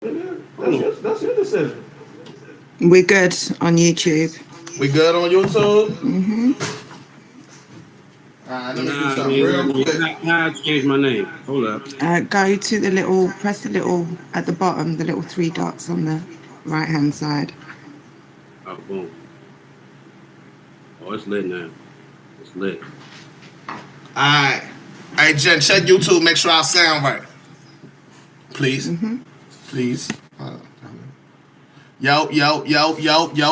That's your decision. We're good on YouTube. We good on YouTube? Mm-hmm. Alright, let me do Nah, something real quick. how I change my name? Hold up. Go to the little, press the little at the bottom, the little three dots on the right-hand side. Oh, boom. Oh, it's lit now. It's lit. Alright. Hey, Jen, check YouTube. Make sure I sound right. Please. Please. Yo.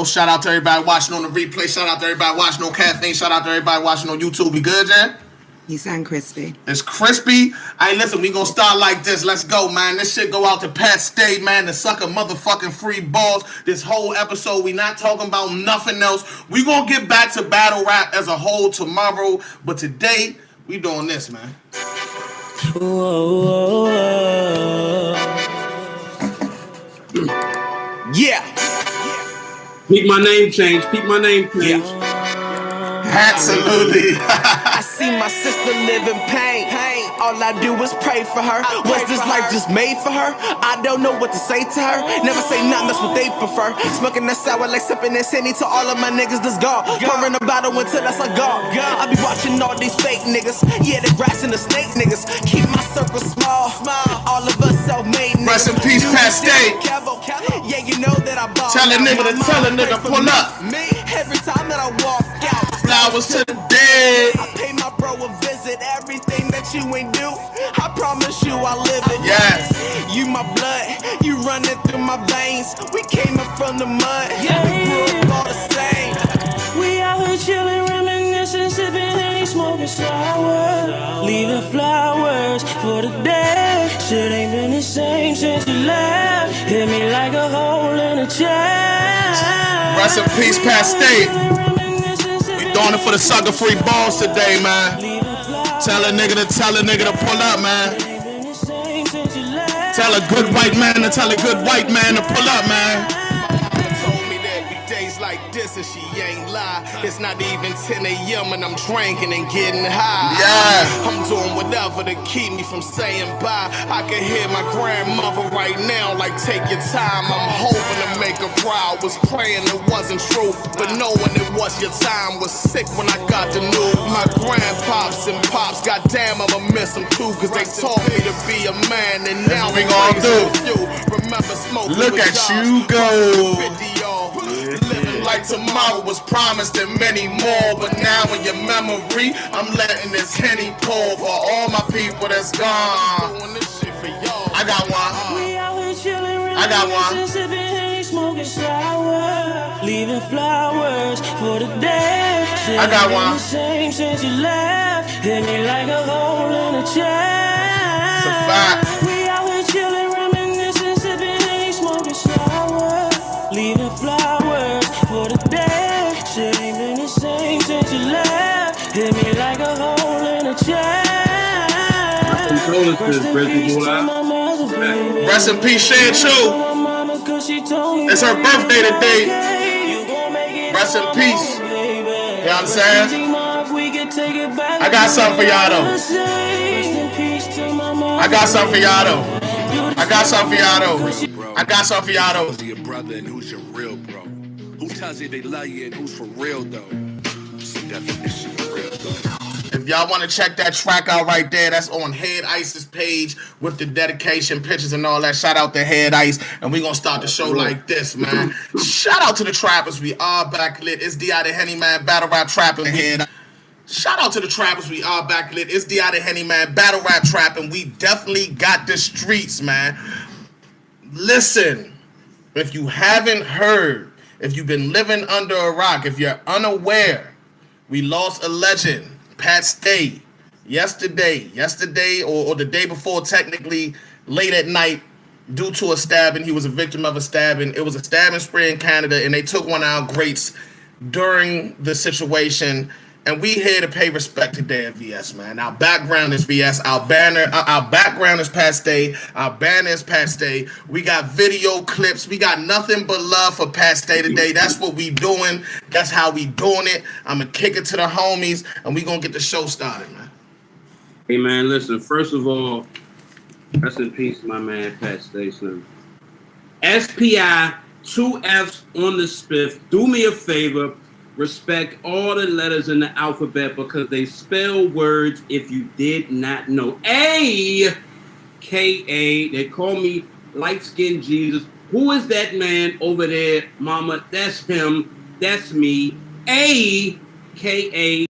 Shout out to everybody watching on the replay. Shout out to everybody watching on Caffeine. Shout out to everybody watching on YouTube. We good, Jen? You sound crispy. It's crispy. Hey, listen, we gonna start like this. Let's go, man. This shit go out to Pat Stay, man. The sucker motherfucking free balls. This whole episode, we not talking about nothing else. We gonna get back to battle rap as a whole tomorrow. But today, we doing this, man. Yeah. Peep my name change. Peep my name change. Absolutely. I see my sister live in pain. All I do is pray for her. Was this life just made for her? I don't know what to say to her. Never say nothing, that's what they prefer. Smoking that sour like sipping this Henny to all of my niggas that's gone. Pouring a bottle until that's a gone. I be watching all these fake niggas. Yeah, the grass and the snake niggas. Keep my circle small. All of us self-made niggas. Rest in peace, Pat Stay. Yeah, you know that I ball. Tell a nigga pull up. Me, every time that I walk out. Flowers to the dead. I pay my bro a visit. Everything that you ain't do, I promise you I live it. Yeah. You my blood, you running through my veins. We came up from the mud, we grew up all the same. We out here chillin', reminiscing, sippin' Henny, smoking sour, leaving flowers for the day. Shit ain't been the same since you left. Hit me like a hole in a chest. Rest in peace, Pat Stay. Doing it for the sucker free balls today, man. Tell a nigga to pull up, man. Tell a good white man to tell a good white man to pull up, man. Told me there be days like this and she ain't lie. It's not even 10 a.m. and I'm drinking and getting high. Yeah. I'm doing whatever to keep me from saying bye. I can hear my grandmother right now like take your time. I'm hoping to make her proud. Was praying it wasn't true, but knowing it was your time was sick when I got the news. My grandpops and pops, goddamn I'ma miss them too, cause they taught me to be a man and now we gon' do. Remember smoking. Look at you go. Living like tomorrow was promised and many more, but now in your memory, I'm letting this Henny pour for all my people that's gone. I got one. I got one. Smoking sour, leaving flowers for the day. I got one. Same since you left, hit me like a hole in a chest. It's a fact. We out here chilling, reminiscing, sipping Henny, smoking sour, leaving flowers for the day. Shit ain't been the same since you left, hit me like a hole in a chest. Rest in peace, Shan Chu. It's her birthday today. Rest in peace. You know what I'm saying? I got something for y'all though. I got something for y'all though. I got something for y'all though. I got something for y'all though. Who's your brother and who's your real bro? Who tells you they love you and who's for real though? It's the definition of real though. If y'all want to check that track out right there, that's on Head Ice's page with the dedication pictures and all that. Shout out to Head Ice, and we gonna start the show like this, man. Shout out to the trappers, we are back lit. It's D.I. the Henny Man, battle rap trapping head. Shout out to the trappers, we are back lit. It's D.I. the Henny Man, battle rap trapping. We definitely got the streets, man. Listen, if you haven't heard, if you've been living under a rock, if you're unaware, we lost a legend. Pat Stay, yesterday or the day before, technically late at night, due to a stabbing. He was a victim of a stabbing. It was a stabbing spree in Canada, and they took one of our greats during the situation. And we here to pay respect today at VS, man. Our background is VS. Our background is Pat Stay. Our banner is Pat Stay. We got video clips. We got nothing but love for Pat Stay today. That's what we doing. That's how we doing it. I'm going to kick it to the homies, and we going to get the show started, man. Hey, man, listen. First of all, rest in peace, my man, Pat Stay, son. SPI, 2 F's on the spiff. Do me a favor. Respect all the letters in the alphabet because they spell words if you did not know. A-K-A. They call me light-skinned Jesus. Who is that man over there, mama? That's him. That's me. A-K-A.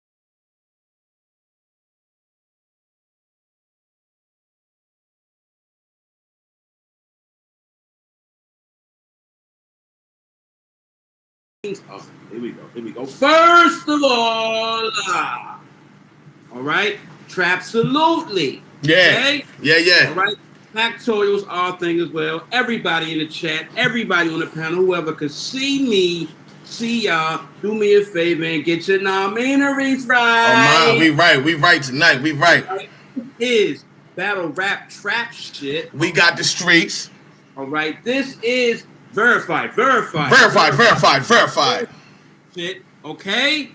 Oh, here we go. First of all right, Trapsolutely. Yeah. Okay? Yeah. All right, Factorial's our thing as well. Everybody in the chat, everybody on the panel, whoever could see me, see y'all, do me a favor and get your nominaries right. Oh, man, we right tonight. We right. Is battle rap trap shit. We got the streets. All right, this is verified. Shit, okay?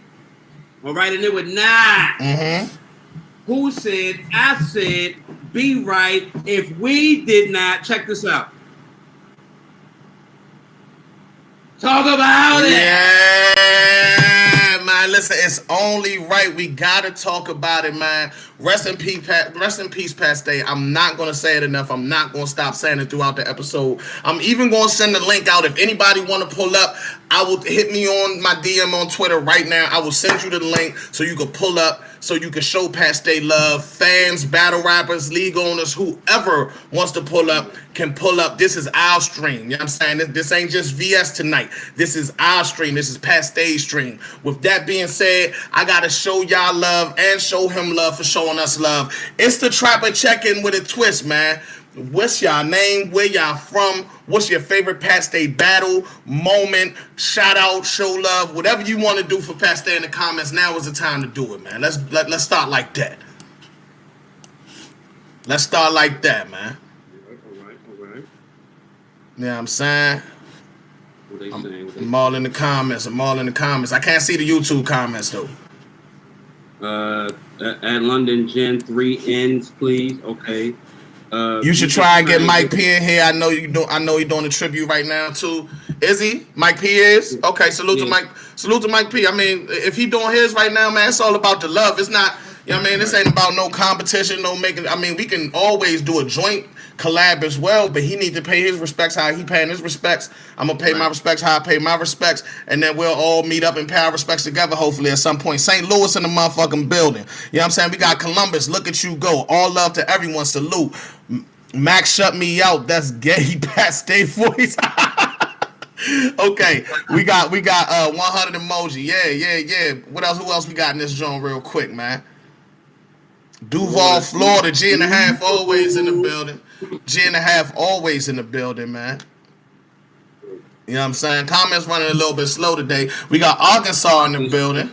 All right, and it would not. Mm-hmm. Who said, I said, be right if we did not. Check this out. Talk about it. Yeah, man. Listen, it's only right. We gotta talk about it, man. Rest in peace, Pasté. I'm not gonna say it enough. I'm not gonna stop saying it throughout the episode. I'm even gonna send the link out. If anybody want to pull up, I will hit me on my DM on Twitter right now. I will send you the link so you can pull up, so you can show Pasté love. Fans, battle rappers, league owners, whoever wants to pull up can pull up. This is our stream. You know what I'm saying? This ain't just VS tonight. This is our stream. This is Pasté's stream. With that being said, I gotta show y'all love and show him love for showing us love. It's the Trapper check-in with a twist, man. What's y'all name? Where y'all from? What's your favorite Pasté battle moment? Shout out, show love, whatever you want to do for Pasté in the comments. Now is the time to do it, man. Let's start like that. Let's start like that, man. All right. You know what I'm saying? What they saying? I'm all in the comments. I can't see the YouTube comments though. At London Gen 3 ends, please. Okay. You should try and get Mike P in here. I know you're doing a tribute right now too. Is he? Mike P is? Okay, salute to Mike P. I mean, if he doing his right now, man, it's all about the love. It's not, you know what I mean? This ain't about no competition, no making. I mean, we can always do a joint collab as well, but he need to pay his respects how he paying his respects. I'm gonna pay my respects how I pay my respects, and then we'll all meet up and pay our respects together hopefully at some point. St. Louis in the motherfucking building. You know what I'm saying? We got Columbus. Look at you go. All love to everyone. Salute. Max shut me out. That's gay Pasté voice. Okay, we got 100 emoji. Yeah. What else? Who else we got in this joint real quick, man? Duval, Florida, G&a-half always in the building. G&a-half always in the building, man. You know what I'm saying? Comments running a little bit slow today. We got Arkansas in the building.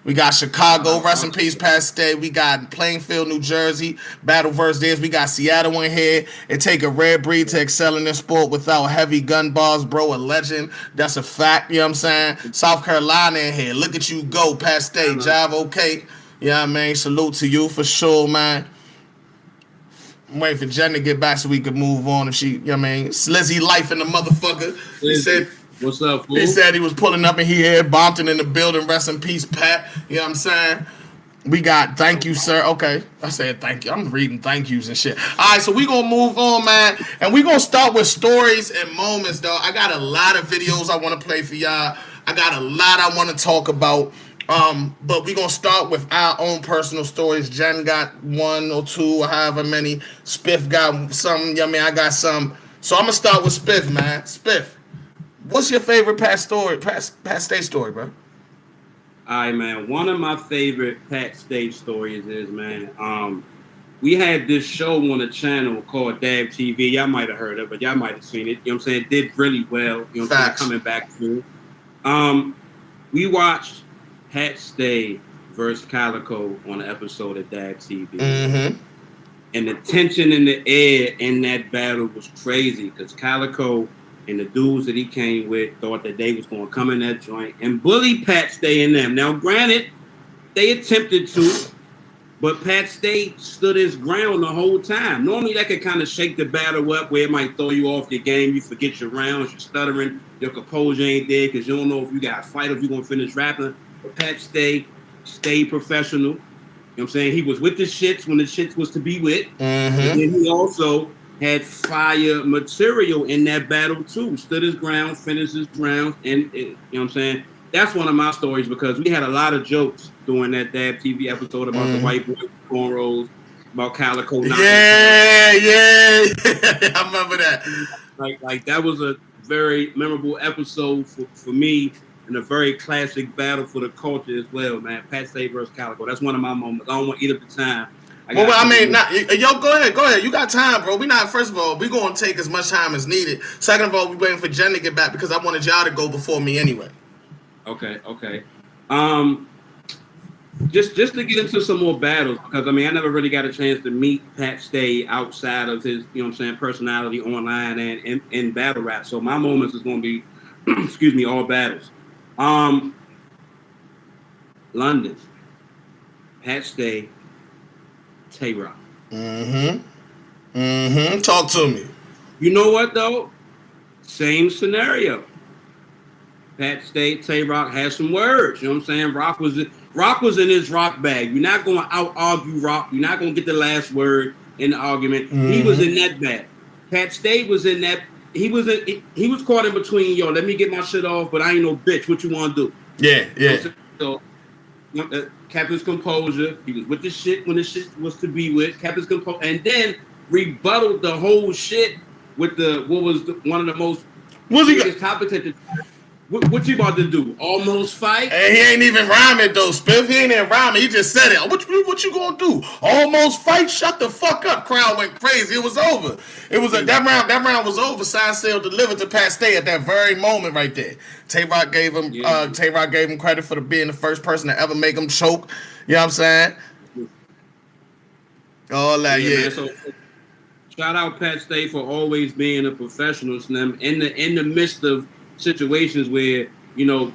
We got Chicago, rest in peace, Pasté. We got Plainfield, New Jersey, Battleverse Days. We got Seattle in here. It take a rare breed to excel in this sport without heavy gun bars, bro. A legend. That's a fact. You know what I'm saying? South Carolina in here. Look at you go, Pasté. Jive, okay. You know what I mean? Salute to you for sure, man. I'm waiting for Jen to get back so we can move on. If she, you know what I mean? Slizzy life in the motherfucker. He said, what's up, fool? He said he was pulling up and he had Bompton in the building. Rest in peace, Pat. You know what I'm saying? We got thank you, sir. Okay. I said thank you. I'm reading thank yous and shit. All right, so we going to move on, man. And we going to start with stories and moments, dog. I got a lot of videos I want to play for y'all. I got a lot I want to talk about. But we're going to start with our own personal stories. Jen got 1 or 2 or however many. Spiff got some. You know what I mean? I got some. So I'm going to start with Spiff, man. Spiff, what's your favorite Pasté story, bro? All right, man. One of my favorite Pasté stories is, man, we had this show on the channel called Dab TV. Y'all might have heard of it, but y'all might have seen it. You know what I'm saying? It did really well. You know what I'm saying? Coming back through. We watched Pasté versus Calico on an episode of Dab TV. Mm-hmm. And the tension in the air in that battle was crazy because Calico and the dudes that he came with thought that they was going to come in that joint and bully Pasté and them. Now, granted, they attempted to, But Pat Stay stood his ground the whole time. Normally that could kind of shake the battle up where it might throw you off your game. You forget your rounds, you're stuttering, your composure ain't there because you don't know if you got to fight or if you're going to finish rapping. But Pat Stay stayed professional. You know what I'm saying? He was with the shits when the shits was to be with. And then he also had fire material in that battle too. Stood his ground, finished his rounds, and you know what I'm saying? That's one of my stories because we had a lot of jokes during that Dab TV episode about the white boy with cornrows, about Calico. Yeah, I remember that. Like that was a very memorable episode for me and a very classic battle for the culture as well, man. Pat Stay versus Calico. That's one of my moments. I don't want to eat up the time. Well, I mean, go ahead. You got time, bro. First of all, we going to take as much time as needed. Second of all, we waiting for Jen to get back because I wanted y'all to go before me anyway. Okay. Just to get into some more battles, because I mean I never really got a chance to meet Pat Stay outside of his, you know what I'm saying, personality online and in battle rap. So my moments is gonna be excuse me, all battles. London, Pat Stay, Tay-Rock. Talk to me. You know what though? Same scenario. Pat Stay, Tay-Rock had some words. You know what I'm saying? Rock was in his rock bag. You're not going to out-argue Rock. You're not going to get the last word in the argument. He was in that bag. Pat Stay was in that. He was caught in between, yo, let me get my shit off, but I ain't no bitch. What you want to do? Yeah. So, kept his composure. He was with the shit when the shit was to be with. Kept his composure. And then rebutted the whole shit with one of the most biggest topics at the time. What you about to do? Almost fight? And he ain't even rhyming though, Spiff. He ain't even rhyming. He just said it. What you gonna do? Almost fight? Shut the fuck up. Crowd went crazy. It was over. It was that round was over. Sign sale delivered to Pat Stay at that very moment right there. Tay-Rock gave him credit for being the first person to ever make him choke. You know what I'm saying? All that, Man, so shout out Pat Stay for always being a professional in the midst of situations where, you know,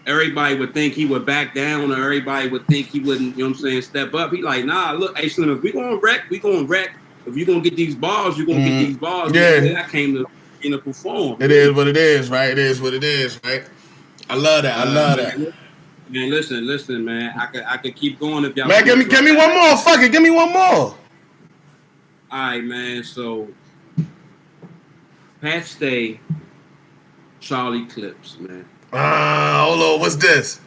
everybody would think he would back down or everybody would think he wouldn't, you know what I'm saying, step up. He like, nah, look, hey, Slim, if we gonna wreck. If you're gonna get these balls, you're gonna get these balls. Yeah. I came to perform. It is what it is, right? It is what it is, right? I love that. Man, listen, man. I could keep going if y'all. Man, give me one more. Fuck it, give me one more. All right, man. So Pat Stay, Charlie Clips, man. Hold on, what's this?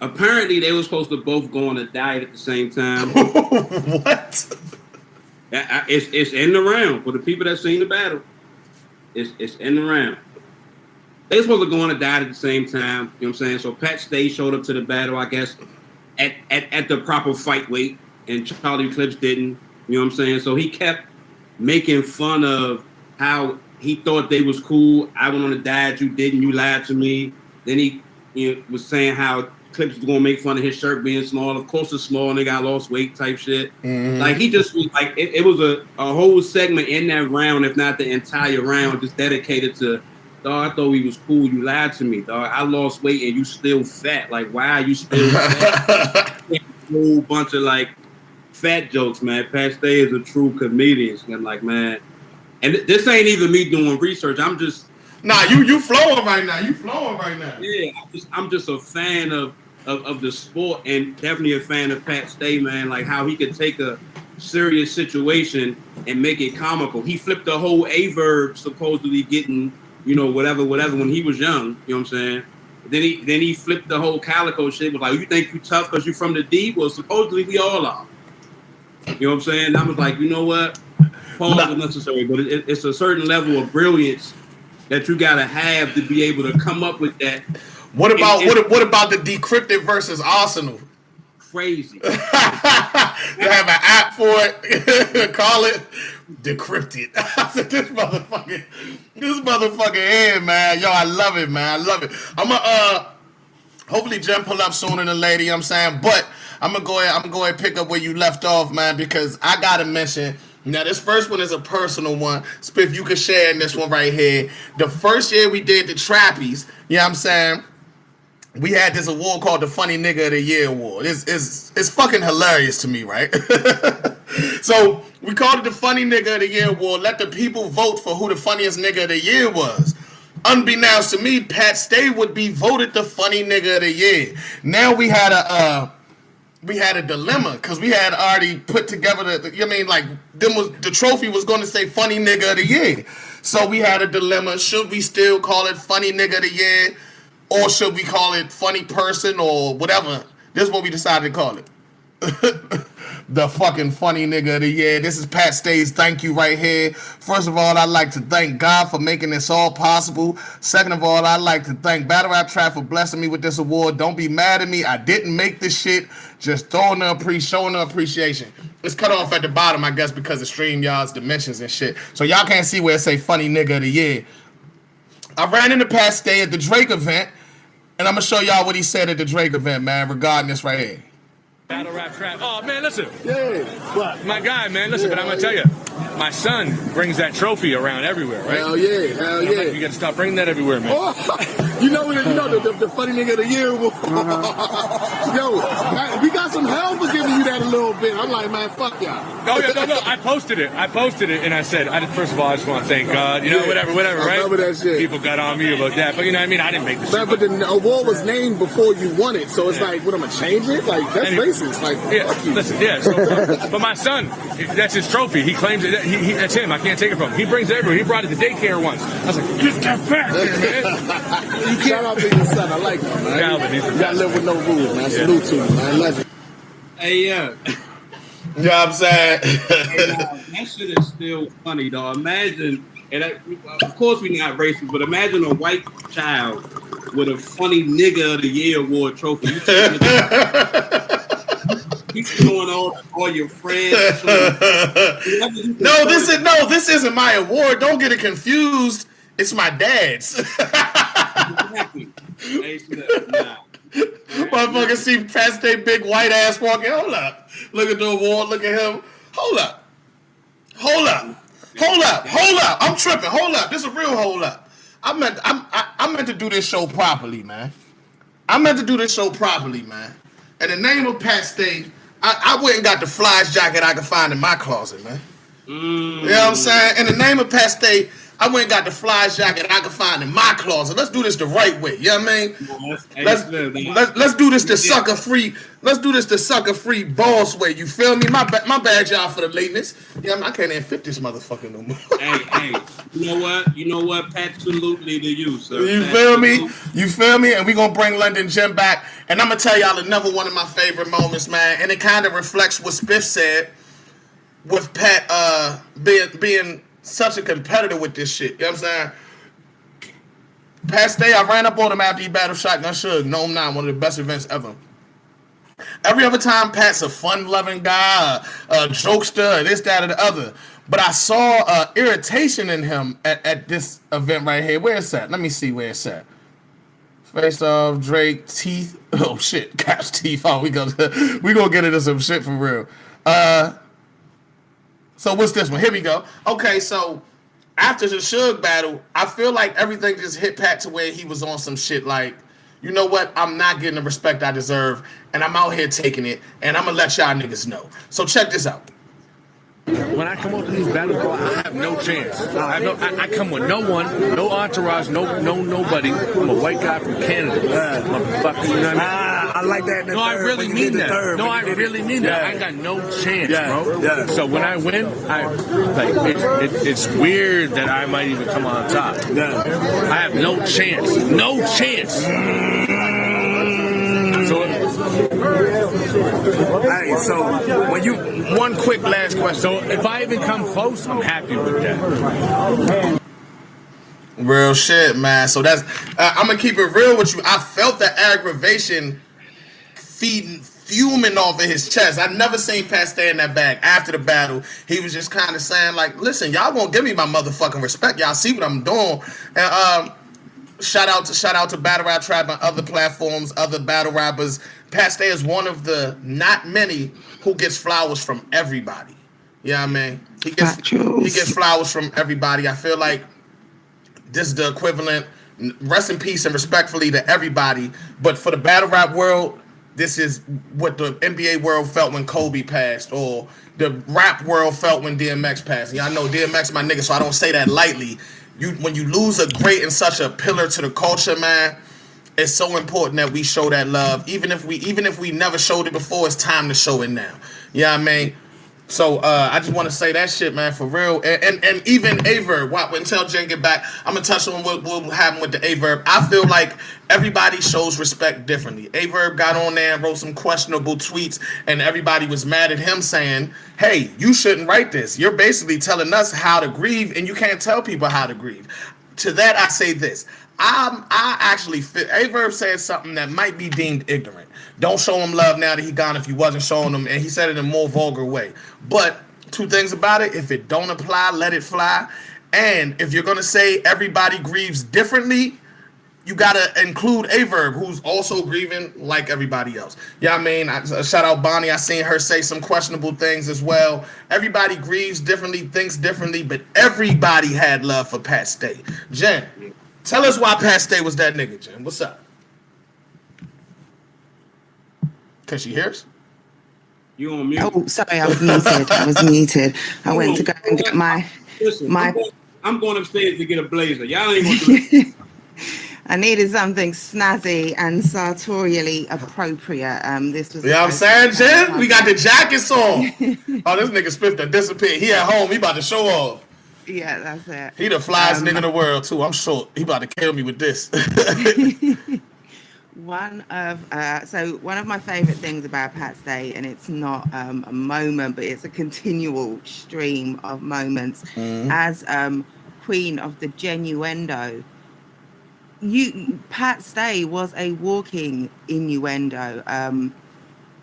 Apparently, they were supposed to both go on a diet at the same time. What? It's in the round for the people that seen the battle. It's in the round. They were supposed to go on a diet at the same time. You know what I'm saying? So Pat Stay showed up to the battle, I guess, at the proper fight weight, and Charlie Clips didn't. You know what I'm saying? So he kept making fun of how he thought they was cool. I went on a diet, you didn't, you lied to me. Then he was saying how Clips was gonna make fun of his shirt being small. Of course it's small, and they got lost weight type shit. Like he just was like it was a whole segment in that round, if not the entire round, just dedicated to, dog, I thought we was cool. You lied to me, dog. I lost weight and you still fat. Like, why are you still fat? A whole bunch of like fat jokes, man. Pat Stay is a true comedian. I'm like, man. And this ain't even me doing research. I'm just you flowing right now. Yeah, I'm just a fan of the sport and definitely a fan of Pat Stay, man. Like how he could take a serious situation and make it comical. He flipped the whole A-verb supposedly getting, whatever when he was young. You know what I'm saying? Then he flipped the whole Calico shit. Was like, you think you tough because you from the D? Well, supposedly we all are. You know what I'm saying? And I was like, you know what? Pause is necessary, but it's a certain level of brilliance that you gotta have to be able to come up with that. What about the Decrypted versus Arsenal? Crazy. They have an app for it. Call it Decrypted. I said, this motherfucking head, man. Yo, I love it, man. I love it. I'm gonna hopefully Jen pull up sooner than later, you know what I'm saying? But I'm gonna go ahead and pick up where you left off, man, because I gotta mention. Now, this first one is a personal one. Spiff, you can share in this one right here. The first year we did the Trappies, you know what I'm saying? we had this award called the Funny Nigga of the Year Award. It's fucking hilarious to me, right? So we called it the Funny Nigga of the Year Award. Let the people vote for who the funniest nigga of the year was. Unbeknownst to me, Pat Stay would be voted the Funny Nigga of the Year. Now we had a dilemma because we had already put together the trophy was going to say Funny Nigga of the Year. So we had a dilemma. Should we still call it Funny Nigga of the Year? Or should we call it Funny Person or whatever? This is what we decided to call it. The fucking Funny Nigga of the Year. This is Pat Stay's thank you right here. First of all, I'd like to thank God for making this all possible. Second of all, I'd like to thank Battle Rap Trap for blessing me with this award. Don't be mad at me. I didn't make this shit. Just showing the appreciation. It's cut off at the bottom, I guess, because of StreamYard's dimensions and shit. So y'all can't see where it say Funny Nigga of the Year. I ran into Pat Stay at the Drake event, and I'm going to show y'all what he said at the Drake event, man, regarding this right here. Battle Rap Trap. Oh, man, listen. Yeah. What? My guy, man, listen, but I'm going to tell you, my son brings that trophy around everywhere, right? Hell yeah, hell yeah. You got to stop bringing that everywhere, man. Oh, the Funny Nigga of the Year. Yo, we got some hell for giving you that a little bit. I'm like, man, fuck y'all. Oh, yeah, no, I posted it, and I said, first of all, I just want to thank God, whatever, right? I remember that shit. People got on me about that, but you know what I mean? I didn't make the shit. But the award was named before you won it, so it's like, what, am I change it? Like, that's racist. Like, fuck you. Listen, so, but my son, that's his trophy. He claims it. That's him. I can't take it from him. He brings it everywhere. He brought it to daycare once. I was like, get that back there, man. Shout out to your son. I like him, man. Calvin, you gotta live with no rules, man. Salute to him, man. Legend. Hey, yeah. You know what I'm saying? That shit is still funny, though. Imagine, of course we not racist, but imagine a white child with a Funny Nigga of the Year award trophy. You showing all your friends. This isn't my award. Don't get it confused. It's my dad's. Exactly. Nah. Motherfucker see Pat Stay big white ass walking. Hold up. Look at the award. Look at him. Hold up. I'm tripping. Hold up. This is a real hold up. I meant to do this show properly, man. In the name of Pat Stay, I went and got the flyest jacket I could find in my closet, man. You know what I'm saying? In the name of Pat Stay, I went and got the flyest jacket I could find in my closet. Let's do this the right way. You know what I mean? Let's do this the sucker free. Let's do this the sucker free boss way. You feel me? My bad, y'all, for the lateness. Yeah, I can't even fit this motherfucker no more. hey, you know what? Absolutely to you, sir. You feel me? And we gonna bring London Jim back. And I'm gonna tell y'all another one of my favorite moments, man. And it kind of reflects what Spiff said with Pat being such a competitor with this shit. You know what I'm saying? Pat Stay, I ran up on him after he battled Shotgun Suge. No, I'm not. One of the best events ever. Every other time, Pat's a fun-loving guy, a jokester, this, that, or the other. But I saw irritation in him at this event right here. Where it's at? Let me see where it's at. Face off, Drake, teeth. Oh, shit. Cap's teeth. Oh, we gonna get into some shit for real. So what's this one? Here we go. Okay, so after the Suge battle, I feel like everything just hit Pat to where he was on some shit like, you know what? I'm not getting the respect I deserve, and I'm out here taking it, and I'm going to let y'all niggas know. So check this out. When I come up to these battles, bro, I have no chance. I come with no one, no entourage, nobody. I'm a white guy from Canada. Motherfucker, you know what I mean? I like that. No, I really mean that. I really mean that. I ain't got no chance, bro. Yeah. So when I win, it's weird that I might even come on top. Yeah. I have no chance. No chance. So when you one quick last question. So if I even come close, I'm happy with that. Real shit, man. So that's I'm gonna keep it real with you. I felt the aggravation fuming off of his chest. I never seen Pat Stay in that bag. After the battle, he was just kind of saying like, "Listen, y'all won't give me my motherfucking respect. Y'all see what I'm doing." And shout out to Battle Rap Trap and other platforms, other battle rappers. Pat Stay is one of the not many who gets flowers from everybody. You know what I mean? He gets flowers from everybody. I feel like this is the equivalent Rest in peace and respectfully to everybody. But for the battle rap world, this is what the NBA world felt when Kobe passed, or the rap world felt when DMX passed. Y'all know DMX my nigga, so I don't say that lightly. When you lose a great and such a pillar to the culture, man, it's so important that we show that love. Even if we never showed it before, it's time to show it now. You know what I mean? So I just want to say that shit, man, for real. And even Averb, until Jen get back, I'm gonna touch on what happened with the Averb. I feel like everybody shows respect differently. Averb got on there and wrote some questionable tweets, and everybody was mad at him, saying, "Hey, you shouldn't write this. You're basically telling us how to grieve, and you can't tell people how to grieve." To that, I say this. I actually feel Averb said something that might be deemed ignorant. Don't show him love now that he gone if you wasn't showing him, and he said it in a more vulgar way. But two things about it: if it don't apply, let it fly. And if you're gonna say everybody grieves differently, you gotta include Averb, who's also grieving like everybody else. Yeah, you know I mean, shout out Bonnie. I seen her say some questionable things as well. Everybody grieves differently, thinks differently, but everybody had love for Pat Stay. Jen, tell us why Pat Stay was that nigga, Jen. What's up? Can she hear us? You on mute? Oh, sorry, I was muted. I went to go and get my. I'm going upstairs to get a blazer. Y'all ain't gonna do it. I needed something snazzy and sartorially appropriate. This was. You know what I'm saying, Jen? We got the jackets on. Oh, this nigga Spiff done disappeared. He at home. He about to show off. Yeah, that's it. He the flyest nigga in the world too. I'm sure he about to kill me with this. One of my favorite things about Pat Stay, and it's not a moment, but it's a continual stream of moments. As queen of the genuendo, Pat Stay was a walking innuendo.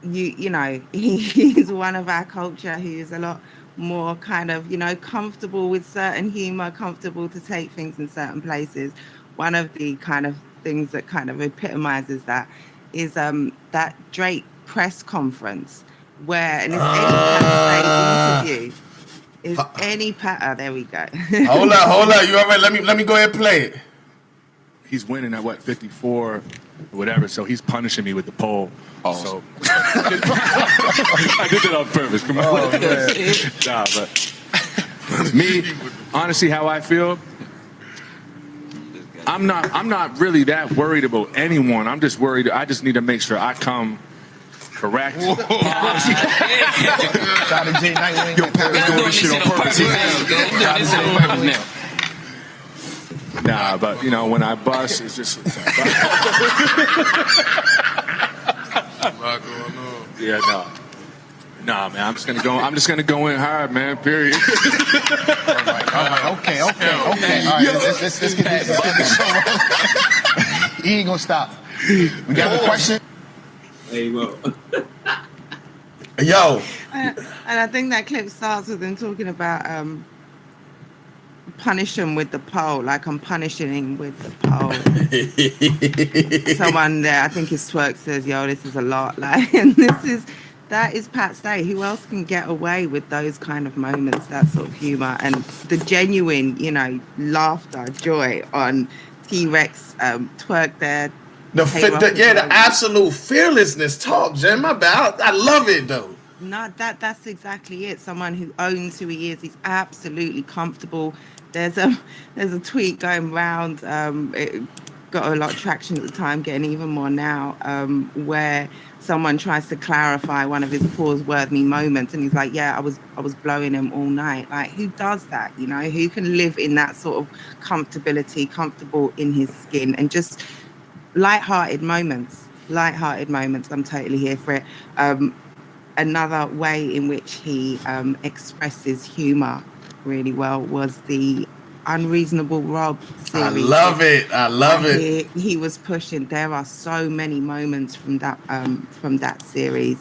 You know, he's one of our culture who's a lot more kind of, comfortable with certain humor, comfortable to take things in certain places. One of the kind of things that kind of epitomizes that is that Drake press conference where, and it's any Pat Stay interview. Is any Pat? There we go. Hold up. You all right? Let me go ahead and play it. He's winning at 54 or whatever, so he's punishing me with the pole. Oh. So I did it on purpose. Come on. Nah, but me, honestly, how I feel, I'm not really that worried about anyone. I'm just worried. I just need to make sure I come correct. Shout out to Jay Nightwing. Yo, Pat doing this shit on purpose. Nah, but when I bust, it's just. Yeah, nah, man. I'm just gonna go in hard, man. Period. All right. Okay. All right, let's get this show. He ain't gonna stop. We got a question. Hey, well. Yo. And I think that clip starts with him talking about punish him with the pole, like I'm punishing him with the pole. Someone there, I think his twerk says, "Yo, this is a lot." Like, and that is Pat Stay. Who else can get away with those kind of moments, that sort of humor, and the genuine, laughter, joy on T-Rex twerk there. The absolute fearlessness talk, Jen. My bad. I love it though. No, that's exactly it. Someone who owns who he is. He's absolutely comfortable. There's a tweet going around. It got a lot of traction at the time, getting even more now, where someone tries to clarify one of his pause-worthy moments, and he's like, "Yeah, I was blowing him all night." Like, who does that? Who can live in that sort of comfortability, comfortable in his skin, and just light-hearted moments. I'm totally here for it. Another way in which he expresses humor really well was the Unreasonable Rob series. I love it. He was pushing. There are so many moments from that series.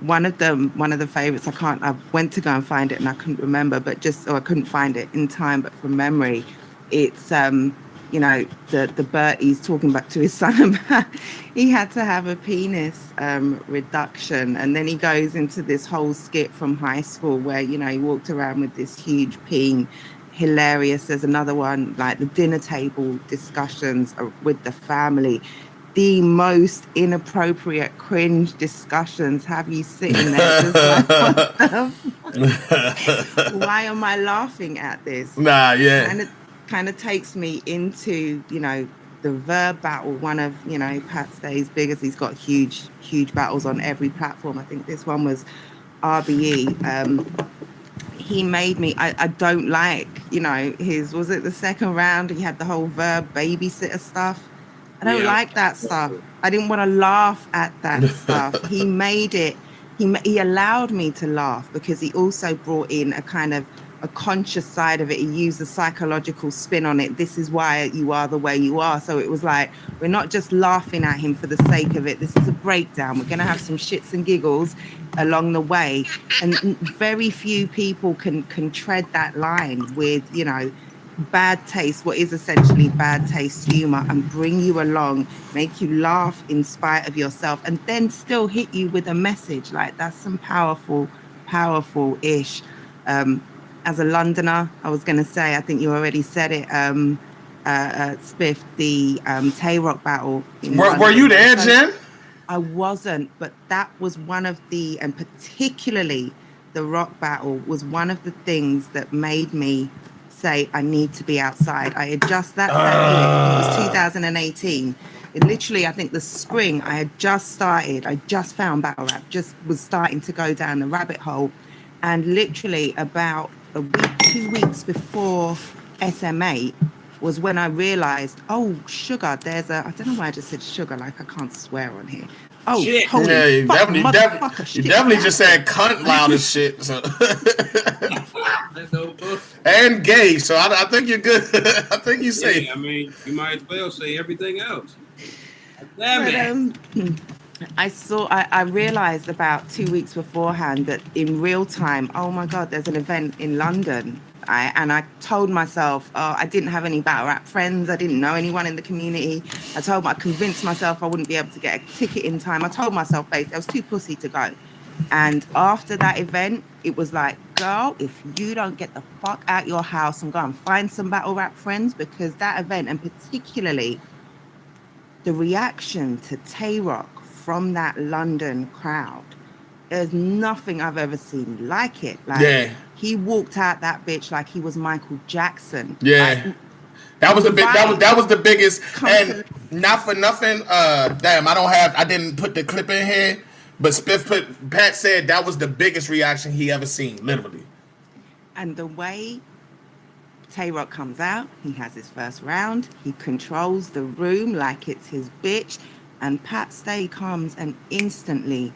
One of the favorites. I went to go and find it and I couldn't remember, I couldn't find it in time. But from memory, it's the Bertie's talking back to his son about he had to have a penis reduction, and then he goes into this whole skit from high school where he walked around with this huge peen, hilarious. There's another one, like the dinner table discussions with the family. The most inappropriate, cringe discussions have you sitting there just like, what the why am I laughing at this? Nah, yeah. Kind of takes me into, you know, the verb battle, one of, you know, Pat Stay's biggest. He's got huge battles on every platform. I think this one was RBE. He made me, I don't like, you know, was it the second round? He had the whole verb babysitter stuff. I don't like that stuff. I didn't want to laugh at that stuff. He made it, he allowed me to laugh because he also brought in a kind of a conscious side of it. He used a psychological spin on it. This is why you are the way you are. So it was like, we're not just laughing at him for the sake of it. This is a breakdown. We're going to have some shits and giggles along the way. And very few people can tread that line with, you know, bad taste, what is essentially bad taste humor, and bring you along, make you laugh in spite of yourself, and then still hit you with a message. Like, that's some powerful ish. As a Londoner, I was going to say, I think you already said it, Spiff, the Tay Rock battle. Were you there, Jen? I wasn't, but that was one of the, and particularly the rock battle was one of the things that made me say I need to be outside. I had just that year, it was 2018. It literally, I think the spring, I just found battle rap, just was starting to go down the rabbit hole. And literally about a week, 2 weeks before SM8 was when I realized, oh, sugar, I don't know why I just said sugar, like I can't swear on here. Oh, shit. Holy you fuck, definitely just said cunt loud as shit. So. And gay, so I think you're good. I think you're safe. Yeah, I mean, you might as well say everything else. Damn it. I realized about 2 weeks beforehand that in real time, oh my God, there's an event in London. I told myself, I didn't have any battle rap friends. I didn't know anyone in the community. I convinced myself I wouldn't be able to get a ticket in time. I told myself basically I was too pussy to go. And after that event, it was like, girl, if you don't get the fuck out your house and go and find some battle rap friends, because that event, and particularly the reaction to Tay Rock from that London crowd, there's nothing I've ever seen like it. Like, he walked out that bitch like he was Michael Jackson. Yeah. Like, that was the biggest. And not for nothing, I didn't put the clip in here, but Pat said that was the biggest reaction he ever seen, literally. And the way Tay Rock comes out, he has his first round, he controls the room like it's his bitch, and Pat Stay comes and instantly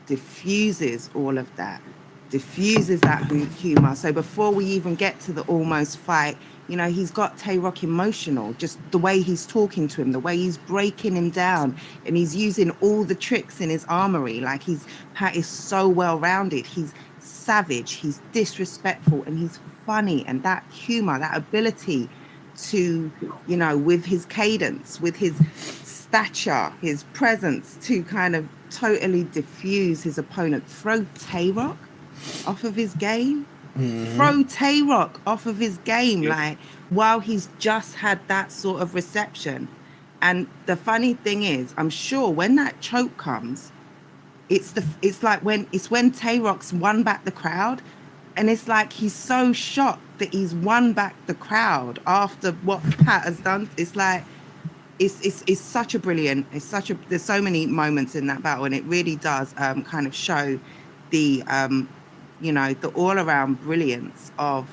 diffuses all of that, diffuses that humor. So before we even get to the almost fight, you know, he's got Tay Rock emotional, just the way he's talking to him, the way he's breaking him down, and he's using all the tricks in his armory. Like, Pat is so well-rounded. He's savage, he's disrespectful, and he's funny. And that humor, that ability to, you know, with his cadence, with his stature, his presence, to kind of totally diffuse his opponent. Throw Tay Rock off of his game. Throw Tay Rock off of his game, like, while he's just had that sort of reception. And the funny thing is, I'm sure when that choke comes, it's like when Tay Rock's won back the crowd, and it's like he's so shocked that he's won back the crowd after what Pat has done. It's like it's such a brilliant, there's so many moments in that battle, and it really does kind of show the you know, the all-around brilliance of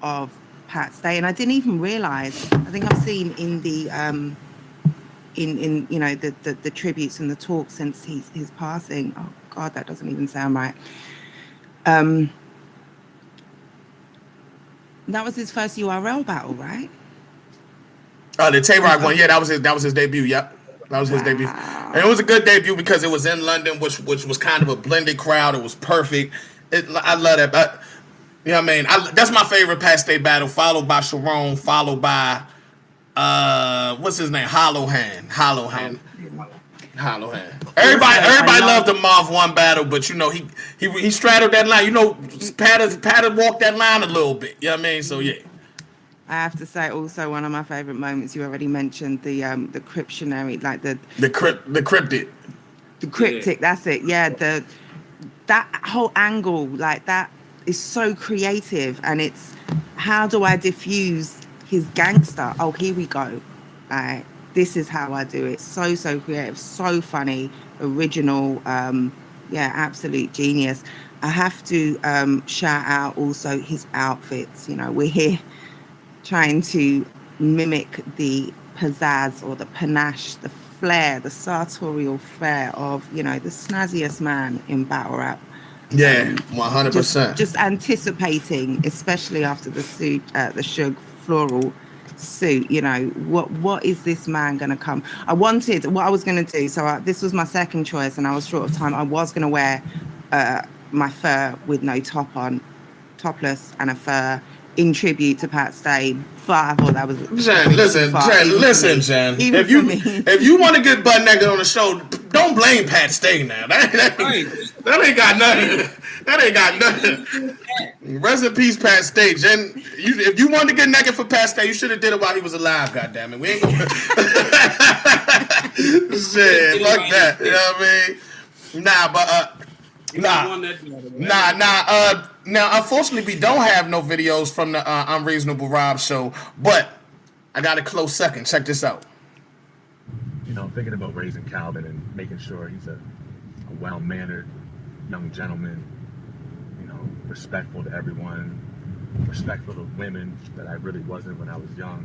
Pat Stay. And I didn't even realize, I think I've seen in the in you know, the tributes and the talk since his passing. Oh God, that doesn't even sound right. That was his first URL battle, right? The Tay Rock one, yeah, that was his debut. Yep, that was his debut, and it was a good debut because it was in London, which was kind of a blended crowd. It was perfect. I love that. You know what I mean? That's my favorite Pat Stay battle, followed by Sharon, followed by what's his name? Hollow Hand. Everybody loved the Marv 1 battle, but you know he straddled that line. You know, Pat walked that line a little bit. You know what I mean? So yeah. I have to say, also one of my favorite moments. You already mentioned the cryptionary, like the cryptic. The cryptic. That's it. Yeah, that whole angle, like that, is so creative, and it's how do I diffuse his gangster? Oh, here we go. Like, this is how I do it. So creative, so funny, original. Absolute genius. I have to shout out also his outfits. You know, we're here trying to mimic the pizzazz or the panache, the flair, the sartorial flair of, you know, the snazziest man in battle rap. Yeah, 100%. Just anticipating, especially after the suit, the Suge floral suit. You know, what is this man gonna come? What I was gonna do. So this was my second choice, and I was short of time. I was gonna wear my fur with no top on, topless, and a fur in tribute to Pat Stay, but I thought that was Jen. Jen. If you want to get butt naked on the show, don't blame Pat Stay now. That ain't got nothing. That ain't got nothing. Rest in peace, Pat Stay. Jen, if you wanted to get naked for Pat Stay, you should have did it while he was alive. Goddammit, we ain't gonna. Shit, fuck that. You know what I mean? Now, unfortunately, we don't have no videos from the Unreasonable Rob show, but I got a close second. Check this out. You know, thinking about raising Calvin and making sure he's a well-mannered young gentleman, you know, respectful to everyone, respectful to women that I really wasn't when I was young,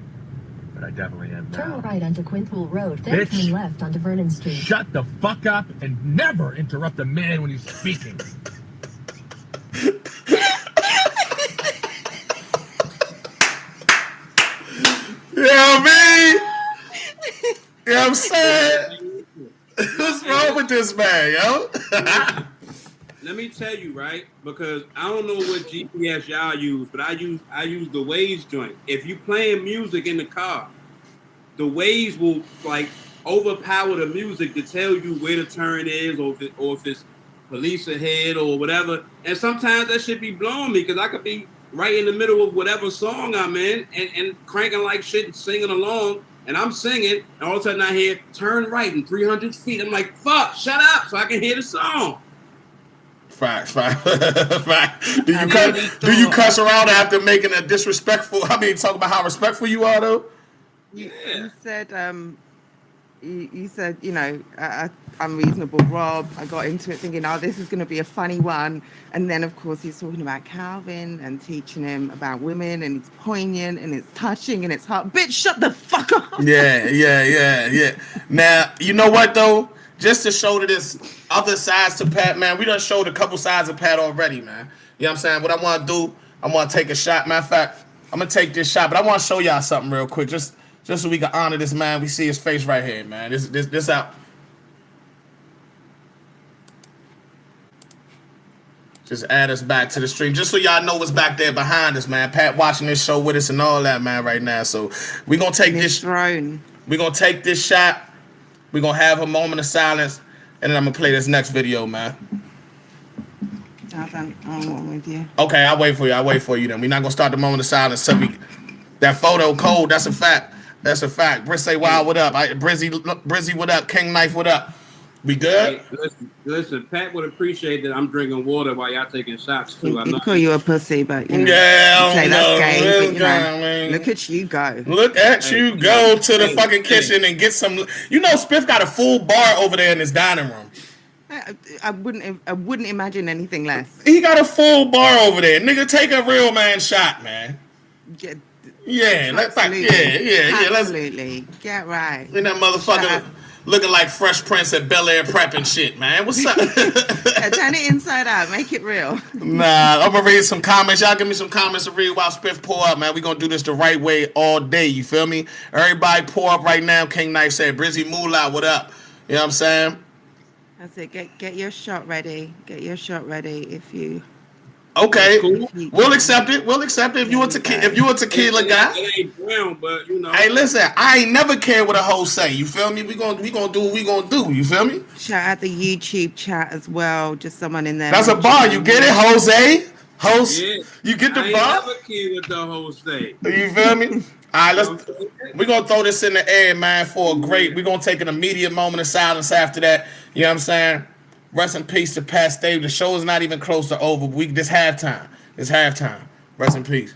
but I definitely am now. Turn right onto Quinpool Road, then turn left onto Vernon Street. Shut the fuck up and never interrupt a man when he's speaking. You know what I mean? You know what I'm saying? What's wrong with this man, yo? Let me tell you, right? Because I don't know what GPS y'all use, but I use the Waze joint. If you playing music in the car, the Waze will like overpower the music to tell you where the turn is, or if it's police ahead or whatever. And sometimes that shit be blowing me because I could be right in the middle of whatever song I'm in and cranking like shit and singing along. And I'm singing, and all of a sudden I hear turn right in 300 feet. I'm like, fuck, shut up, so I can hear the song. Fact. Do you cuss around after making a disrespectful? I mean, talk about how respectful you are, though. You said, you said, you know, Unreasonable Rob. I got into it thinking, oh, this is going to be a funny one. And then, of course, he's talking about Calvin and teaching him about women, and it's poignant and it's touching and it's hard. Bitch, shut the fuck up. Yeah. Now, you know what, though? Just to show to this other sides to Pat, man, we done showed a couple sides of Pat already, man. You know what I'm saying? What I want to do, I want to take a shot. Matter of fact, I'm going to take this shot, but I want to show y'all something real quick, just so we can honor this man. We see his face right here, man. This out. Just add us back to the stream, just so y'all know what's back there behind us, man. Pat watching this show with us and all that, man, right now. So we're going to take this. We're going to take this shot. We're going to have a moment of silence, and then I'm going to play this next video, man. I'm with you. Okay, I'll wait for you then. We're not going to start the moment of silence till that photo cold. That's a fact. Briz say, wow, what up? Brizzy, what up? King Knife, what up? We good? Hey, listen, Pat would appreciate that I'm drinking water while y'all taking shots, too. He'd call you a pussy, but, you know. Yeah, say that's gay, but, you know, man. look at you go. Look at you go to the fucking kitchen and get some. You know, Spiff got a full bar over there in his dining room. I wouldn't imagine anything less. He got a full bar over there. Nigga, take a real man shot, man. Yeah, absolutely. Get right. And that motherfucker looking like Fresh Prince at Bel Air Prep and shit, man. What's up? Turn it inside out. Make it real. Nah, I'm gonna read some comments. Y'all give me some comments to read while Spiff pour up, man. We gonna do this the right way all day. You feel me? Everybody pour up right now. King Knight said, Brizzy Moolah, what up? You know what I'm saying? That's it. Get your shot ready. Get your shot ready if you. Okay, cool. We'll accept it. If you a tequila guy. It ain't brown, but you know. Hey, listen, I ain't never cared what a hoe say. You feel me? We gonna do what we gonna do. You feel me? Shout out the YouTube chat as well. Just someone in there. That's a bar. You get it, Jose? Host, Yeah. you get the I ain't bar? never cared what the host say. You feel me? All right, we're going to throw this in the air, man, for a great, we're going to take an immediate moment of silence after that. You know what I'm saying? Rest in peace to Pat Stay. The show is not even close to over. This halftime. It's halftime. Rest in peace.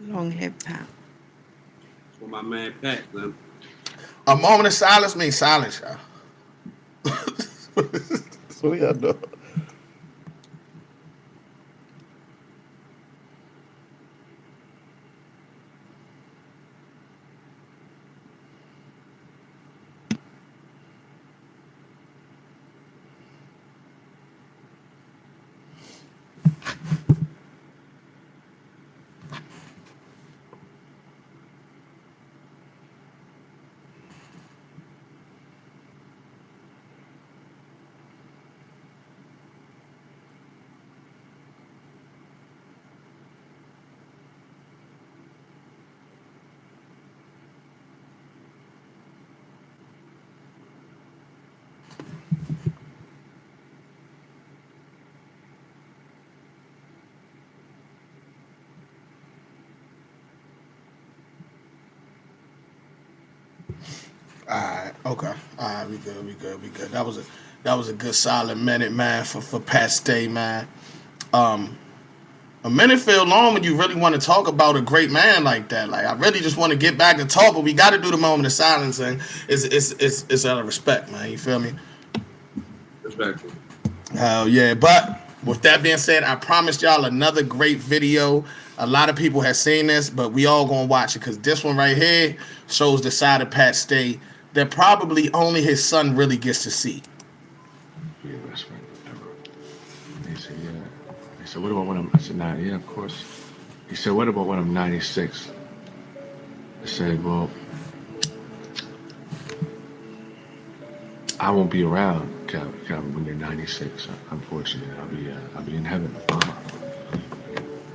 Long live Pat. For my man Pat, man. A moment of silence means silence, y'all. So we gotta do. Alright, okay. Alright, we good. That was a good solid minute, man, for Pat Stay, man. A minute feel long when you really want to talk about a great man like that. Like I really just want to get back and talk, but we got to do the moment of silence, and it's out of respect, man. You feel me? Respectful. Hell yeah. But with that being said, I promised y'all another great video. A lot of people have seen this, but we all gonna watch it because this one right here shows the side of Pat Stay that probably only his son really gets to see. Yeah, best friend ever. He said, yeah. He said, what about when I'm, I said, nah, yeah, of course. He said, what about when I'm 96? I said, well, I won't be around, Calvin, when you're 96. Unfortunately, I'll be in heaven.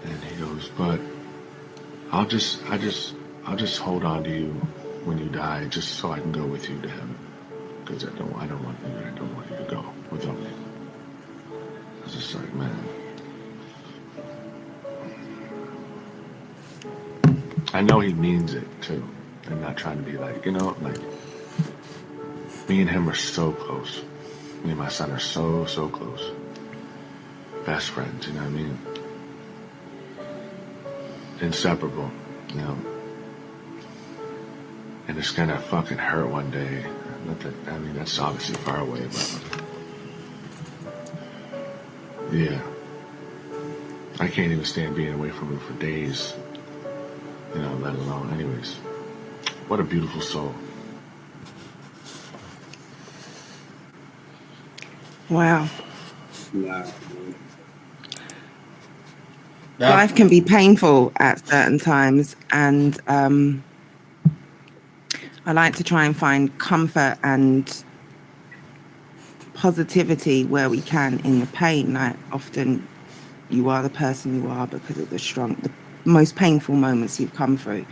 And he goes, but I'll just hold on to you when you die, just so I can go with you to heaven. Because I don't want you to go without me. I was just like, man. I know he means it too, and not trying to be like, like me and him are so close. Me and my son are so close. Best friends, you know what I mean? Inseparable, you know. And it's gonna fucking hurt one day. Not that, I mean, that's obviously far away, but yeah. I can't even stand being away from him for days, let alone. Anyways, what a beautiful soul. Wow. Nah. Life can be painful at certain times, and I like to try and find comfort and positivity where we can in the pain. Like often you are the person you are because of the most painful moments you've come through.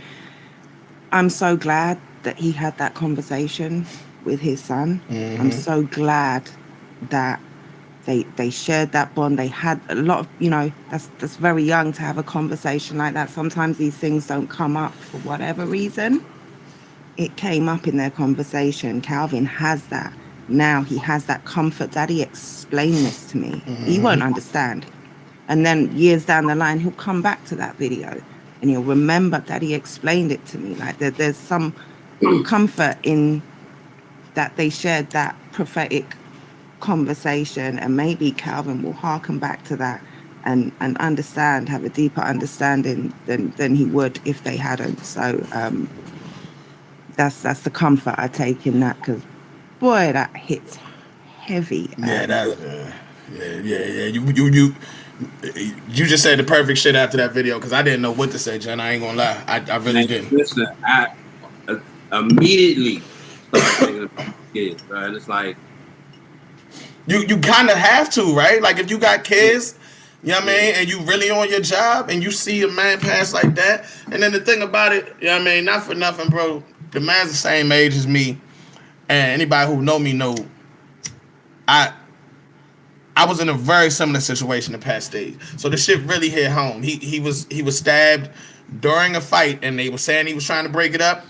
I'm so glad that he had that conversation with his son. Mm-hmm. I'm so glad that they shared that bond. They had a lot of, that's very young to have a conversation like that. Sometimes these things don't come up for whatever reason. It came up in their conversation. Calvin has that. Now he has that comfort. Daddy, explain this to me. Mm-hmm. He won't understand. And then years down the line, he'll come back to that video and he'll remember Daddy explained it to me. Like there's some comfort in that they shared that prophetic conversation, and maybe Calvin will harken back to that and understand, have a deeper understanding than he would if they hadn't. So that's the comfort I take in that, because boy, that hits heavy. Yeah, that's yeah. You just said the perfect shit after that video, because I didn't know what to say, Jen. I ain't gonna lie, I really didn't. Listen, I immediately started thinking about kids, right? It's like you kind of have to, right? Like if you got kids, you know what I mean, and you really on your job, and you see a man pass like that, and then the thing about it, you know what I mean, not for nothing, bro. The man's the same age as me. And anybody who know me know, I was in a very similar situation to Pat Stay. So the shit really hit home. He was stabbed during a fight, and they were saying he was trying to break it up,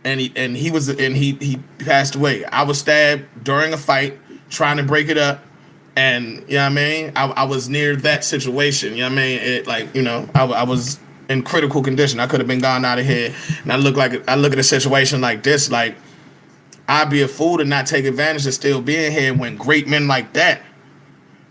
and he passed away. I was stabbed during a fight trying to break it up, and you know what I mean. I was near that situation. You know what I mean. It like I was in critical condition. I could have been gone out of here, and I look at a situation like this like. I'd be a fool to not take advantage of still being here when great men like that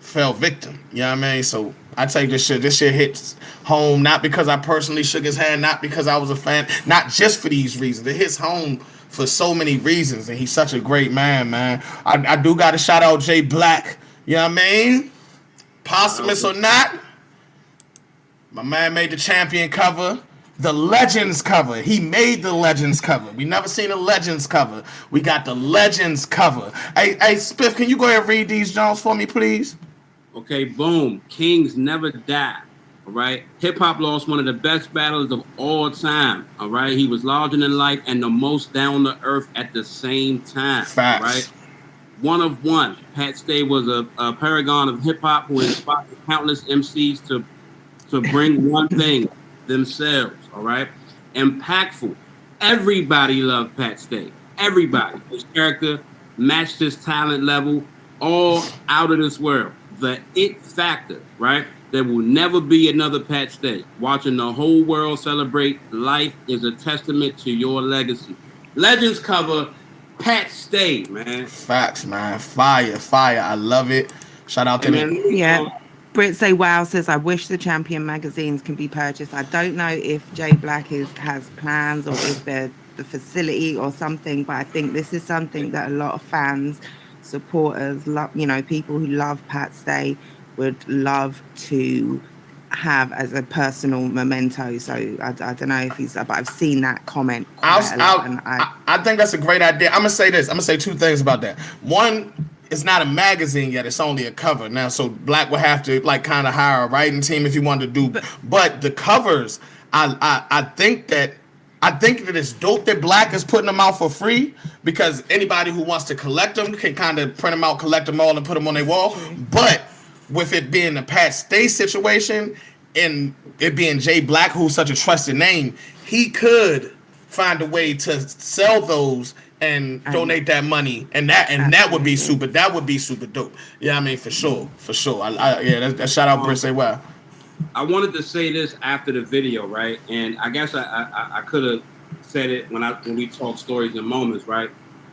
fell victim. You know what I mean? So I take this shit. This shit hits home not because I personally shook his hand, not because I was a fan, not just for these reasons. It hits home for so many reasons, and he's such a great man, man. I do got to shout out Jay Black. You know what I mean? Posthumous or not, my man made the champion cover. The Legends cover. He made the Legends cover. We never seen a Legends cover. We got the Legends cover. Hey, Spiff, can you go ahead and read these Jones for me, please? Okay, boom. Kings never die. All right. Hip hop lost one of the best battles of all time. All right. He was larger than life and the most down to earth at the same time. Facts. Right. One of one. Pat Stay was a paragon of hip hop who inspired countless MCs to bring one thing. Themselves, all right? Impactful. Everybody loved Pat Stay. Everybody. His character matched his talent level, all out of this world. The it factor, right? There will never be another Pat Stay. Watching the whole world celebrate life is a testament to your legacy. Legends cover, Pat Stay, man. Facts, man. Fire. I love it. Shout out to them. Yeah. Brit Say Wow says, I wish the Champion magazines can be purchased. I don't know if Jay Black has plans or if they're the facility or something, but I think this is something that a lot of fans, supporters, people who love Pat Stay would love to have as a personal memento. So I don't know if he's, but I've seen that comment quite a lot, and I think that's a great idea. I'm gonna say this. I'm gonna say two things about that. One, it's not a magazine yet. It's only a cover now. So Black will have to kind of hire a writing team if you wanted to do. But the covers, I think that it's dope that Black is putting them out for free, because anybody who wants to collect them can kind of print them out, collect them all, and put them on their wall. But with it being a Pat Stay situation and it being Jay Black, who's such a trusted name, he could find a way to sell those and donate that money, and that would be super. That would be super dope. Yeah, I mean, for sure. That shout out, Britt. Say wow. I wanted to say this after the video, right? And I guess I could have said it when we talk stories and moments, right?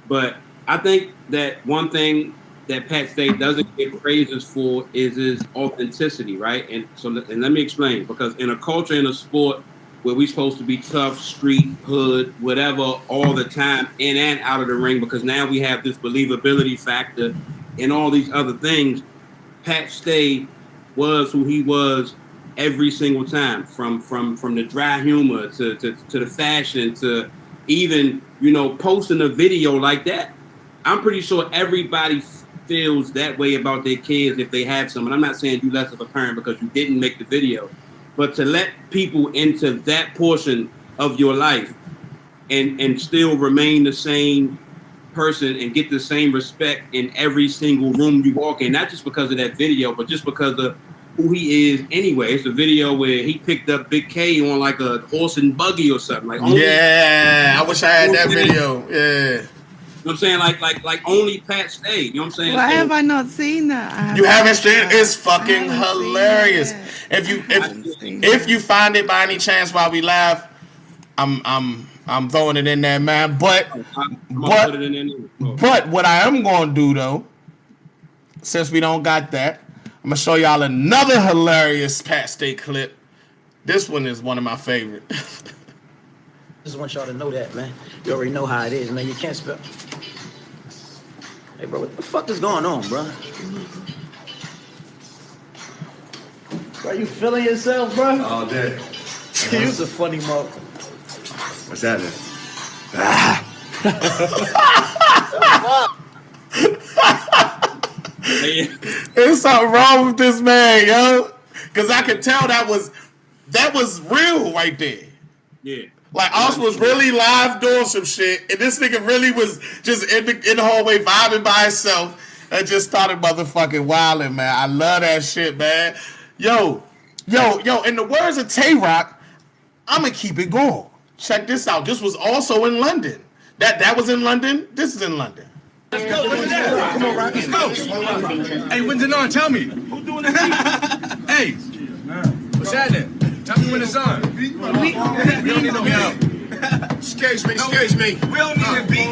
But I think that one thing that Pat Stay doesn't get praises for is his authenticity, right? And let me explain, because in a culture, in a sport where we're supposed to be tough, street, hood, whatever, all the time, in and out of the ring, because now we have this believability factor and all these other things. Pat Stay was who he was every single time, from the dry humor to the fashion to even, posting a video like that. I'm pretty sure everybody feels that way about their kids if they have some. And I'm not saying you less of a parent because you didn't make the video. But to let people into that portion of your life and still remain the same person and get the same respect in every single room you walk in, not just because of that video, but just because of who he is anyway. It's a video where he picked up Big K on like a horse and buggy or something. I wish I had that video. Yeah. You know what I'm saying? Like only Pat Stay. You know what I'm saying? Why have I not seen that? You haven't seen it? It's fucking hilarious. If you find it by any chance while we laugh, I'm throwing it in there, man. But what I am gonna do though, since we don't got that, I'm gonna show y'all another hilarious Pat Stay clip. This one is one of my favorites. Just want y'all to know that, man. You already know how it is, man. You can't spell. Hey, bro, what the fuck is going on, bro? Bro, you feeling yourself, bro? All day. You's a funny mother. What's happening? There's something wrong with this man, yo. Because I could tell that was real right there. Yeah. Like, Us was really live doing some shit, and this nigga really was just in the hallway vibing by himself and just started motherfucking wilding, man. I love that shit, man. Yo, in the words of Tay-Rock, I'm going to keep it going. Check this out. This was also in London. That was in London. This is in London. Let's go. Come on, Rock. Let's go. Hey, when's it on? Tell me. Who's doing the beat? Hey, what's happening? Tell me when it's on. We don't need no help. Excuse me. We don't need a beat.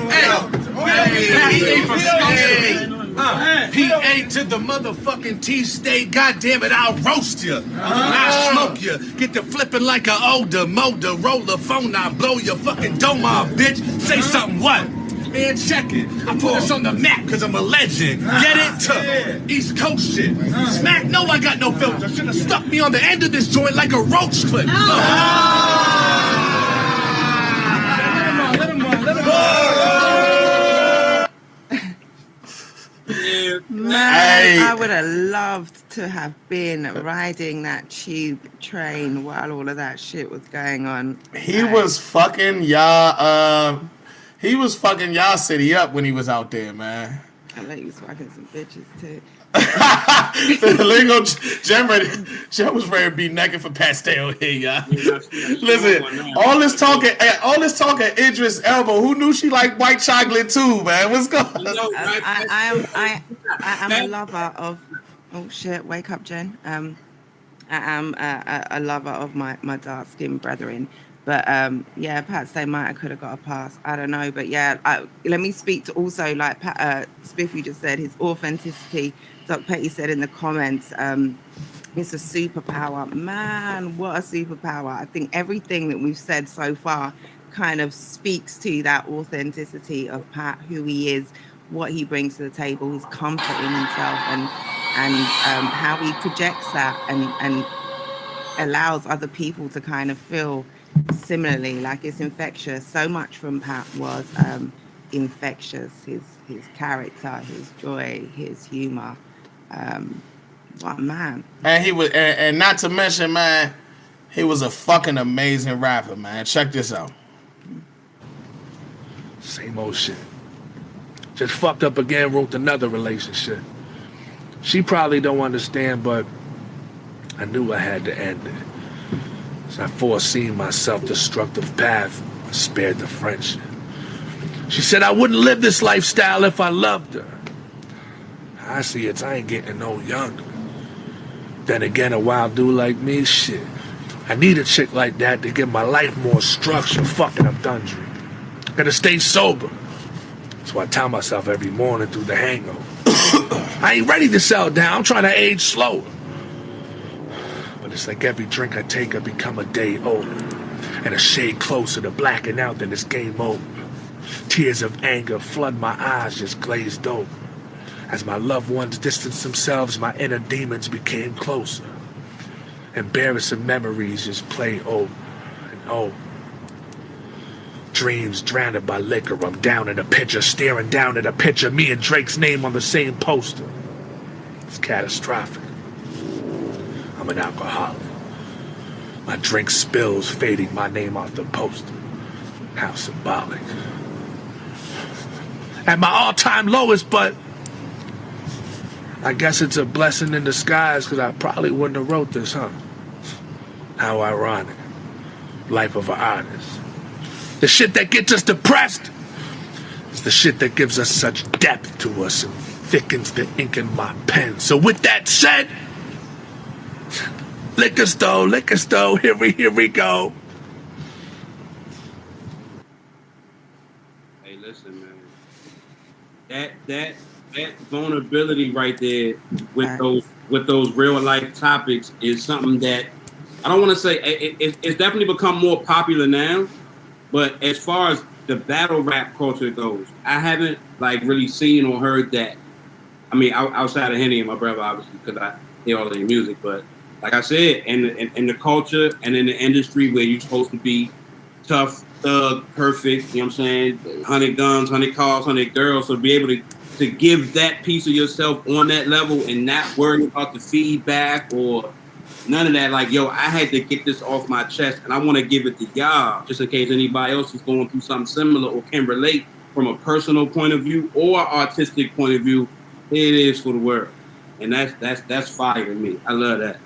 PA to the motherfucking T-State. Goddamn it, I'll roast you. I'll smoke you. Get to flipping like an older Motorola phone. I'll blow your fucking dome off, bitch. Say something, what? Man, check it. I put us on the map because I'm a legend. Get it? To East Coast shit. Smack, no, I got no filter. Should have stuck me on the end of this joint like a roach clip. Let him on. Man, I would have loved to have been riding that tube train while all of that shit was going on. He was fucking y'all. He was fucking y'all city up when he was out there, man. I let you fucking some bitches too. Lingo Jem was ready to be naked for pastel here, y'all. Listen, all this talking, Idris Elba. Who knew she liked white chocolate too, man? What's going on? I am a lover of. Oh shit! Wake up, Jen. I am a lover of my dark skinned brethren. But yeah, Pat Staymore, I could have got a pass. I don't know, but yeah, let me speak to also like Spiffy just said, his authenticity. Doc Petty said in the comments, it's a superpower. Man, what a superpower! I think everything that we've said so far kind of speaks to that authenticity of Pat, who he is, what he brings to the table, his comfort in himself, and how he projects that and allows other people to kind of feel similarly, like it's infectious. So much from Pat was infectious. His character, his joy, his humor. What a man. And he was, and not to mention, man, he was a fucking amazing rapper, man. Check this out. Same old shit. Just fucked up again, wrote another relationship. She probably don't understand, but I knew I had to end it. So I foreseen my self-destructive path. I spared the friendship. She said I wouldn't live this lifestyle if I loved her. I see it, I ain't getting no younger. Then again, a wild dude like me, shit. I need a chick like that to give my life more structure. Fucking, I'm done drinking. Gotta stay sober. So I tell myself every morning through the hangover. I ain't ready to settle down, I'm trying to age slower. But it's like every drink I take, I become a day older. And a shade closer to blacking out than it's game over. Tears of anger flood my eyes, just glazed over. As my loved ones distanced themselves, my inner demons became closer. Embarrassing memories just play over and over. Dreams drowned by liquor. I'm down in a picture, staring down at a picture. Me and Drake's name on the same poster. It's catastrophic. I'm an alcoholic. My drink spills, fading my name off the poster. How symbolic. At my all-time lowest, but I guess it's a blessing in disguise, because I probably wouldn't have wrote this, huh? How ironic. Life of an artist. The shit that gets us depressed is the shit that gives us such depth to us and thickens the ink in my pen. So with that said, liquor store, here we go. Hey, listen, man. That vulnerability right there with those real life topics is something that I don't want to say it's definitely become more popular now. But as far as the battle rap culture goes, I haven't like really seen or heard that. I mean, outside of Henny and my brother, obviously, because I hear all of their music. But like I said, in the culture and in the industry where you're supposed to be tough, thug, perfect, you know what I'm saying? 100 guns, 100 cars, 100 girls. So to be able to give that piece of yourself on that level and not worry about the feedback or None of that. Like, yo, I had to get this off my chest, and I want to give it to y'all, just in case anybody else is going through something similar or can relate from a personal point of view or artistic point of view. Here it is for the world, and that's fire to me. I love that.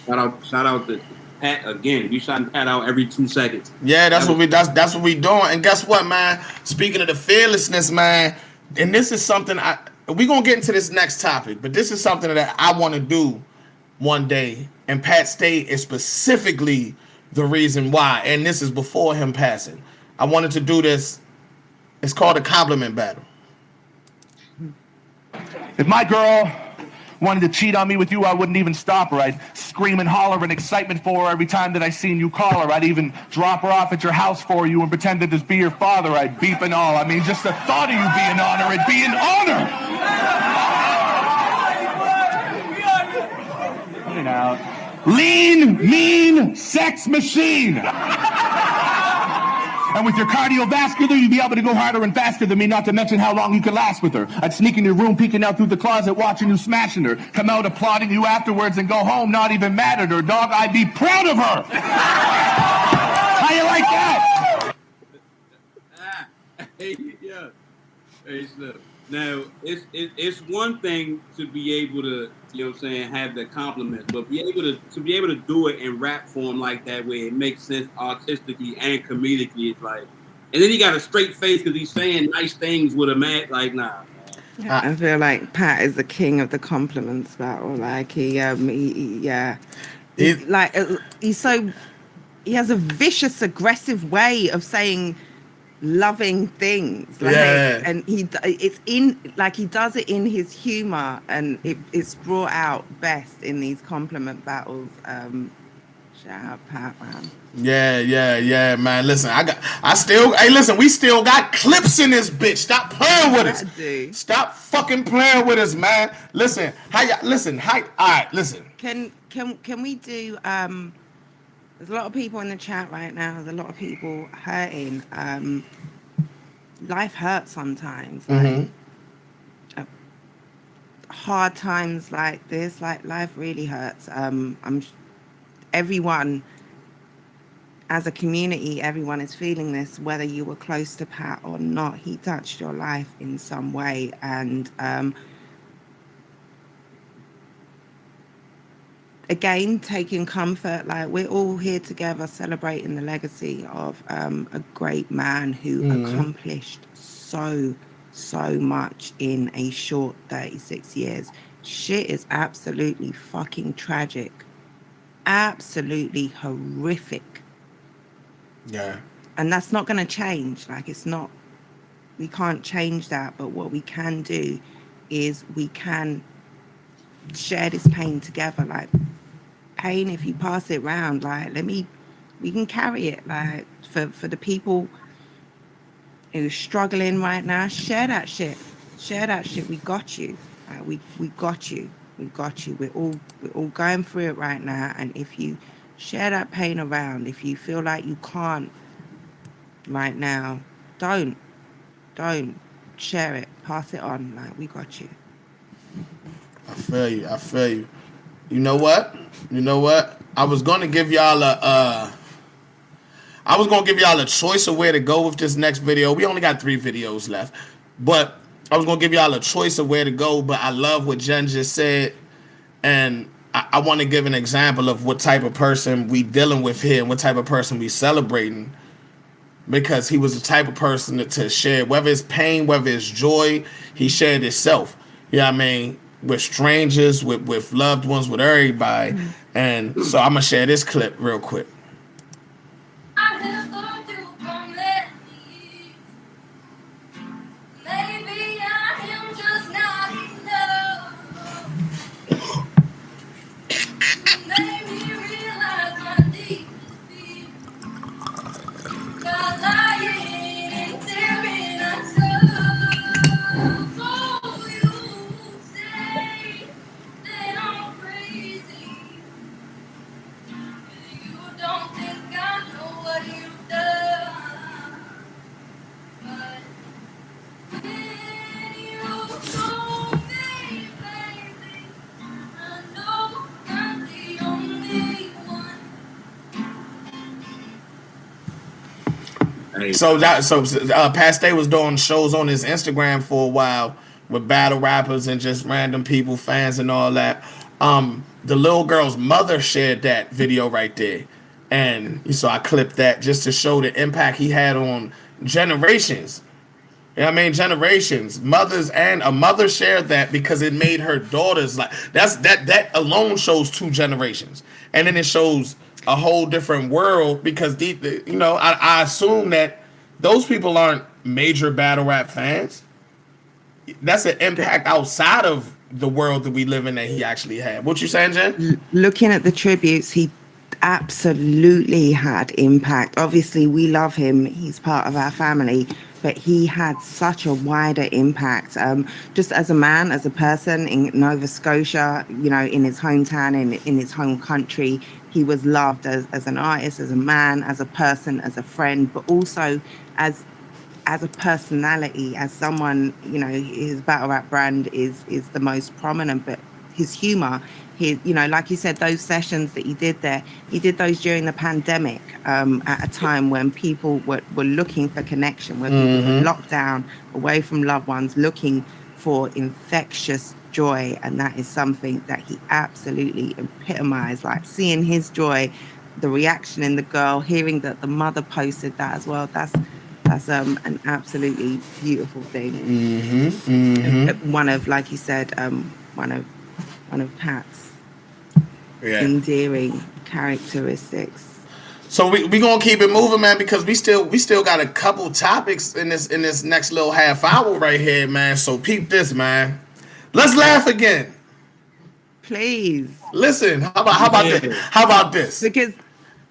Shout out to Pat again. We shouting Pat out every 2 seconds. Yeah, that's what we doing. And guess what, man? Speaking of the fearlessness, man, and this is something we're gonna get into this next topic, but this is something that I want to do one day. And Pat Stay is specifically the reason why. And this is before him passing. I wanted to do this. It's called a compliment battle. If my girl wanted to cheat on me with you, I wouldn't even stop her. I'd scream and holler in excitement for her every time that I seen you call her. I'd even drop her off at your house for you and pretend to just be your father. I'd beep and all. I mean, just the thought of you being on her, it'd be an honor. You know, lean, mean, sex machine. And with your cardiovascular, you'd be able to go harder and faster than me, not to mention how long you could last with her. I'd sneak in your room, peeking out through the closet, watching you smashing her. Come out applauding you afterwards and go home not even mad at her. Dog, I'd be proud of her. How you like that? Yeah. Hey, look. Now, it's one thing to be able to, you know what I'm saying, have the compliments, but be able to do it in rap form like that, where it makes sense artistically and comedically. It's like, and then he got a straight face because he's saying nice things with a man. Like, nah. Yeah, I feel like Pat is the king of the compliments battle. Like he has a vicious, aggressive way of saying loving things, like, and he does it in his humor, and it's brought out best in these compliment battles. Shout out Pat, man. Yeah, man. Listen, we still got clips in this bitch. Stop playing with us. Stop fucking playing with us, man. Listen, all right, listen. Can we do there's a lot of people in the chat right now. There's a lot of people hurting. Life hurts sometimes. Like, hard times like this, like life really hurts. Everyone, as a community, everyone is feeling this, whether you were close to Pat or not. He touched your life in some way, and again, taking comfort, like we're all here together celebrating the legacy of a great man who accomplished so much in a short 36 years. Shit is absolutely fucking tragic. Absolutely horrific. Yeah. And that's not going to change. Like, we can't change that. But what we can do is we can share this pain together. Like, pain, if you pass it around, like, we can carry it. Like, for the people who's struggling right now, share that shit. We got you. We got you. We're all going through it right now. And if you share that pain around, if you feel like you can't right now, don't share it. Pass it on. Like, we got you. I feel you. You know what? I was gonna give y'all a choice of where to go with this next video. We only got 3 videos left, but I was gonna give y'all a choice of where to go. But I love what Jen just said, and I want to give an example of what type of person we dealing with here and what type of person we celebrating, because he was the type of person to share, whether it's pain, whether it's joy, he shared himself. You know what I mean? With strangers, with loved ones, with everybody. And so I'm gonna share this clip real quick. So Pat Stay was doing shows on his Instagram for a while with battle rappers and just random people, fans and all that. The little girl's mother shared that video right there. And so I clipped that just to show the impact he had on generations. You know what I mean? Generations. Mothers, and a mother shared that because it made her daughters like that alone shows 2 generations. And then it shows a whole different world because I assume that those people aren't major battle rap fans. That's an impact outside of the world that we live in that he actually had. What you saying, Jen? Looking at the tributes, he absolutely had impact. Obviously, we love him. He's part of our family, but he had such a wider impact. Just as a man, as a person in Nova Scotia, in his hometown, in his home country, he was loved as an artist, as a man, as a person, as a friend, but also as a personality, as someone, his battle rap brand is the most prominent, but his humor, like you said, those sessions that he did there, he did those during the pandemic, at a time when people were looking for connection, when people were locked down, away from loved ones, looking for infectious joy. And that is something that he absolutely epitomized, like seeing his joy, the reaction in the girl, hearing that the mother posted that as well. That's an absolutely beautiful thing. One of, like you said, one of Pat's endearing characteristics. So we gonna keep it moving, man, because we still got a couple topics in this next little half hour right here, man. So peep this, man. Let's laugh again. Please. Listen, how about this? Because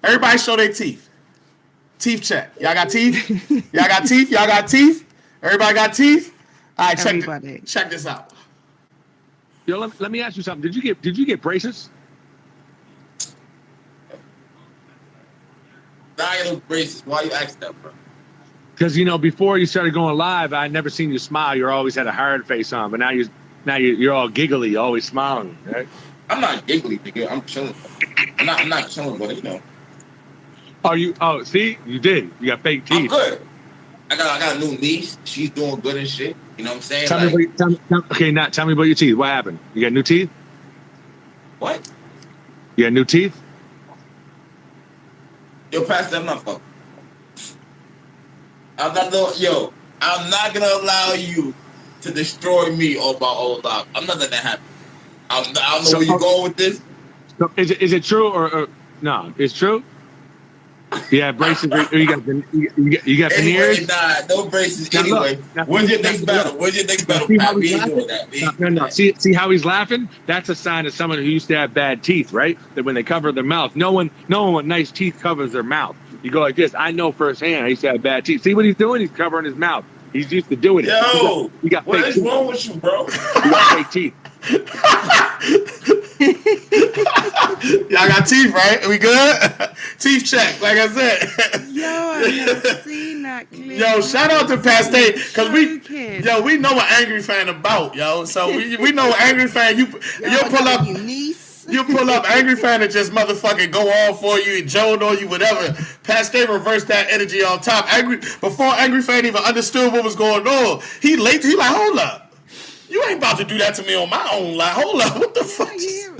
everybody show their teeth. Teeth check. Y'all got teeth? Y'all got teeth? Y'all got teeth? Everybody got teeth? All right, check this out. Yo, let me ask you something. Did you get braces? Nah, I got no braces. Why you ask that, bro? Because before you started going live, I never seen you smile. You always had a hard face on, but now you're all giggly, always smiling. Right? I'm not giggly, nigga. I'm chilling. I'm not chilling, but Oh, see, you did. You got fake teeth. I'm good. I got a new niece. She's doing good and shit. You know what I'm saying? Tell me about your teeth. What happened? You got new teeth? What? You got new teeth? Yo, Pastor, I'm not fucking. I'm not gonna allow you to destroy me or my old life. I'm not letting that happen. I don't know where you're going with this. So is it true or no? It's true. Yeah, braces. You got veneers. Anyway, nah, no braces. Anyway, where's your next battle? Pat? We ain't doing that. No. See how he's laughing? That's a sign of someone who used to have bad teeth, right? That when they cover their mouth, no one with nice teeth covers their mouth. You go like this. I know firsthand. I used to have bad teeth. See what he's doing? He's covering his mouth. He's used to doing it. Yo, you got what fake is teeth. wrong with you, bro? You got fake teeth. Y'all got teeth, right? We good? Teeth check, like I said. Yo, I haven't seen that clip. Yo, shout out to Pat Stay, because we know an angry fan about, yo. So we know an angry fan. You pull up. You pull up angry fan and just motherfucking go all for you, Joan on you, whatever. Pat Stay reversed that energy on top. Before angry fan even understood what was going on, he like, hold up. You ain't about to do that to me on my own life. Hold up, what the fuck?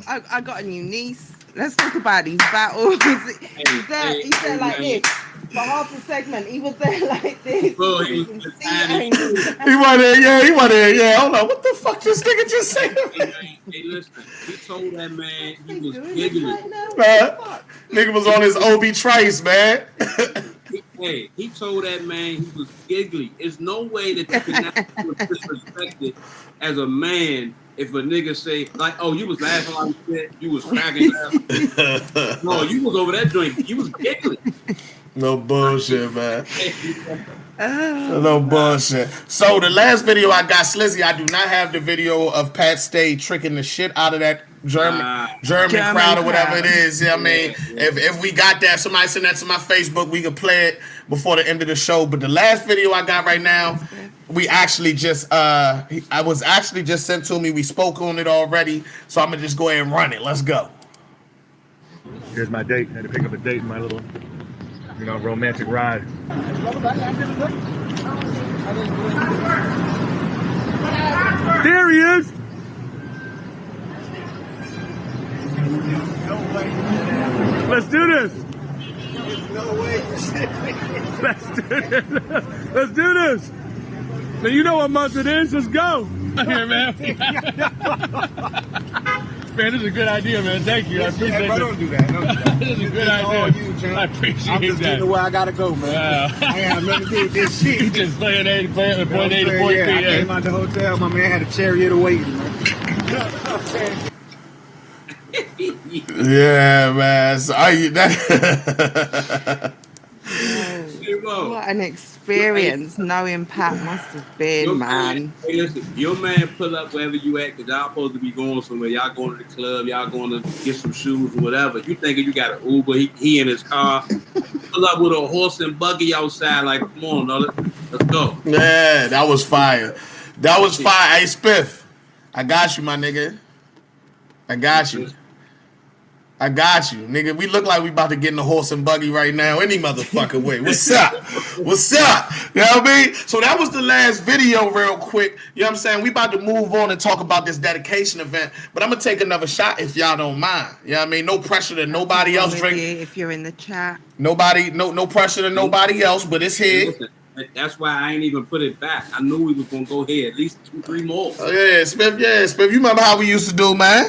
I got a new niece. Let's talk about these battles. He's there like this. For half the segment, he was there like this. Bro, he went there, yeah. Hold on, what the fuck this nigga just said? Hey, listen, he told that man he was giggling. Nigga was on his OB Trice, man. He told that man he was giggly. There's no way that you can not feel disrespected as a man if a nigga say, like, oh, you was laughing like shit, you was cracking laughing. No, you was over that joint, you was giggling. No bullshit, man. No bullshit. So the last video I got, Slizzy, I do not have the video of Pat Stay tricking the shit out of that German crowd or whatever it is. Yeah, I mean, if we got that, somebody send that to my Facebook, we can play it before the end of the show. But the last video I got right now, we actually just I was actually just sent to me. We spoke on it already, so I'm gonna just go ahead and run it. Let's go. Here's my date. I had to pick up a date in my little you know, romantic ride. There he is. Let's do this. Let's do this. Let's do this. So you know what month it is. Let's go. Here, man. Man, this is a good idea, man. Thank you. I appreciate it. Don't do that. Don't do that. This is a good idea. I appreciate I'm just that. getting to where I gotta go, man. I ain't have nothing to do with this shit. You just playing A to point A to point B. I came out the hotel. My man had a chariot waiting, man. Yeah, man. So that. What an experience knowing Pat must have been, man. Hey, listen, your man pull up wherever you at, because y'all supposed to be going somewhere. Y'all going to the club, y'all going to get some shoes or whatever. You thinking you got an Uber, he in his car. Pull up with a horse and buggy outside, like, come on, no, let's go. Yeah, that was fire. That was fire. Hey, Spiff, I got you, my nigga. I got you. I got you, nigga. We look like we about to get in the horse and buggy right now, any motherfucking way. What's up? What's up? You know what I mean? So that was the last video real quick. You know what I'm saying? We about to move on and talk about this dedication event, but I'm going to take another shot if y'all don't mind. You know what I mean? No pressure to nobody else drinking. If you're in the chat. Nobody, no pressure to nobody else, but it's here. That's why I ain't even put it back. I knew we was going to go here at least 2-3 more. Oh, yeah, Spiff. You remember how we used to do, man?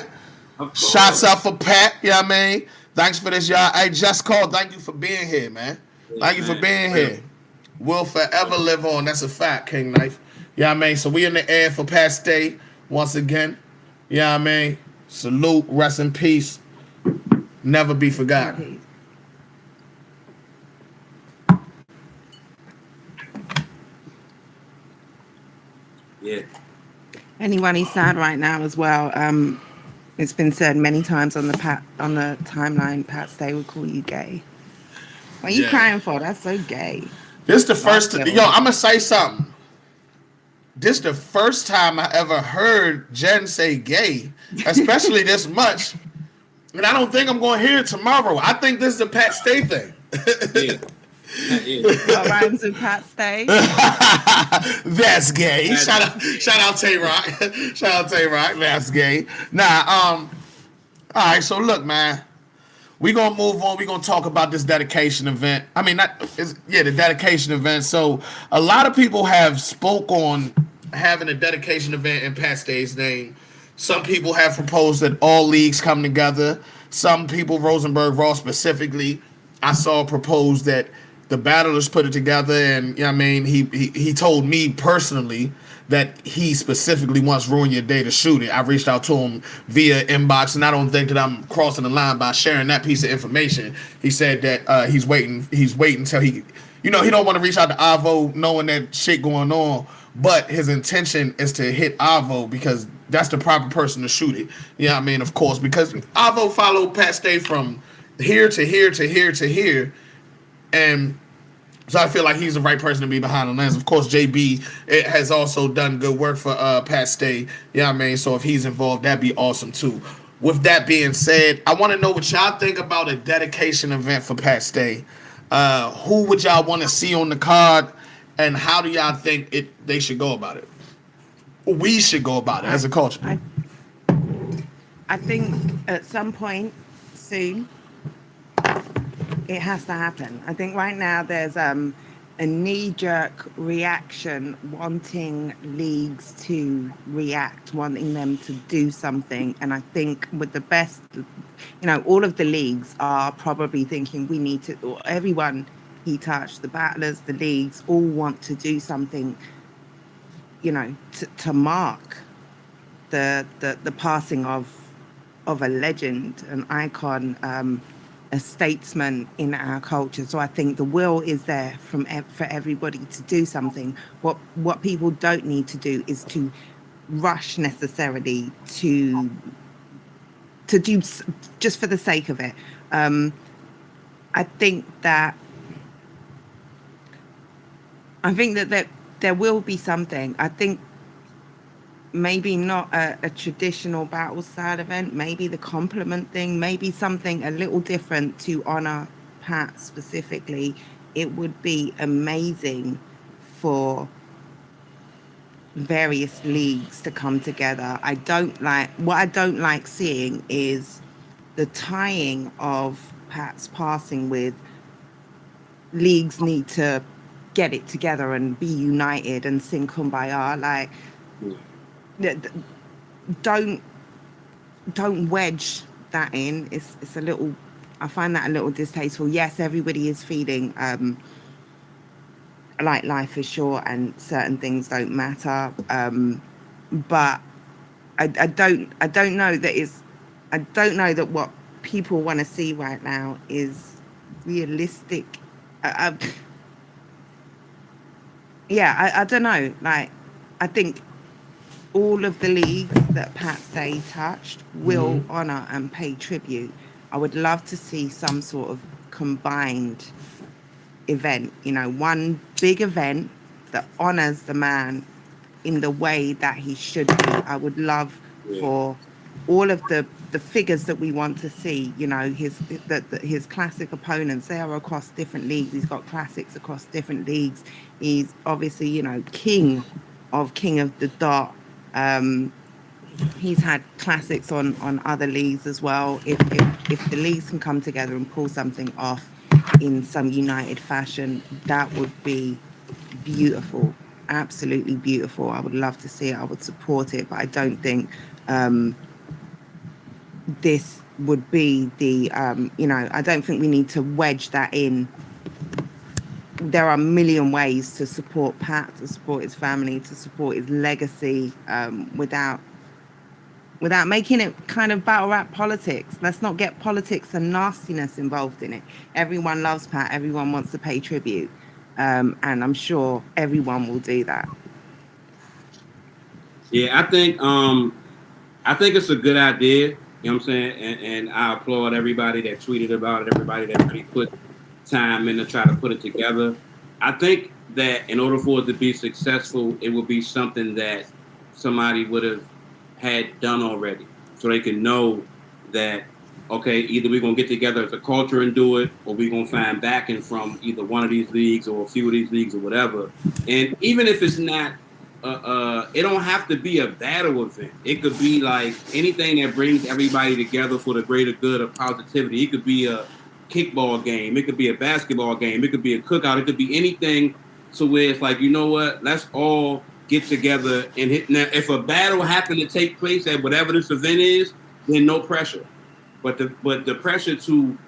Shots up for Pat, you know what I mean? Thanks for this, y'all. Hey, Just Call, thank you for being here, man. Thank you for being here. Will forever live on. That's a fact, King Knife. You know what I mean? So we in the air for Pat Stay once again. You know what I mean? Salute, rest in peace. Never be forgotten. Yeah. Anyone who's sad right now as well. It's been said many times on the timeline. Pat Stay would call you gay. What are you crying for? That's so gay. This the first. I'm gonna say something. This the first time I ever heard Jen say gay, especially this much. And I don't think I'm gonna hear it tomorrow. I think this is a Pat Stay thing. What rhymes with Pat Stay? That's gay. Shout out Tay-Rock. Shout out Tay-Rock. That's gay. All right, so look, man. We gonna move on. We gonna talk about this dedication event. I mean, the dedication event. So a lot of people have spoke on having a dedication event in Pat Stay's name. Some people have proposed that all leagues come together. Some people, Rosenberg Raw specifically, I saw propose that the battlers put it together, and you know what I mean, he told me personally that he specifically wants Ruin Your Day to shoot it. I reached out to him via inbox, and I don't think that I'm crossing the line by sharing that piece of information. He said that he's waiting until he don't want to reach out to Avo knowing that shit going on, but his intention is to hit Avo because that's the proper person to shoot it. You know what I mean? Of course, because Avo followed Pat Stay from here to here to here to here. And so I feel like he's the right person to be behind the lens. Of course, JB has also done good work for Pat Stay. You know what I mean? So if he's involved, that'd be awesome too. With that being said, I want to know what y'all think about a dedication event for Pat Stay. Who would y'all want to see on the card, and how do y'all think they should go about it? We should go about it as a culture. I think at some point soon, it has to happen. I think right now there's a knee-jerk reaction, wanting leagues to react, wanting them to do something. And I think with the best, all of the leagues are probably thinking we need to, or everyone he touched, the battlers, the leagues, all want to do something, to mark the passing of a legend, an icon, a statesman in our culture. So I think the will is there for everybody to do something. What people don't need to do is to rush necessarily to do just for the sake of it. I think that there will be something. I think maybe not a traditional battle style event, maybe the compliment thing, maybe something a little different to honor Pat specifically, it would be amazing for various leagues to come together. I don't like seeing is the tying of Pat's passing with leagues need to get it together and be united and sing Kumbaya. Like, don't wedge that in. It's a little, I find that a little distasteful. Yes, everybody is feeling like life is short and certain things don't matter. But I don't know that what people want to see right now is realistic. I don't know. Like, I think all of the leagues that Pat Stay touched will honor and pay tribute. I would love to see some sort of combined event, one big event that honors the man in the way that he should be. I would love for all of the figures that we want to see, his classic opponents, they are across different leagues. He's got classics across different leagues. He's obviously, king of the dot. He's had classics on other leagues as well. If the leagues can come together and pull something off in some united fashion, that would be beautiful, absolutely beautiful. I would love to see it. I would support it, but I don't think this would be the I don't think we need to wedge that in. There are a million ways to support Pat, to support his family, to support his legacy, without making it kind of battle rap politics. Let's not get politics and nastiness involved in it. Everyone loves Pat. Everyone wants to pay tribute. And I'm sure everyone will do that. Yeah, I think it's a good idea. You know what I'm saying? And I applaud everybody that tweeted about it, everybody that really put time in to try to put it together. I think that in order for it to be successful, it would be something that somebody would have had done already, so they can know that, okay, either we're going to get together as a culture and do it, or we're going to find backing from either one of these leagues or a few of these leagues or whatever. And even if it's not, it don't have to be a battle event. It could be like anything that brings everybody together for the greater good of positivity. It could be a kickball game. It could be a basketball game. It could be a cookout. It could be anything. So where it's like, you know what? Let's all get together and hit. Now, if a battle happened to take place at whatever this event is, then no pressure. But the pressure to,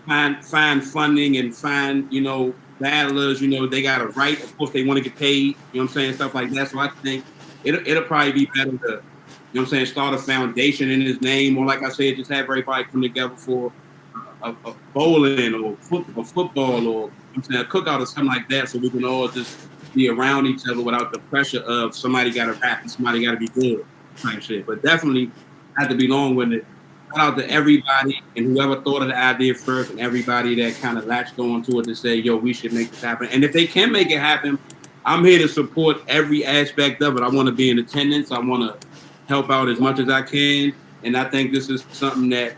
find funding and find, battlers, they got a right. Of course, they want to get paid, stuff like that. So I think it'll probably be better to, start a foundation in his name, or like I said, just have everybody come together for a bowling or football or a cookout or something like that, so we can all just be around each other without the pressure of somebody got to rap and somebody got to be good type shit. But definitely have to be long-winded. Shout out to everybody and whoever thought of the idea first, and everybody that kind of latched on to it to say, yo, we should make this happen. And if they can make it happen, I'm here to support every aspect of it. I want to be in attendance. I want to help out as much as I can. And I think this is something that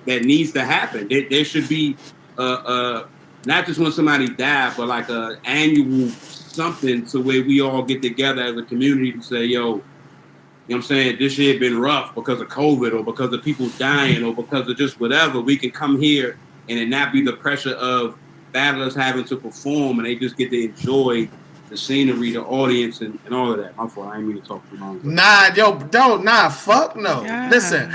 needs to happen. There should be not just when somebody died, but like a annual something to where we all get together as a community to say, yo, you know what I'm saying, this year been rough because of COVID or because of people dying or because of just whatever. We can come here and it not be the pressure of battlers having to perform, and they just get to enjoy the scenery, the audience, and all of that. My fault, I ain't mean to talk too long. Fuck no. Yeah. Listen,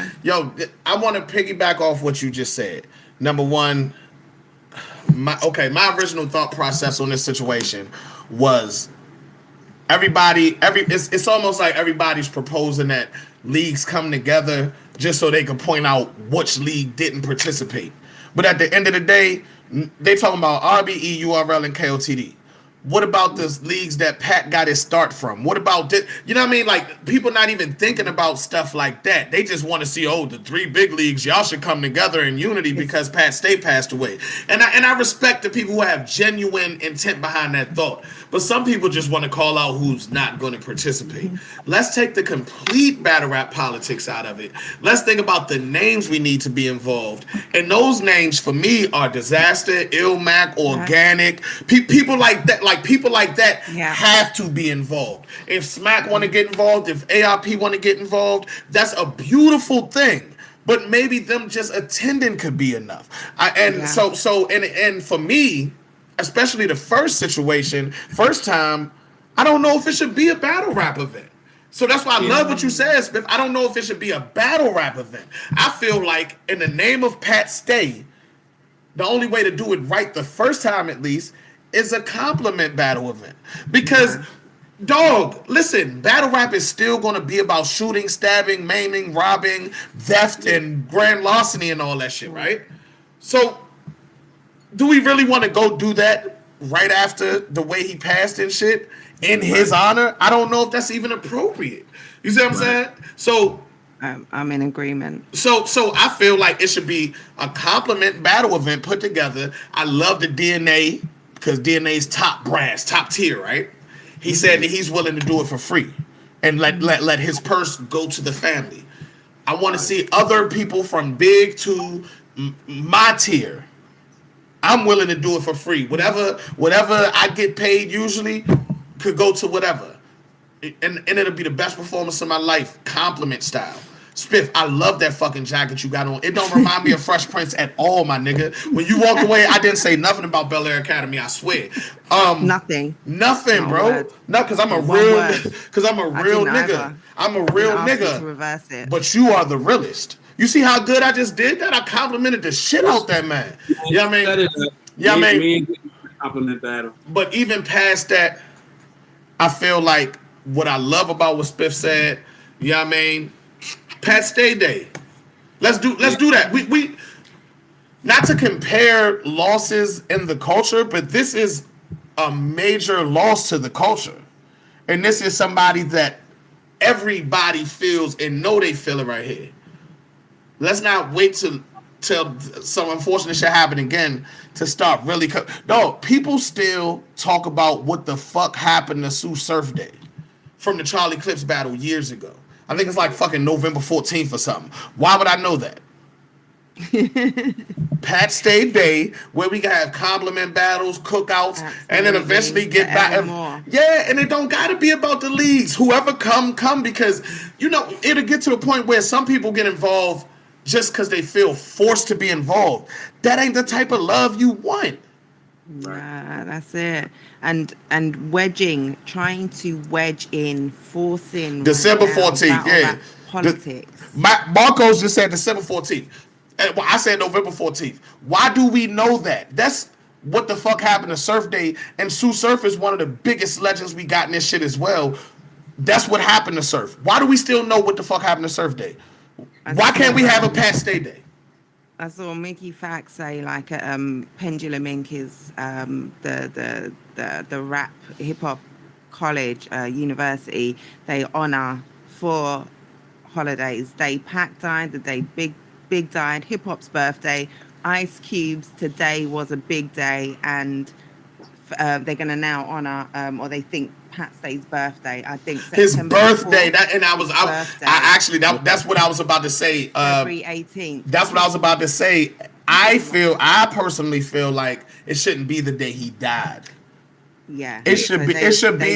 I want to piggyback off what you just said. Number one, my original thought process on this situation was it's almost like everybody's proposing that leagues come together just so they can point out which league didn't participate. But at the end of the day, they talking about RBE, URL, and KOTD. What about the leagues that Pat got his start from? What about this? You know what I mean? Like, people not even thinking about stuff like that. They just want to see, the three big leagues, y'all should come together in unity because Pat Stay passed away. And I respect the people who have genuine intent behind that thought. but some people just want to call out who's not going to participate. Let's take the complete battle rap politics out of it. Let's think about the names we need to be involved. And those names for me are Disaster, Illmac, Organic, people like that. Like people like that have to be involved. If Smack want to get involved, if ARP want to get involved, that's a beautiful thing. But maybe them just attending could be enough. And for me, especially the first time, I don't know if it should be a battle rap event. So that's why I love what you said, Spiff. I don't know if it should be a battle rap event. I feel like in the name of Pat Stay, the only way to do it right the first time at least is a compliment battle event. Because dog, listen, battle rap is still going to be about shooting, stabbing, maiming, robbing, theft, and grand larceny and all that shit, right? So, do we really want to go do that right after the way he passed and shit in his honor? I don't know if that's even appropriate. You see what I'm saying? So, I'm in agreement. So I feel like it should be a compliment battle event put together. I love the DNA because DNA's top brass, top tier, right? He said that he's willing to do it for free and let his purse go to the family. I want to see other people from big to my tier. I'm willing to do it for free. Whatever I get paid usually could go to whatever. And it'll be the best performance of my life, compliment style. Spiff, I love that fucking jacket you got on. It don't remind me of Fresh Prince at all, my nigga. When you walked away, I didn't say nothing about Bel Air Academy, I swear. Nothing, bro. Word. No, because I'm a real nigga. I'm a real nigga. To reverse it. But you are the realest. You see how good I just did that? I complimented the shit out that man. You know what I mean? Yeah, I mean, compliment battle. But even past that, I feel like what I love about what Spiff said, you know what I mean? Pat Stay Day. Let's do that. We not to compare losses in the culture, but this is a major loss to the culture. And this is somebody that everybody feels and know they feel it right here. Let's not wait till some unfortunate shit happen again to start really. No, people still talk about what the fuck happened to Sue Surf Day from the Charlie Clips battle years ago. I think it's like fucking November 14th or something. Why would I know that? Pat Stay Day, where we can have compliment battles, cookouts, and then eventually get back. Yeah, and it don't gotta be about the leagues. Whoever come, because it'll get to a point where some people get involved just because they feel forced to be involved. That ain't the type of love you want. Nah, that's it. And trying to wedge in, forcing December 14th, yeah. Politics. Marcos just said December 14th. And I said November 14th. Why do we know that? That's what the fuck happened to Surf Day. And Sue Surf is one of the biggest legends we got in this shit as well. That's what happened to Surf. Why do we still know what the fuck happened to Surf Day? Why can't we have a Pat Stay Day? I saw Mickey Fax say like Pendulum Inc. is the rap hip hop college university. They honor 4 holidays. Day Pac died, the day Big died, hip hop's birthday. Ice Cube's today was a big day, and they're gonna now honor or they think Pat Stay's birthday. I think his September birthday. That's what I was about to say. February 18th. That's what I was about to say. I personally feel like it shouldn't be the day he died. Yeah, it should be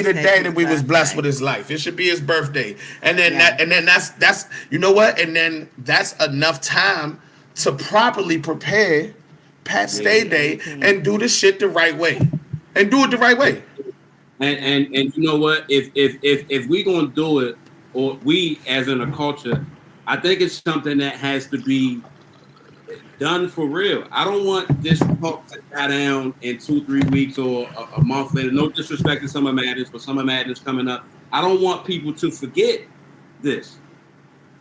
the day that we was blessed with his life. It should be his birthday, and then that's you know what, and then that's enough time to properly prepare Pat Stay Day and do the shit the right way, and do it the right way. And you know what? If we gonna do it, or we as in a culture, I think it's something that has to be done for real. I don't want this talk to die down in 2-3 weeks or a month later. No disrespect to Summer Madness, but Summer Madness coming up. I don't want people to forget this.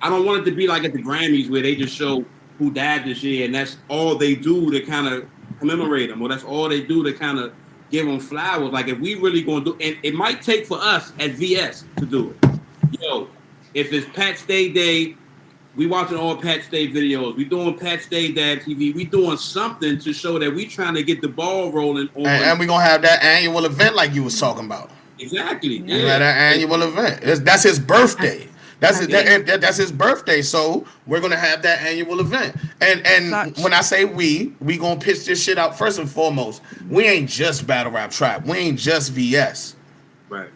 I don't want it to be like at the Grammys where they just show who died this year and that's all they do to kind of commemorate them, or that's all they do to kind of give them flowers. Like if we really gonna do, and it might take for us at VS to do it. Yo, if it's Pat Stay Day, We watching all Pat Stay videos. We doing Pat Stay Dab TV. We doing something to show that we trying to get the ball rolling. And we're going to have that annual event like you was talking about. Exactly. Yeah. You had that annual event. That's his birthday. That's his birthday. So we're going to have that annual event. And when I say we going to pitch this shit out, first and foremost, we ain't just Battle Rap Trap. We ain't just VS. Right.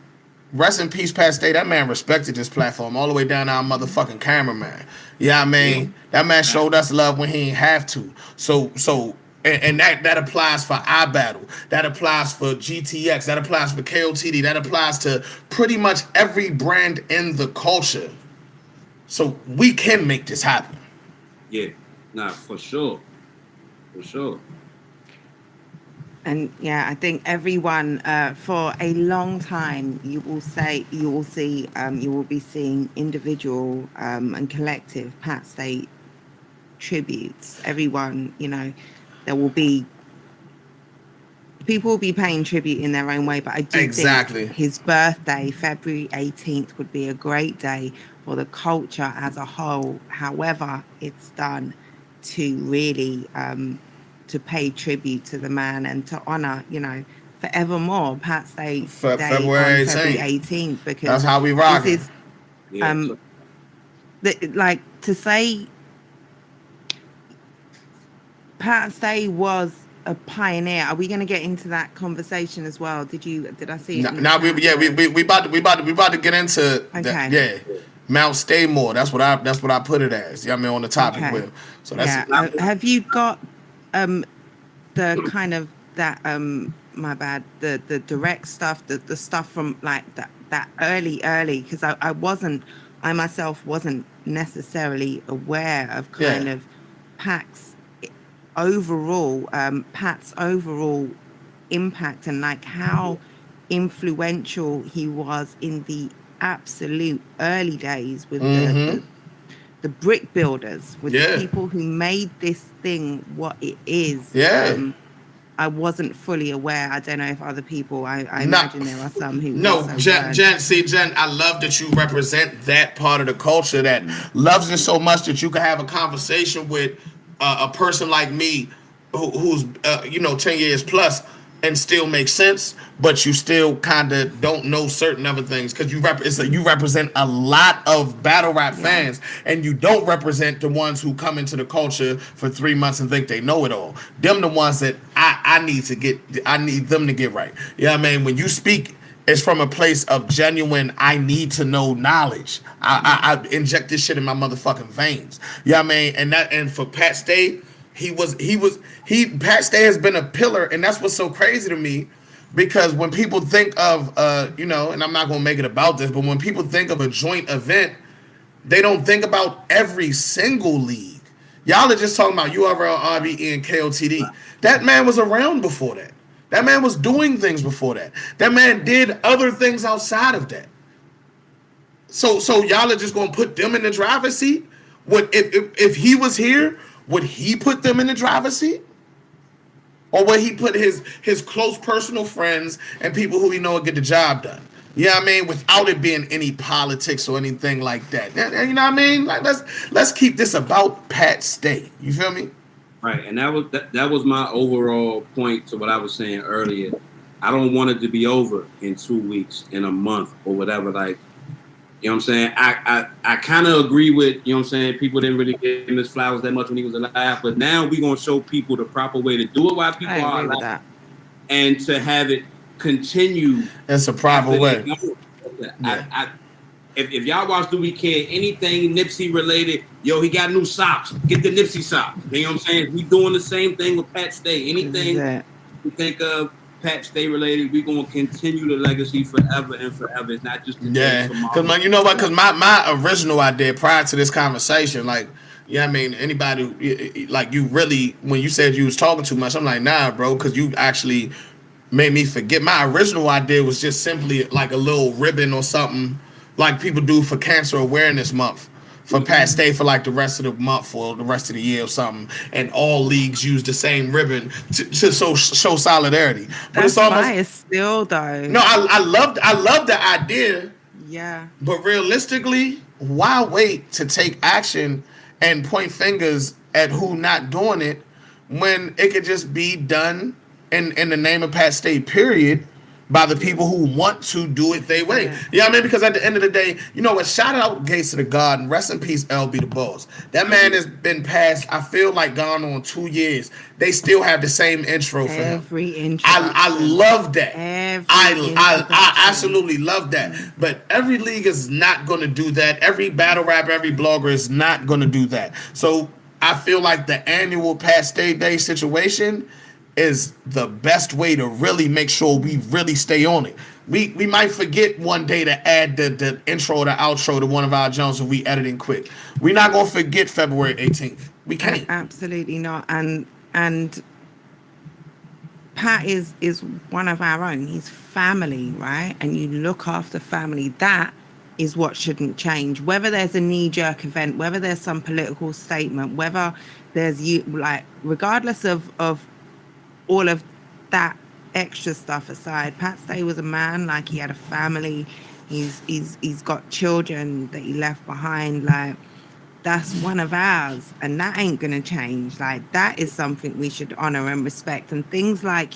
Rest in peace, Pat Stay. That man respected this platform all the way down to our motherfucking cameraman. Yeah, I mean, that man showed us love when he ain't have to. So, and that applies for iBattle. That applies for GTX. That applies for KOTD. That applies to pretty much every brand in the culture. So we can make this happen. Yeah, nah, for sure. For sure. And yeah, I think everyone for a long time you will be seeing individual and collective Pat Stay tributes. Everyone, there will be people will be paying tribute in their own way, but I do think his birthday, February 18th, would be a great day for the culture as a whole. However, it's done to really to pay tribute to the man and to honor, forevermore Pat Stay Day February 18th, because that's how we rock. This is, to say Pat Stay was a pioneer. Are we going to get into that conversation as well? Did I see it? We about to get into that. Yeah. Mount Staymore. That's what I put it as. Yeah, I mean on the topic with. So that's have you got the kind of that my bad, the direct stuff, the stuff from like that early, because I myself wasn't necessarily aware of kind of Pat's overall impact and like how influential he was in the absolute early days with the brick builders, with the people who made this thing what it is. I wasn't fully aware. I don't know if other people, I imagine there are some who Jen, I love that you represent that part of the culture that loves it so much that you can have a conversation with a person like me who's 10 years plus and still makes sense, but you still kind of don't know certain other things because you represent a lot of battle rap fans, and you don't represent the ones who come into the culture for 3 months and think they know it all. Them the ones that I need them to get right. Yeah, I mean, when you speak, it's from a place of genuine, I need to know knowledge. I inject this shit in my motherfucking veins. Yeah, I mean, and for Pat Stay, Pat Stay has been a pillar, and that's what's so crazy to me, because when people think of and I'm not gonna make it about this, but when people think of a joint event, they don't think about every single league. Y'all are just talking about URL, RBE, and KOTD. That man was around before that. That man was doing things before that. That man did other things outside of that. So y'all are just gonna put them in the driver's seat? If he was here, would he put them in the driver's seat? Or would he put his close personal friends and people who he know will get the job done? You know what I mean? Without it being any politics or anything like that. You know what I mean? Like let's keep this about Pat Stay. You feel me? Right, and that was my overall point to what I was saying earlier. I don't want it to be over in 2 weeks, in a month, or whatever. Like, you know what I'm saying? I kind of agree with, you know what I'm saying, people didn't really give him his flowers that much when he was alive, but now we're going to show people the proper way to do it while people are alive, and to have it continue. That's a proper way. If y'all watch The Weeknd, anything Nipsey related, he got new socks. Get the Nipsey socks. You know what I'm saying? We doing the same thing with Pat Stay. Anything you think of Pat Stay related, we're going to continue the legacy forever and forever. It's not just because you know what? Because my original idea prior to this conversation, like, I mean, anybody like you really, when you said you was talking too much, I'm like, nah, bro, because you actually made me forget. My original idea was just simply like a little ribbon or something, like people do for Cancer Awareness Month, for Pat Stay for like the rest of the month or the rest of the year or something, and all leagues use the same ribbon to show solidarity. But it's almost still though. No, I love the idea. Yeah. But realistically, why wait to take action and point fingers at who not doing it when it could just be done in the name of Pat Stay, period, by the people who want to do it their way. You know what I mean? Because at the end of the day, you know what? Shout out Gates of the Garden. Rest in peace, LB the Boss. That man has been past, I feel like, gone on 2 years. They still have the same intro for him. Every introduction. I love that. I absolutely love that. Mm-hmm. But every league is not going to do that. Every battle rapper, every blogger is not going to do that. So I feel like the annual Pat Stay Day situation is the best way to really make sure we really stay on it. We might forget one day to add the intro or the outro to one of our Jones if we editing quick. We're not gonna forget February 18th. We can't. Absolutely not. And Pat is one of our own. He's family, right? And you look after family. That is what shouldn't change. Whether there's a knee-jerk event, whether there's some political statement, whether there's regardless of all of that extra stuff aside, Pat Stay was a man. Like, he had a family. He's got children that he left behind. Like, that's one of ours, and that ain't gonna change. Like, that is something we should honor and respect. And things like,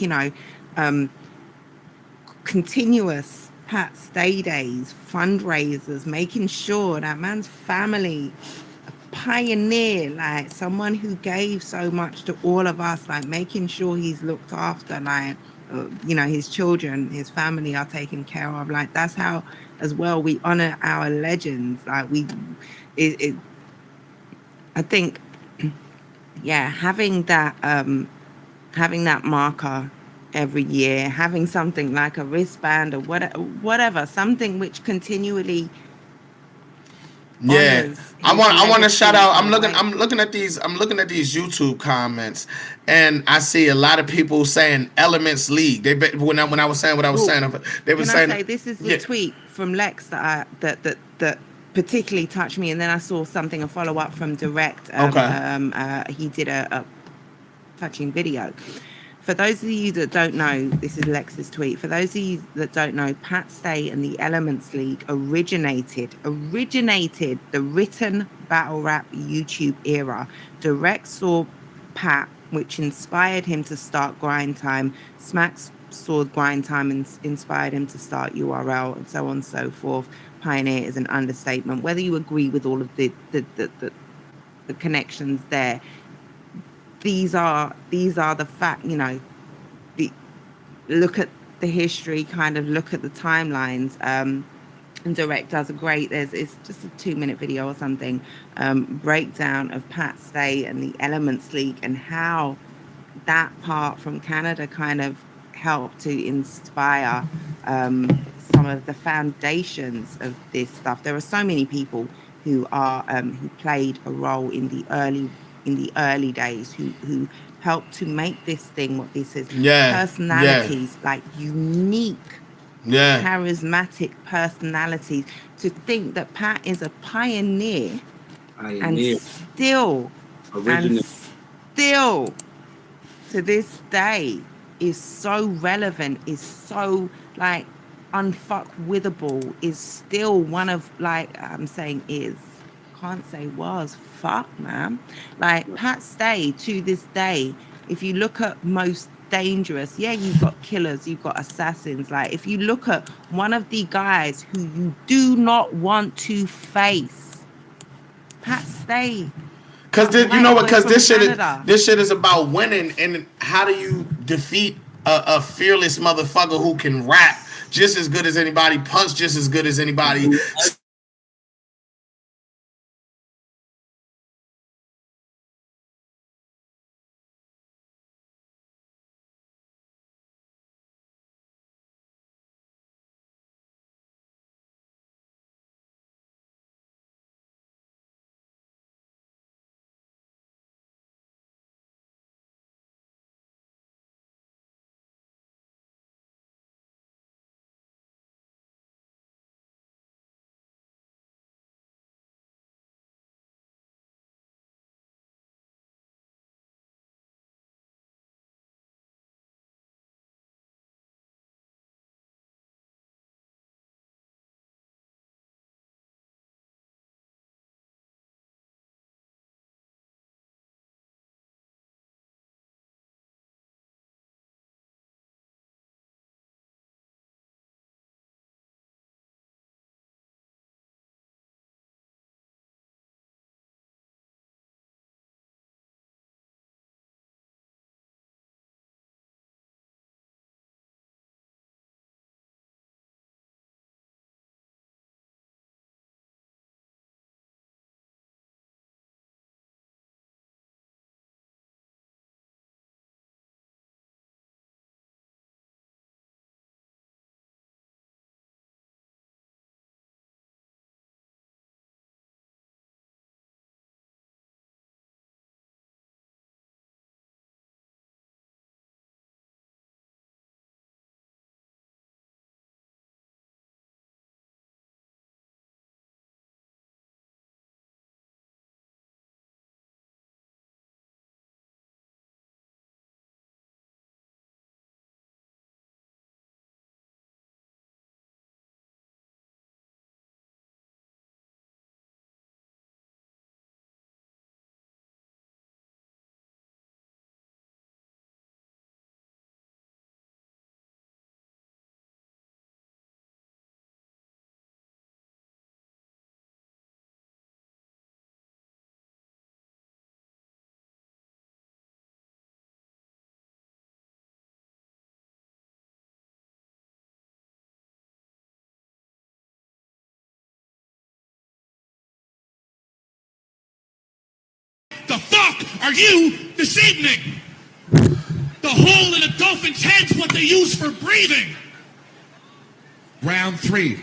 continuous Pat Stay days, fundraisers, making sure that man's family, pioneer, like someone who gave so much to all of us, like making sure he's looked after, like his children, his family are taken care of. Like, that's how as well we honor our legends. Like, I think having that marker every year, having something like a wristband or whatever, something which continually I want to shout out. I'm looking at these YouTube comments, and I see a lot of people saying Elements League. When I was saying what I was saying, they were saying. I say, this is the tweet from Lex that particularly touched me, and then I saw a follow up from Direct. He did a touching video. For those of you that don't know, this is Lex's tweet. For those of you that don't know, Pat Stay and the Elements League originated the written battle rap YouTube era. Direct saw Pat, which inspired him to start Grind Time. Smacks saw Grind Time and inspired him to start URL, and so on and so forth. Pioneer is an understatement. Whether you agree with all of the connections there, these are the fact, look at the history, kind of look at the timelines. And Direct does it's just a 2-minute video or something, breakdown of Pat Stay and the Elements League, and how that part from Canada kind of helped to inspire some of the foundations of this stuff. There are so many people who played a role in the early days, who helped to make this thing what this is. Personalities, like unique, charismatic personalities. To think that Pat is a pioneer. And still to this day is so relevant, is so like unfuckwithable, is still one of, like, I'm saying is, can't say was, fuck, man. Like, Pat Stay to this day, if you look at most dangerous, you've got killers, you've got assassins. Like, if you look at one of the guys who you do not want to face, Pat Stay. Because this shit is about winning, and how do you defeat a fearless motherfucker who can rap just as good as anybody, punch just as good as anybody, are you this evening? The hole in a dolphin's head's what they use for breathing. Round 3.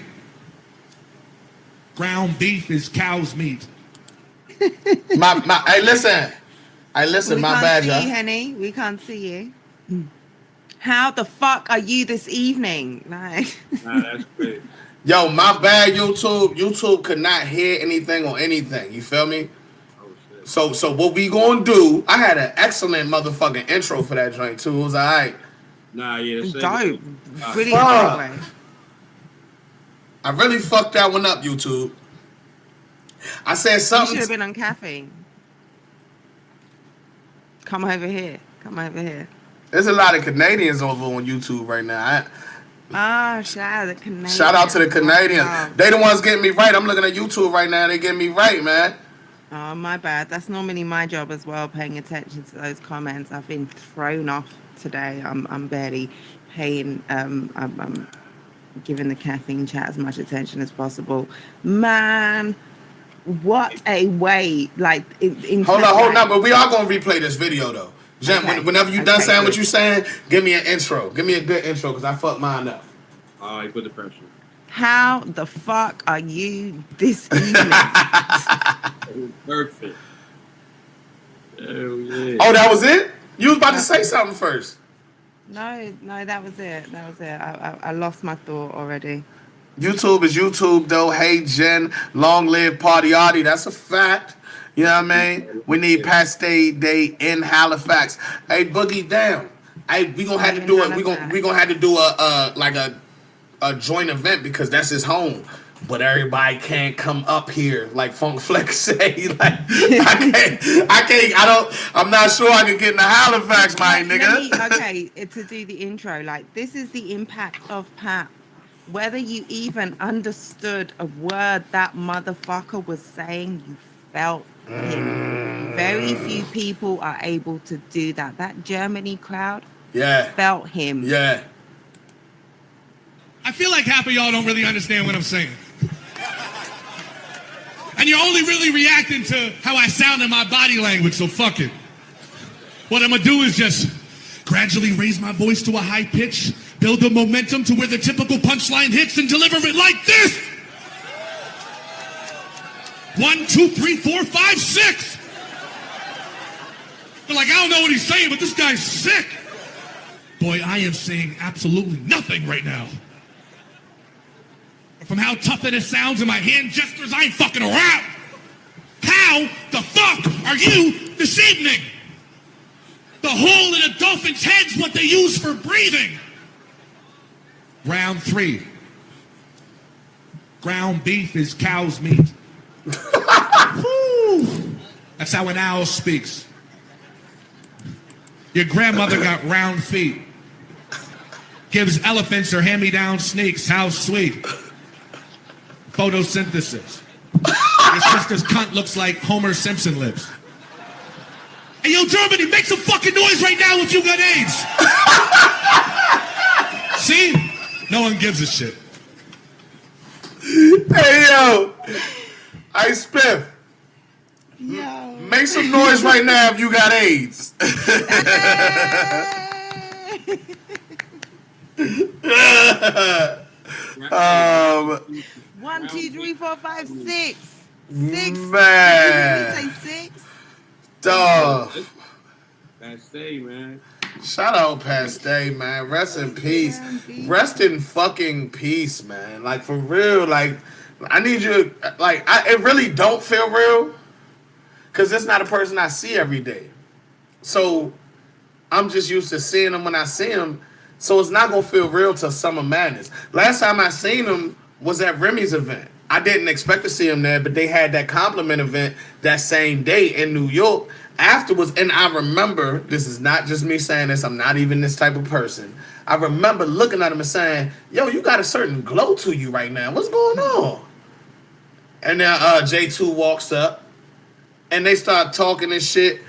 Ground beef is cow's meat. Hey, listen. We My can't bad, see y'all. you, honey. We can't see you. How the fuck are you this evening? Like, Nah, that's great. Yo, my bad, YouTube. YouTube could not hear anything on anything. You feel me? Oh, So what we gonna do? I had an excellent motherfucking intro for that joint too. It was alright. Nah, yeah. dope. Really Fuck. way. I really fucked that one up, YouTube. I said You something. should have been on caffeine. Come over here. Come over here. There's a lot of Canadians over on YouTube right now. Shout out to the Canadians. Shout out to the Canadians. Wow. They the ones getting me right. I'm looking at YouTube right now. They getting me right, man. Oh, my bad. That's normally my job as well, paying attention to those comments. I've been thrown off today. I'm barely paying. I'm giving the caffeine chat as much attention as possible. Man, what a way! Like, Hold on. But we are gonna replay this video though. Jen, Okay. whenever you done saying good. what you saying, give me an intro. Give me a good intro because I fucked mine up. All right, put the pressure. How the fuck are you this evening? Perfect. Hell yeah. Oh, that was it? You was about to say something first. No, that was it. That was it. I lost my thought already. YouTube is YouTube though. Hey Jen, long live Party Artie. That's a fact. You know what I mean? We need Pastay Day in Halifax. Hey Boogie, damn. Hey, we gonna have to do it. We gonna have to do a joint event because that's his home. But everybody can't come up here like Funk Flex say. Like I'm not sure I can get into Halifax, my nigga. Okay, to do the intro, like this is the impact of Pat. Whether you even understood a word that motherfucker was saying, you felt him. Very few people are able to do that. That Germany crowd felt him. Yeah. I feel like half of y'all don't really understand what I'm saying. And you're only really reacting to how I sound in my body language, so fuck it. What I'm gonna do is just gradually raise my voice to a high pitch, build the momentum to where the typical punchline hits and deliver it like this. 1, 2, 3, 4, 5, 6. They're like, I don't know what he's saying, but this guy's sick. Boy, I am saying absolutely nothing right now. From how tough it sounds in my hand gestures, I ain't fucking around. How the fuck are you this evening? The hole in a dolphin's head's what they use for breathing. Round 3. Ground beef is cow's meat. Woo. That's how an owl speaks. Your grandmother got round feet. Gives elephants her hand-me-down sneaks. How sweet. Photosynthesis. Your sister's cunt looks like Homer Simpson lips. Hey, yo, Germany, make some fucking noise right now if you got AIDS. See? No one gives a shit. Hey, yo. Ice Spiff. Yo. Make some noise right now if you got AIDS. One, 2, 3, 4, 5, 6. 6. Man. Did you say 6? Dog. Pastay, man. Shout out Pastay, man. Rest in peace. Rest in fucking peace, man. Like, for real, like, I need you, like, it really don't feel real because it's not a person I see every day. So, I'm just used to seeing him when I see him. So, it's not going to feel real till Summer Madness. Last time I seen him was at Remy's event. I didn't expect to see him there, but they had that compliment event that same day in New York afterwards. And I remember, this is not just me saying this, I'm not even this type of person. I remember looking at him and saying, yo, you got a certain glow to you right now. What's going on? And then J2 walks up and they start talking and shit.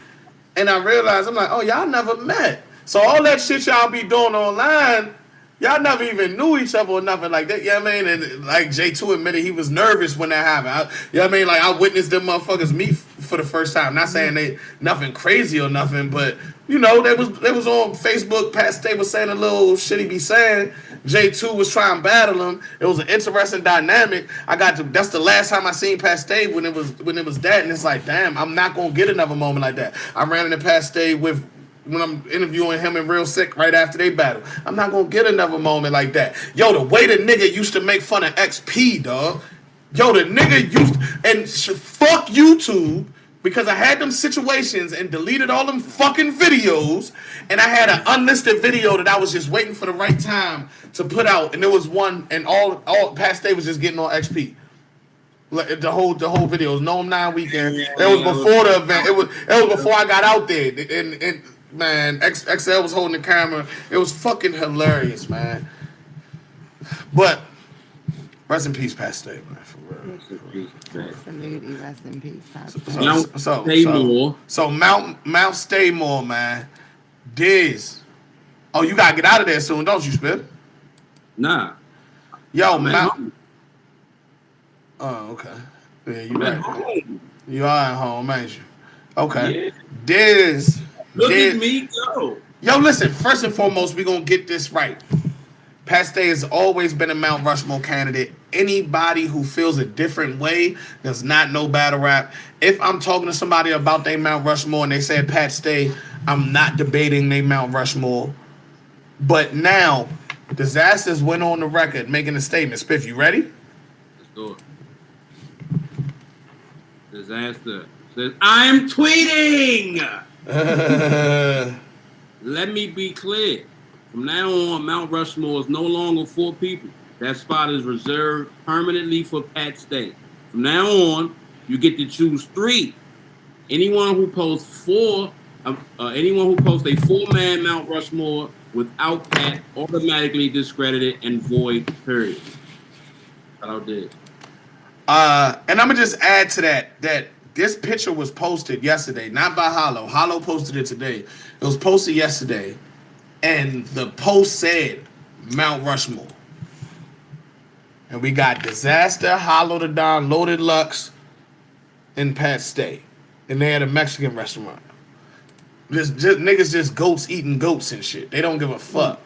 And I realized, I'm like, oh, y'all never met. So all that shit y'all be doing online, y'all never even knew each other or nothing like that. You know what I mean? And like J2 admitted he was nervous when that happened. You know what I mean? Like I witnessed them motherfuckers meet for the first time. Not saying they nothing crazy or nothing, but you know, they was on Facebook. Pat Stay was saying a little shit he be saying. J2 was trying to battle him. It was an interesting dynamic. That's the last time I seen Pat Stay when it was that, and it's like, damn, I'm not gonna get another moment like that. I ran into Pat Stay when I'm interviewing him in Real Sick right after they battle. I'm not gonna get another moment like that. Yo, the way the nigga used to make fun of XP, dog. Yo, the nigga fuck YouTube, because I had them situations and deleted all them fucking videos, and I had an unlisted video that I was just waiting for the right time to put out, and there was one, and all past day was just getting on XP. Like, the whole video was No 9 weekend. It was before the event. It was before I got out there, and man, XL was holding the camera. It was fucking hilarious, man. But rest in peace, Pat Stay, man. For real. Absolutely, rest in peace, Pat Stay. So Mount Staymore, man. Diz. Oh, you gotta get out of there soon, don't you, Spit? Nah. Yo, Mount. Oh, okay. Yeah, you right. You are at home, ain't you? Okay. Yeah. Diz. Look at me go. Yo, listen. First and foremost, we gonna get this right. Pat Stay has always been a Mount Rushmore candidate. Anybody who feels a different way does not know battle rap. If I'm talking to somebody about their Mount Rushmore and they say Pat Stay, I'm not debating their Mount Rushmore. But now, Disasters went on the record making a statement. Spiff, you ready? Let's do it. Disaster says, I'm tweeting! Let me be clear. From now on, Mount Rushmore is no longer 4 people. That spot is reserved permanently for Pat Stay. From now on, you get to choose 3. Anyone who posts a 4-man Mount Rushmore without Pat automatically discredited and void. Period. How did? And I'm gonna just add to that this picture was posted yesterday, not by Hollow. Hollow posted it today. It was posted yesterday. And the post said Mount Rushmore. And we got Disaster, Hollow the Don, Loaded Lux, and Pat Stay. And they had a Mexican restaurant. Just niggas just goats eating goats and shit. They don't give a fuck.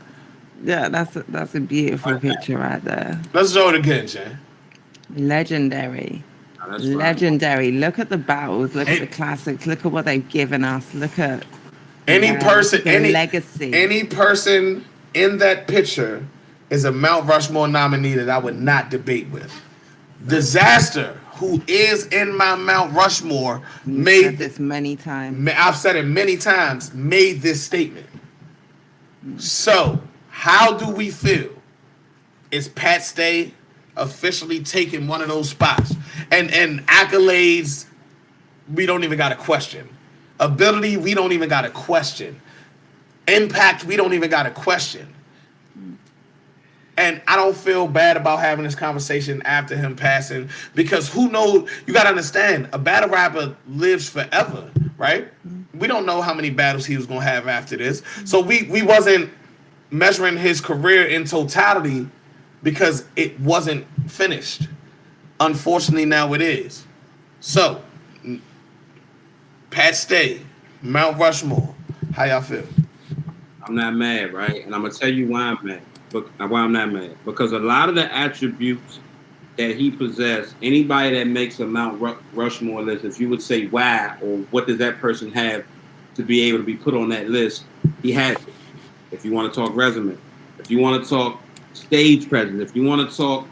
Yeah, that's a beautiful picture right there. Let's show it again, Jay. Legendary. Legendary. Look at the battles. Look at the classics. Look at what they've given us. Look at any legacy. Any person in that picture is a Mount Rushmore nominee that I would not debate with. Disaster, who is in my Mount Rushmore, made this many times. I've said it many times. Made this statement. So, how do we feel? Is Pat Stay officially taking one of those spots? And accolades, we don't even got to question. Ability, we don't even got to question. Impact, we don't even got to question. And I don't feel bad about having this conversation after him passing, because who knows? You got to understand, a battle rapper lives forever, right? We don't know how many battles he was going to have after this. So we wasn't measuring his career in totality because it wasn't finished. Unfortunately, now it is. So, Pat Stay, Mount Rushmore, how y'all feel? I'm not mad, right? And I'm going to tell you why I'm mad. Why I'm not mad. Because a lot of the attributes that he possessed, anybody that makes a Mount Rushmore list, if you would say why or what does that person have to be able to be put on that list, he has it. If you want to talk resume, if you want to talk stage presence, if you want to talk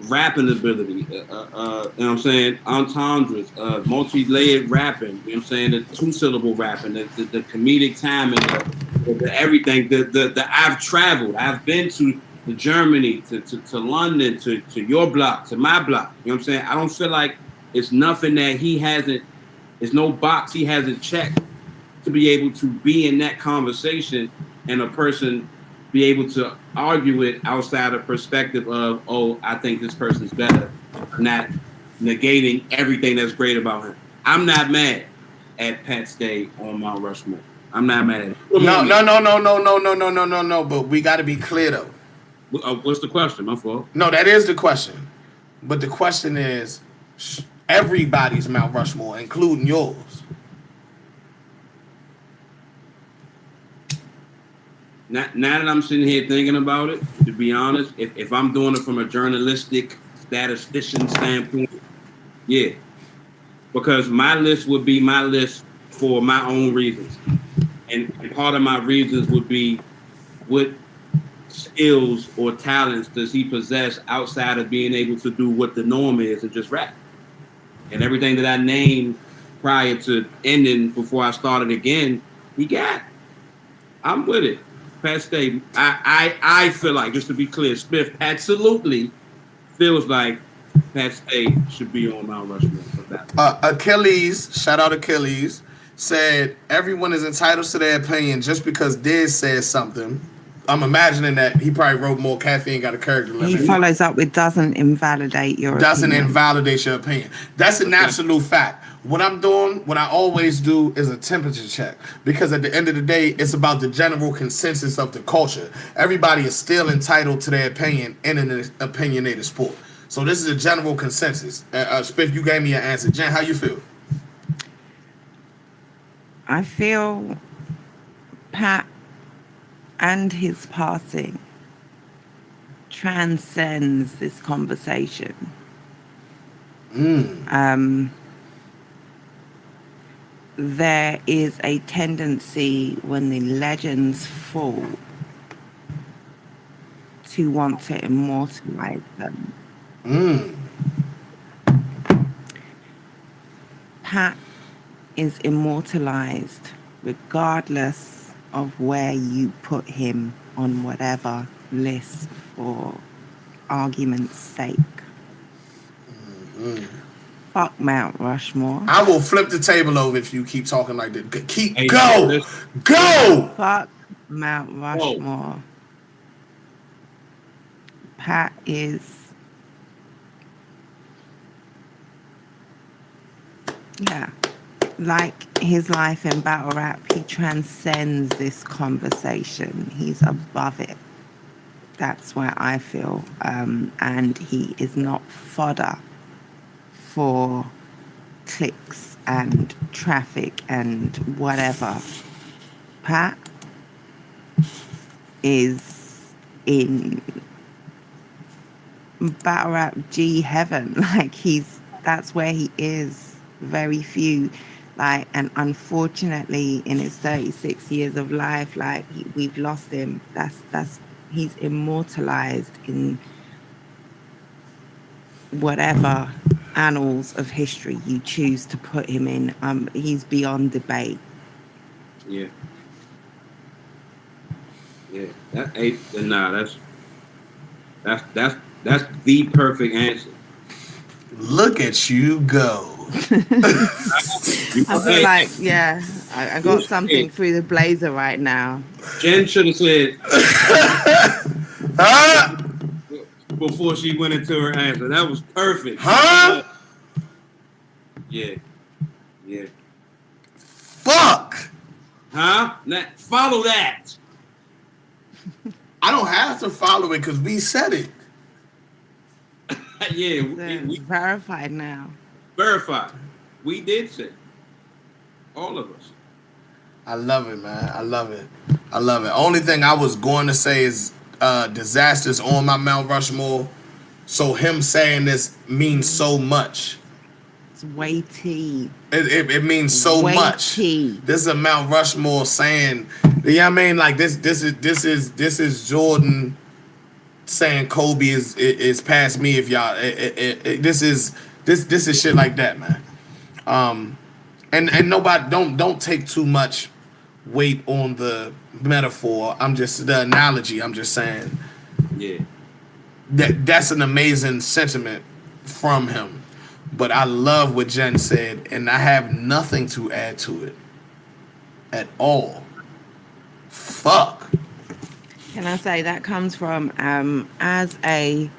rapping ability, you know what I'm saying, entendres, multi-layered rapping, you know what I'm saying, the 2-syllable rapping, the comedic timing, the everything, the I've traveled, I've been to Germany, to London, to your block, to my block, you know what I'm saying. I don't feel like it's nothing that he hasn't, it's no box he hasn't checked to be able to be in that conversation and a person be able to argue it outside the perspective of, oh, I think this person's better, not negating everything that's great about him. I'm not mad at Pat Stay on Mount Rushmore. I'm not mad at him. No. But we got to be clear though. What's the question? My fault. No, that is the question. But the question is, everybody's Mount Rushmore, including yours? Now that I'm sitting here thinking about it, to be honest, if I'm doing it from a journalistic statistician standpoint, yeah. Because my list would be my list for my own reasons. And part of my reasons would be what skills or talents does he possess outside of being able to do what the norm is and just rap. And everything that I named prior to ending before I started again, he got. I'm with it. Pat Stay, I feel like, just to be clear, Smith absolutely feels like Pat Stay should be on Mount Rushmore for that. Achilles, shout out Achilles, said everyone is entitled to their opinion just because Diz says something. I'm imagining that he probably wrote more Caffeine got a character limit. He follows up with doesn't invalidate your Doesn't opinion. invalidate your opinion. That's an absolute fact. What I'm doing, what I always do, is a temperature check. Because at the end of the day, it's about the general consensus of the culture. Everybody is still entitled to their opinion in an opinionated sport. So this is a general consensus. Spiff, you gave me an answer. Jen, how you feel? I feel Pat and his passing transcends this conversation. There is a tendency when the legends fall to want to immortalize them. Pat is immortalized regardless of where you put him on whatever list for argument's sake. Fuck Mount Rushmore. I will flip the table over if you keep talking like this. Go! Fuck Mount Rushmore. Whoa. Pat is... Yeah. Like his life in battle rap, he transcends this conversation. He's above it. That's where I feel. And he is not fodder for clicks and traffic and whatever. Pat is in battle rap G heaven. Like that's where he is. Very few. Like, and unfortunately, in his 36 years of life, like we've lost him. He's immortalized in whatever annals of history you choose to put him in. He's beyond debate. Yeah. That's the perfect answer. Look at you go. I feel like, yeah, I got something through the blazer right now. Jen should have said before she went into her answer. That was perfect. Yeah. Fuck. Follow that. I don't have to follow it because we said it. Yeah, we verified now. Verified. We did say. All of us. I love it, man. I love it. Only thing I was going to say is disasters on my Mount Rushmore. So him saying this means so much. It's weighty. It means so much. This is a Mount Rushmore saying, you know what I mean? Like this is Jordan saying Kobe is past me. If y'all, this is shit like that, man. And nobody don't take too much weight on the metaphor. The analogy. I'm just saying. Yeah. That's an amazing sentiment from him. But I love what Jen said, and I have nothing to add to it at all. Fuck. Can I say that comes from as a,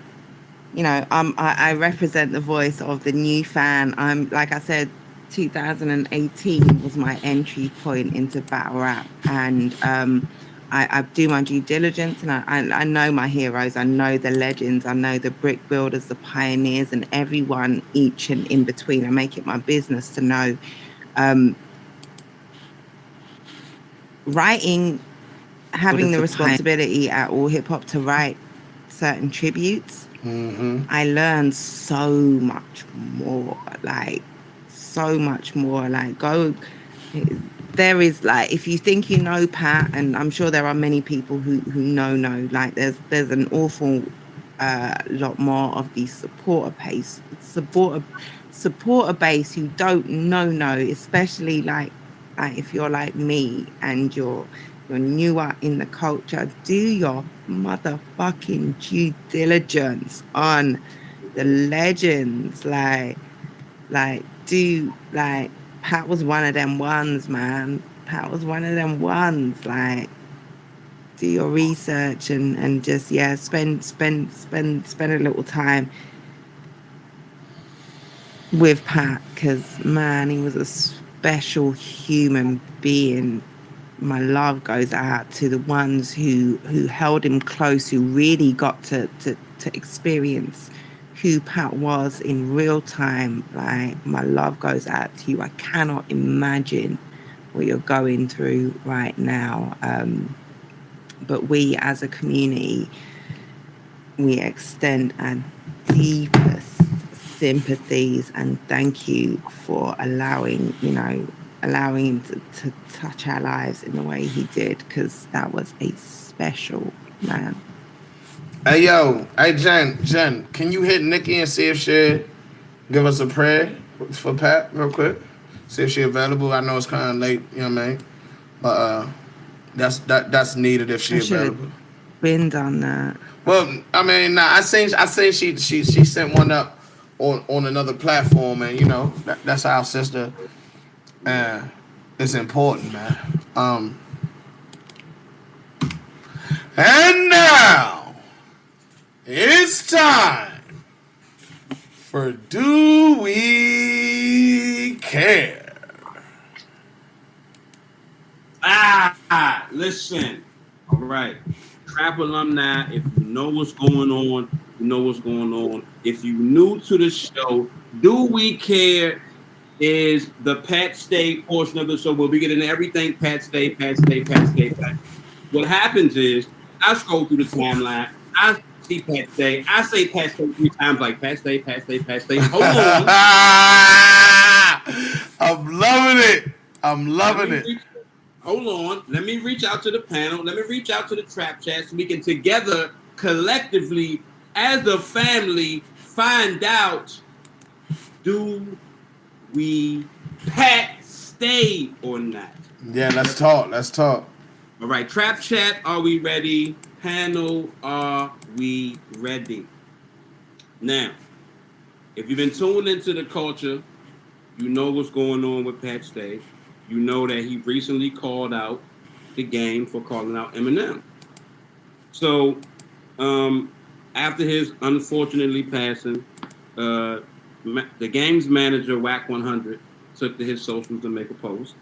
I represent the voice of the new fan. I'm, like I said, 2018 was my entry point into battle rap, and I do my due diligence, and I know my heroes. I know the legends. I know the brick builders, the pioneers, and everyone, each and in between. I make it my business to know. Writing, having the responsibility at All Hip Hop to write certain tributes, I learned so much more. Like, so much more. Like, there is, like, if you think you know Pat, and I'm sure there are many people who know, like, there's an awful lot more of these supporter base who don't know, especially like if you're like me and you're newer in the culture. Do your motherfucking due diligence on the legends. Like Pat was one of them ones, man. Pat was one of them ones. Like, do your research and just spend a little time with Pat, because man, he was a special human being. My love goes out to the ones who held him close, who really got to experience who Pat was in real time. Like, my love goes out to you. I cannot imagine what you're going through right now. But we as a community, we extend our deepest sympathies and thank you for allowing him to touch our lives in the way he did, because that was a special man. Hey, yo. Hey, Jen, can you hit Nikki and see if she'll give us a prayer for Pat real quick? See if she's available. I know it's kind of late, you know what I mean? But that's needed if she's available. Been done that. Well, I mean, I seen she sent one up on another platform, and you know that's our sister. It's important, man. And now it's time for Do We Care? Listen. All right. Trap alumni, if you know what's going on, you know what's going on. If you're new to the show, Do We Care is the Pat Stay portion of the show where we get into everything Pat Stay. What happens is I scroll through the timeline, I see Pat Stay, I say Pat Stay 3 times, like Pat Stay. Hold on. I'm loving it. Hold on. Let me reach out to the panel. Let me reach out to the trap chat so we can together, collectively, as a family, find out, do we Pat Stay or not? Yeah, let's talk. All right, trap chat, are we ready? Panel, are we ready? Now, if you've been tuned into the culture, you know what's going on with Pat Stay. You know that he recently called out the game for calling out Eminem. So, after his unfortunately passing, the game's manager, Wack 100, took to his socials to make a post.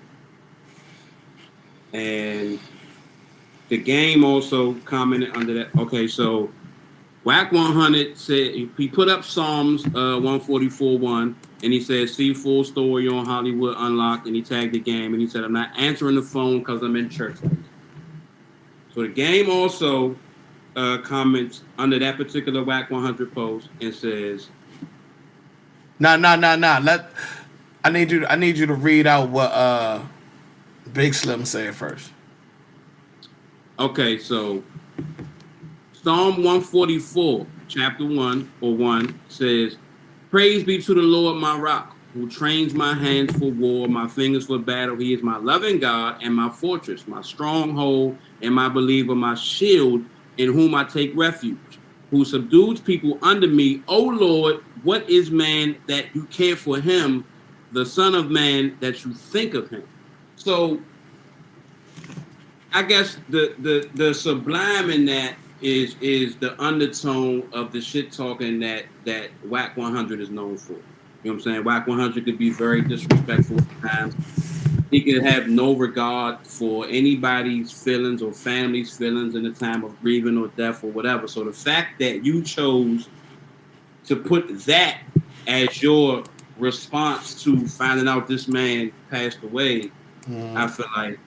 And the game also commented under that. Okay, so Wack 100 said, he put up Psalms 144:1, and he said, see full story on Hollywood Unlocked, and he tagged the game, and he said, I'm not answering the phone because I'm in church. So the game also comments under that particular Wack 100 post and says, Nah. I need you to read out what Big Slim said first. Okay, so Psalm 144, chapter 1 says, praise be to the Lord, my rock, who trains my hands for war, my fingers for battle. He is my loving God and my fortress, my stronghold and my believer, my shield in whom I take refuge, who subdues people under me. O Lord, what is man that you care for him, the son of man that you think of him? So I guess the sublime in that is the undertone of the shit talking that Wack 100 is known for. You know what I'm saying? Wack 100 could be very disrespectful at times. He could have no regard for anybody's feelings or family's feelings in the time of grieving or death or whatever. So the fact that you chose to put that as your response to finding out this man passed away, I feel like,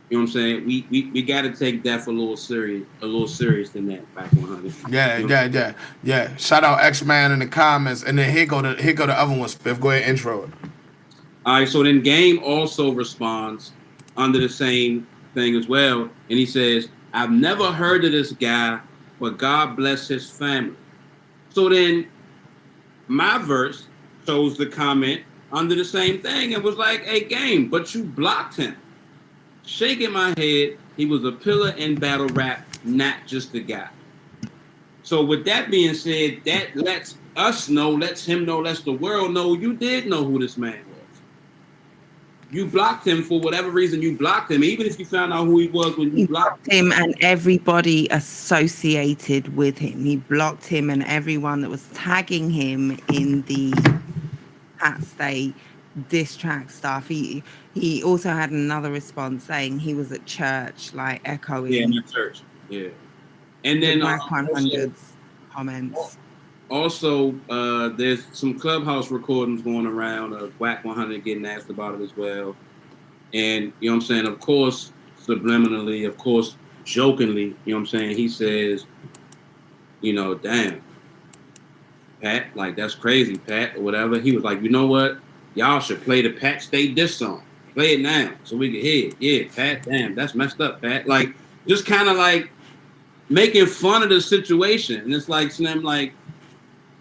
you know what I'm saying, we got to take death a little serious than that. Back 100. Yeah. Shout out X-Man in the comments, and then here go the other one. Spiff, go ahead, intro it. All right, so then Game also responds under the same thing as well, and he says, "I've never heard of this guy, but God bless his family." So then my verse chose the comment under the same thing and was like, "Hey, Game, but you blocked him." Shaking my head, he was a pillar in battle rap, not just a guy. So with that being said, that lets us know, lets him know, lets the world know you did know who this man was. You blocked him for whatever reason. You blocked him, even if you found out who he was when you blocked him and everybody associated with him. He blocked him and everyone that was tagging him in the Pat Stay diss track stuff. He also had another response saying he was at church, like echoing. Yeah, at church. Yeah, and then Wack 100's comments. Also, there's some Clubhouse recordings going around of Wack 100 getting asked about it as well. And, you know what I'm saying, of course, subliminally, of course, jokingly, you know what I'm saying, he says, you know, damn, Pat, like, that's crazy, Pat, or whatever. He was like, you know what? Y'all should play the Pat Stay diss song. Play it now so we can hear it. Yeah, Pat, damn, that's messed up, Pat. Like, just kind of like making fun of the situation. And it's like, Slim, like,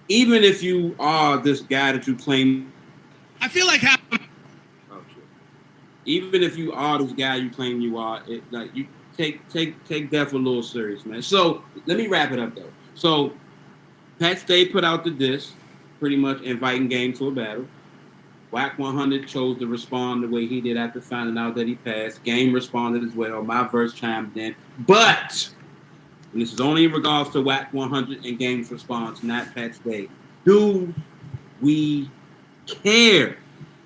even if you are this guy that you claim, I feel like even if you are this guy you claim you are, it, like, you take death a little serious, man. So let me wrap it up though. So Pat Stay put out the diss, pretty much inviting Game to a battle. Wack 100 chose to respond the way he did after finding out that he passed. Game responded as well. My verse chimed in, but. And this is only in regards to Wack 100 and Game's response, not Pat Stay. Do we care?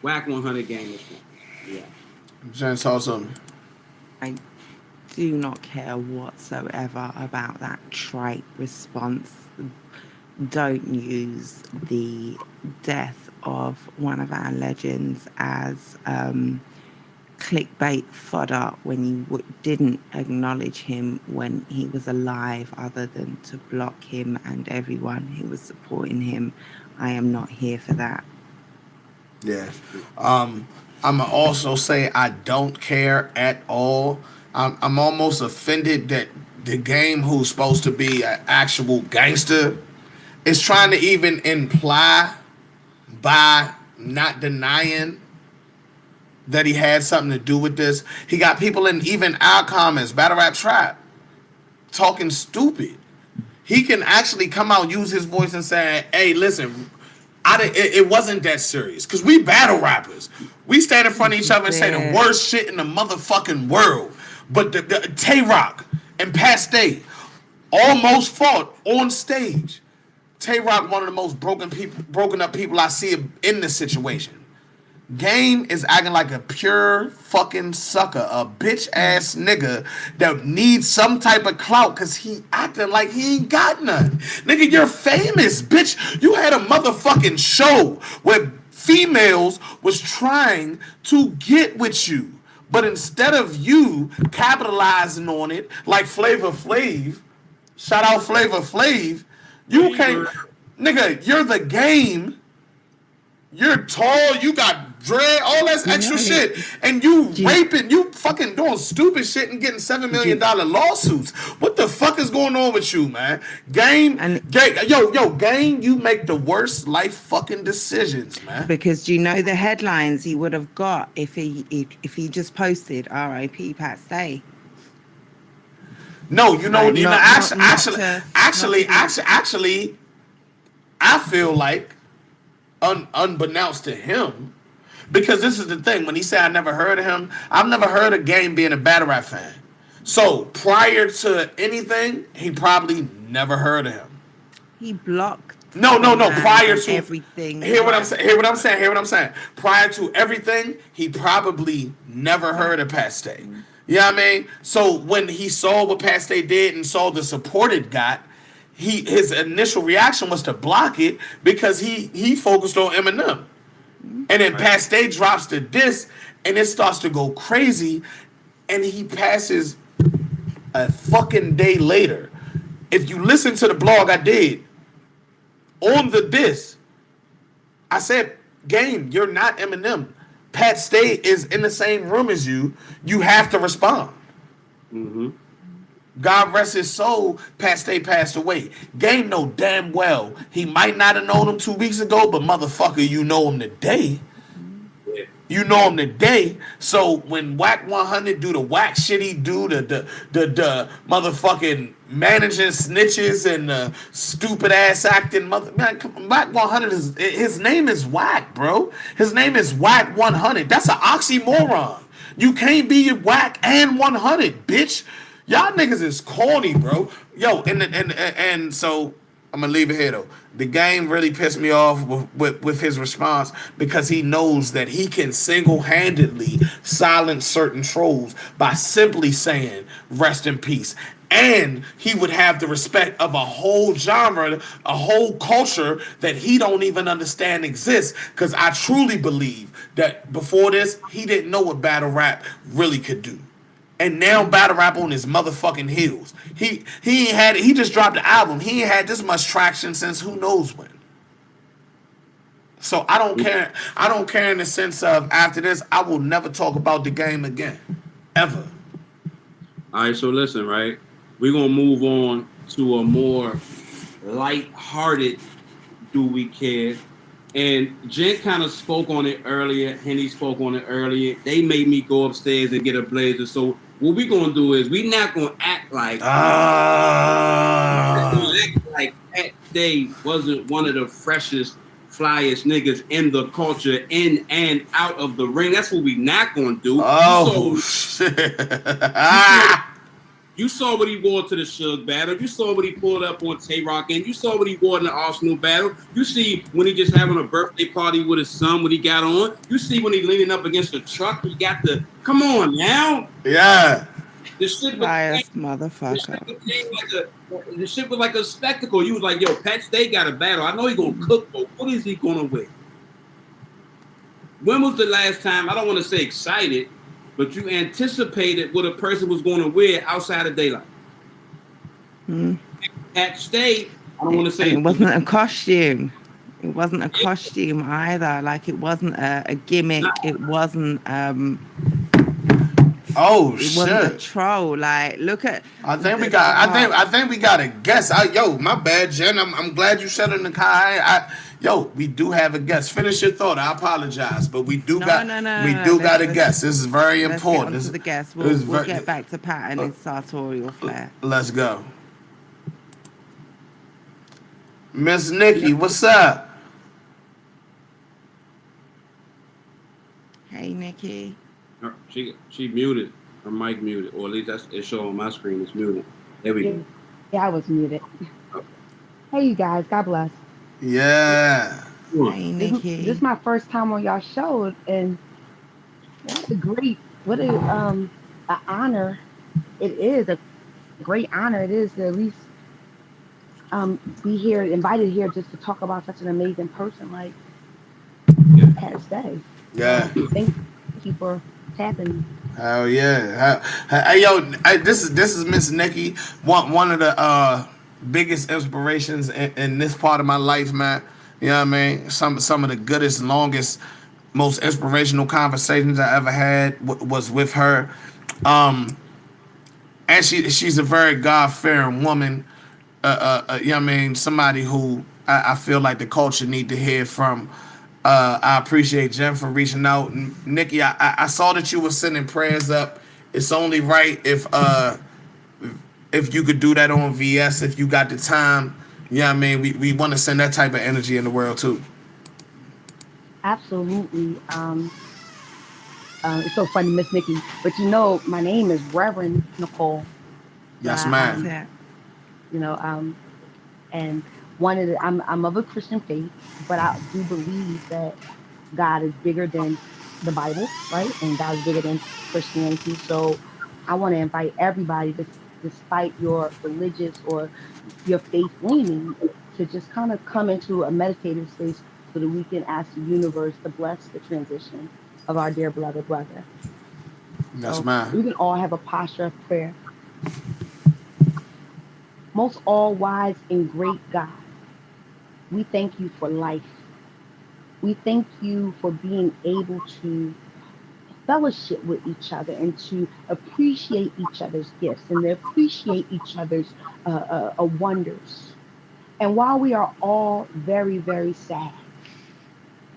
Wack 100 Game response. Yeah. Jen, saw something. I do not care whatsoever about that trite response. Don't use the death of one of our legends as clickbait fodder when you didn't acknowledge him when he was alive, other than to block him and everyone who was supporting him. I am not here for that. Yeah. I'm gonna also say I don't care at all. I'm almost offended that the Game, who's supposed to be an actual gangster, is trying to even imply by not denying that he had something to do with this. He got people in even our comments, Battle Rap Trap, talking stupid. He can actually come out, use his voice and say, hey, listen, it wasn't that serious. Because we battle rappers. We stand in front of each other and say the worst shit in the motherfucking world. But the Tay-Rock and Pat Stay almost fought on stage. Tay-Rock, one of the most broken up people I see in this situation. Game is acting like a pure fucking sucker, a bitch ass nigga that needs some type of clout because he acting like he ain't got none. Nigga, you're famous, bitch. You had a motherfucking show where females was trying to get with you. But instead of you capitalizing on it like Flavor Flav, shout out Flavor Flav, you can't, nigga, you're the Game. You're tall, you got dread, all that extra shit, and you raping, you fucking doing stupid shit and getting $7 million lawsuits. What the fuck is going on with you, man? Game, Game, you make the worst life fucking decisions, man. Because do you know the headlines he would have got if he just posted R.I.P. Pat Stay? No, actually, I feel like. Unbeknownst to him, because this is the thing, when he said I never heard of him, I've never heard of Game being a battle rap fan. So prior to anything, he probably never heard of him. He blocked No. Prior to everything. Hear what I'm saying. Prior to everything, he probably never heard of Pat Stay. You know what I mean? So when he saw what Pat Stay did and saw the support it got, his initial reaction was to block it because he focused on Eminem. And then Pat Stay drops the diss and it starts to go crazy, and he passes a fucking day later. If you listen to the blog I did on the diss, I said, Game, you're not Eminem. Pat Stay is in the same room as you. You have to respond. Mm-hmm. God rest his soul, Pat Stay passed away. Game know damn well he might not have known him 2 weeks ago, but motherfucker, you know him today. You know him today. So when Wack 100 do the whack shit he do, the motherfucking managing snitches and stupid ass acting man, Wack 100 his name is Wack, bro. His name is Wack 100. That's an oxymoron. You can't be Wack and 100, bitch. Y'all niggas is corny, bro. Yo, and so I'm gonna leave it here though. The Game really pissed me off with his response because he knows that he can single-handedly silence certain trolls by simply saying rest in peace. And he would have the respect of a whole genre, a whole culture that he don't even understand exists. Because I truly believe that before this, he didn't know what battle rap really could do. And now battle rap on his motherfucking heels. He ain't had it. He just dropped the album. He ain't had this much traction since who knows when. So I don't care. I don't care in the sense of after this, I will never talk about the Game again. Ever. All right, so listen, right? We're going to move on to a more light-hearted Do We Care? And Jen kind of spoke on it earlier. Henny spoke on it earlier. They made me go upstairs and get a blazer. So what we're going to do is we're not going to act like Pat Stay wasn't one of the freshest, flyest niggas in the culture, in and out of the ring. That's what we not going to do. Oh, shit. You saw what he wore to the Suge battle. You saw what he pulled up on Tay-Rock, and you saw what he wore in the Arsenal battle. You see when he just having a birthday party with his son, what he got on. You see when he leaning up against the truck, he got the, come on now. Yeah. The shit motherfucker. The shit was like a spectacle. You was like, yo, Pat Stay got a battle. I know he gonna cook, but what is he gonna wear? When was the last time, I don't want to say excited, but you anticipated what a person was going to wear outside of daylight? At Stay, I don't want to say it wasn't a costume. It wasn't a costume either. Like it wasn't a gimmick. It wasn't. It wasn't a troll. Like look at. I think we got. I think we got a guest. Yo, my bad, Jen. I'm glad you said it in the car. Yo, we do have a guest. Finish your thought. I apologize, but we do got a guest. This is very important. Let's get on to the guest. We'll get back to Pat and his sartorial flair. Let's go. Miss Nikki, what's up? Hey, Nikki. She muted. Her mic muted, or at least that's it. Show on my screen. It's muted. There we go. Yeah, I was muted. Hey, you guys. God bless. Yeah. Hey, Nikki. This is my first time on y'all show, and what an honor it is. A great honor it is to at least be here, invited here, just to talk about such an amazing person like Pat Stay. Yeah. Thank you for tapping. Hell yeah. Hey, yo, this is Miss Nikki, one of the biggest inspirations in this part of my life, man. You know what I mean? Some of the goodest, longest, most inspirational conversations I ever had was with her. And she's a very God-fearing woman. You know what I mean? Somebody who I feel like the culture need to hear from. I appreciate Jen for reaching out. And Nikki, I saw that you were sending prayers up. It's only right if you could do that on VS, if you got the time. You know what I mean? We want to send that type of energy in the world too. Absolutely. It's so funny, Miss Nikki. But you know, my name is Reverend Nicole. Yes, ma'am. You know, and I'm of a Christian faith, but I do believe that God is bigger than the Bible, right? And God is bigger than Christianity. So I want to invite everybody, despite your religious or your faith leaning, to just kind of come into a meditative space so that we can ask the universe to bless the transition of our dear beloved brother. Yes, So ma'am. we can all have a posture of prayer. Most all wise and great God, we thank you for life. We thank you for being able to fellowship with each other and to appreciate each other's gifts and to appreciate each other's wonders. And while we are all very, very sad,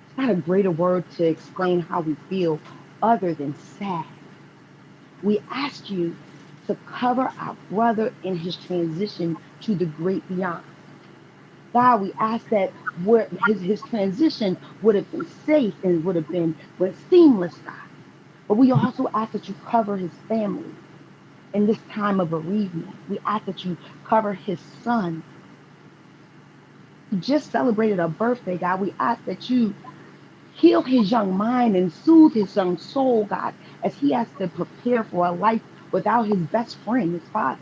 it's not a greater word to explain how we feel other than sad. We ask you to cover our brother in his transition to the great beyond. God, we ask that his transition would have been safe and would have been seamless, God. But we also ask that you cover his family in this time of bereavement. We ask that you cover his son who just celebrated a birthday, God. We ask that you heal his young mind and soothe his young soul, God, as he has to prepare for a life without his best friend, his father.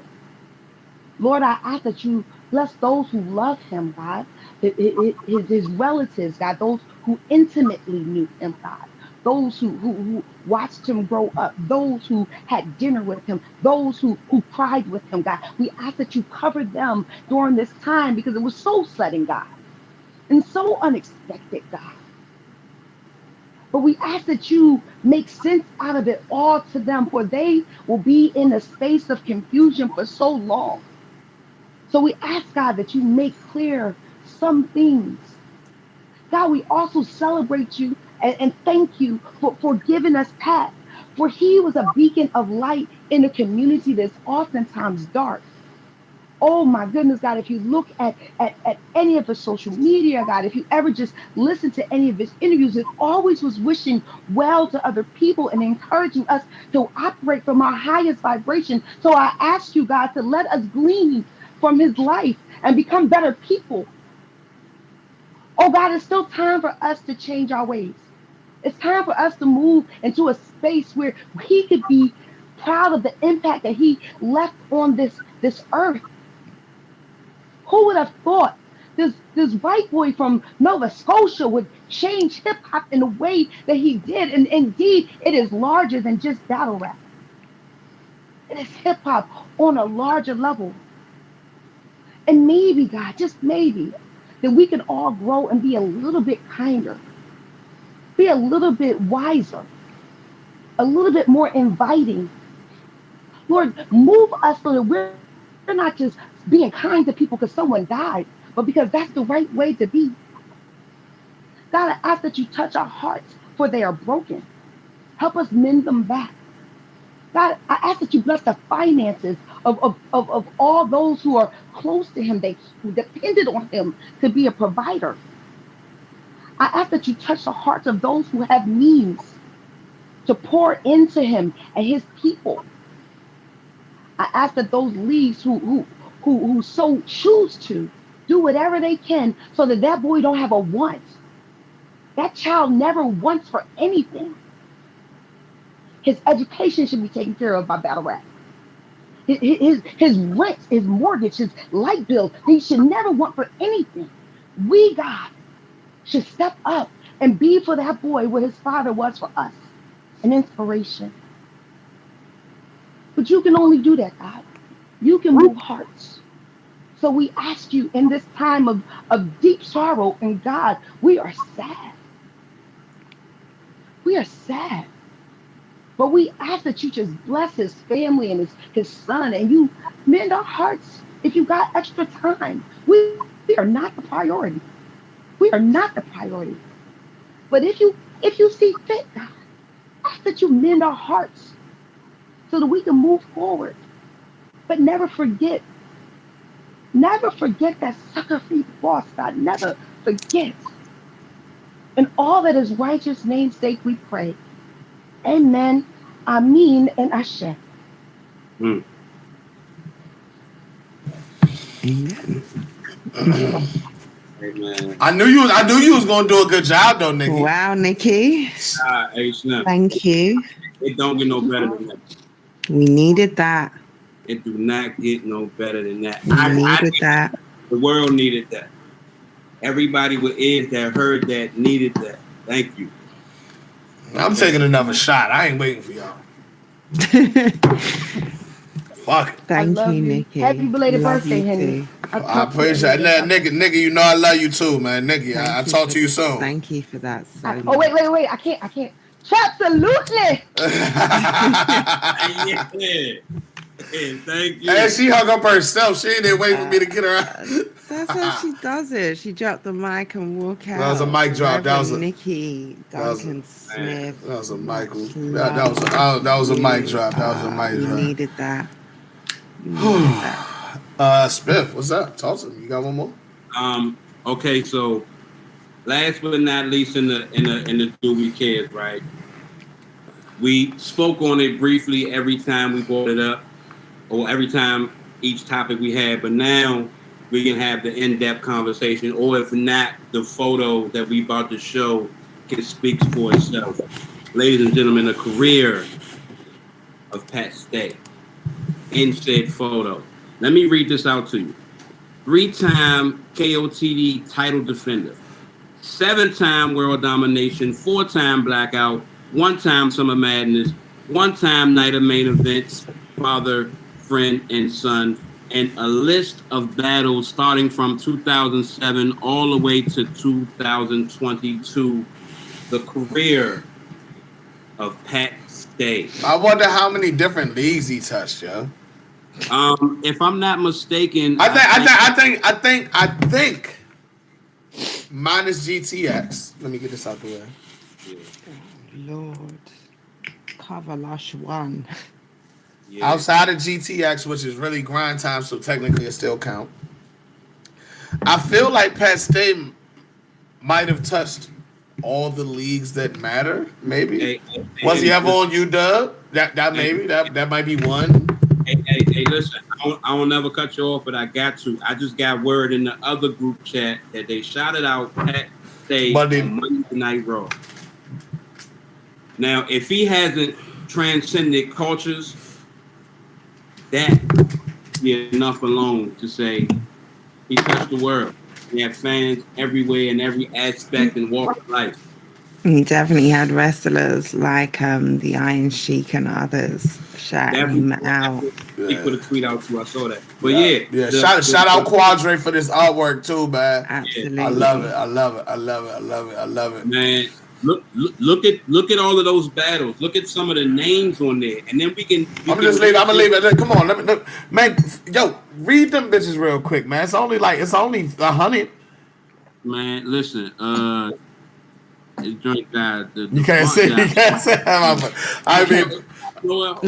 Lord, I ask that you bless those who love him, God, his relatives, God, those who intimately knew him, God, those who watched him grow up, those who had dinner with him, those who cried with him, God. We ask that you cover them during this time because it was so sudden, God, and so unexpected, God. But we ask that you make sense out of it all to them, for they will be in a space of confusion for so long. So we ask, God, that you make clear some things. God, we also celebrate you and thank you for giving us Pat, for he was a beacon of light in a community that's oftentimes dark. Oh my goodness, God, if you look at any of his social media, God, if you ever just listen to any of his interviews, it always was wishing well to other people and encouraging us to operate from our highest vibration. So I ask you, God, to let us glean from his life and become better people. Oh God, it's still time for us to change our ways. It's time for us to move into a space where he could be proud of the impact that he left on this earth. Who would have thought this white boy from Nova Scotia would change hip hop in the way that he did? And indeed, it is larger than just battle rap. It is hip hop on a larger level. And maybe, God, just maybe, that we can all grow and be a little bit kinder, be a little bit wiser, a little bit more inviting. Lord, move us so that we're not just being kind to people because someone died, but because that's the right way to be. God, I ask that you touch our hearts, for they are broken. Help us mend them back. God, I ask that you bless the finances of all those who are close to him, they who depended on him to be a provider. I ask that you touch the hearts of those who have means to pour into him and his people. I ask that those leads who so choose to do whatever they can so that that boy don't have a want. That child never wants for anything. His education should be taken care of by battle rap. His rent, his mortgage, his light bill, he should never want for anything. We, God, should step up and be for that boy what his father was for us, an inspiration. But you can only do that, God. You can move hearts. So we ask you in this time of deep sorrow, and God, we are sad. We are sad. But we ask that you just bless his family and his son, and you mend our hearts if you got extra time. We are not the priority. We are not the priority. But if you see fit, God, ask that you mend our hearts so that we can move forward. But never forget that sucker free boss, God. Never forget. In all that is righteous namesake, we pray. Amen. Amen and Ashe. Amen. Hey, man. I knew you was gonna do a good job though, Nikki. Wow, Nikki. Hey, Snap. Thank you. It don't get no better than that. We needed that. It do not get no better than that. We needed that. The world needed that. Everybody with ears that heard that needed that. Thank you. I'm taking another shot. I ain't waiting for y'all. Fuck it. Thank you, Nikki. Happy belated Love birthday, you Henry. too. I appreciate it. Nigga, you know I love you too, man. Nigga, I'll talk to you soon. Thank you for that so much. Oh, wait. I can't. Absolutely. Yeah, thank you. And she hung up herself. She didn't wait for me to get her out. That's how she does it. She dropped the mic and walk out. That was a mic drop. That was a Nikki Duncan Smith. That was a Michael. That was a mic drop. That was a mic drop. You needed that. Spiff, what's up? Talk to me. You got one more? Okay, so last but not least in the Do We Cares, right? We spoke on it briefly every time we brought it up, or every time each topic we had, but now we can have the in-depth conversation, or if not, the photo that we about to show can speak for itself. Ladies and gentlemen, the career of Pat Stay in said photo. Let me read this out to you. 3-time KOTD title defender, 7-time world domination, 4-time blackout, 1-time Summer Madness, 1-time night of main events, father, friend, and son, and a list of battles starting from 2007 all the way to 2022. The career of Pat Stay. I wonder how many different leagues he touched, yo. If I'm not mistaken, I think minus GTX. Let me get this out the way. Lord. Kavalash one. Yeah. Outside of GTX, which is really grind time, so technically it still count. I feel like Pat Stay might have touched all the leagues that matter. Maybe was he ever on UW? That might be one. Hey, listen, I will never cut you off, but I got to. I just got word in the other group chat that they shouted out Pat Stay on Monday Night Raw. Now, if he hasn't transcended cultures, that be enough alone to say he touched the world. He had fans everywhere in every aspect and walk of life. He definitely had wrestlers like the Iron Sheik and others shouting him out. He put a tweet out too. I saw that. But yeah. Shout out Quadre for this artwork too, man. Absolutely. I love it. Man, look at all of those battles. Look at some of the names on there, and then I'm gonna leave it. Come on, look, man. Yo, read them bitches real quick, man. It's only 100. Man, listen. It's joint guy. You can't say. I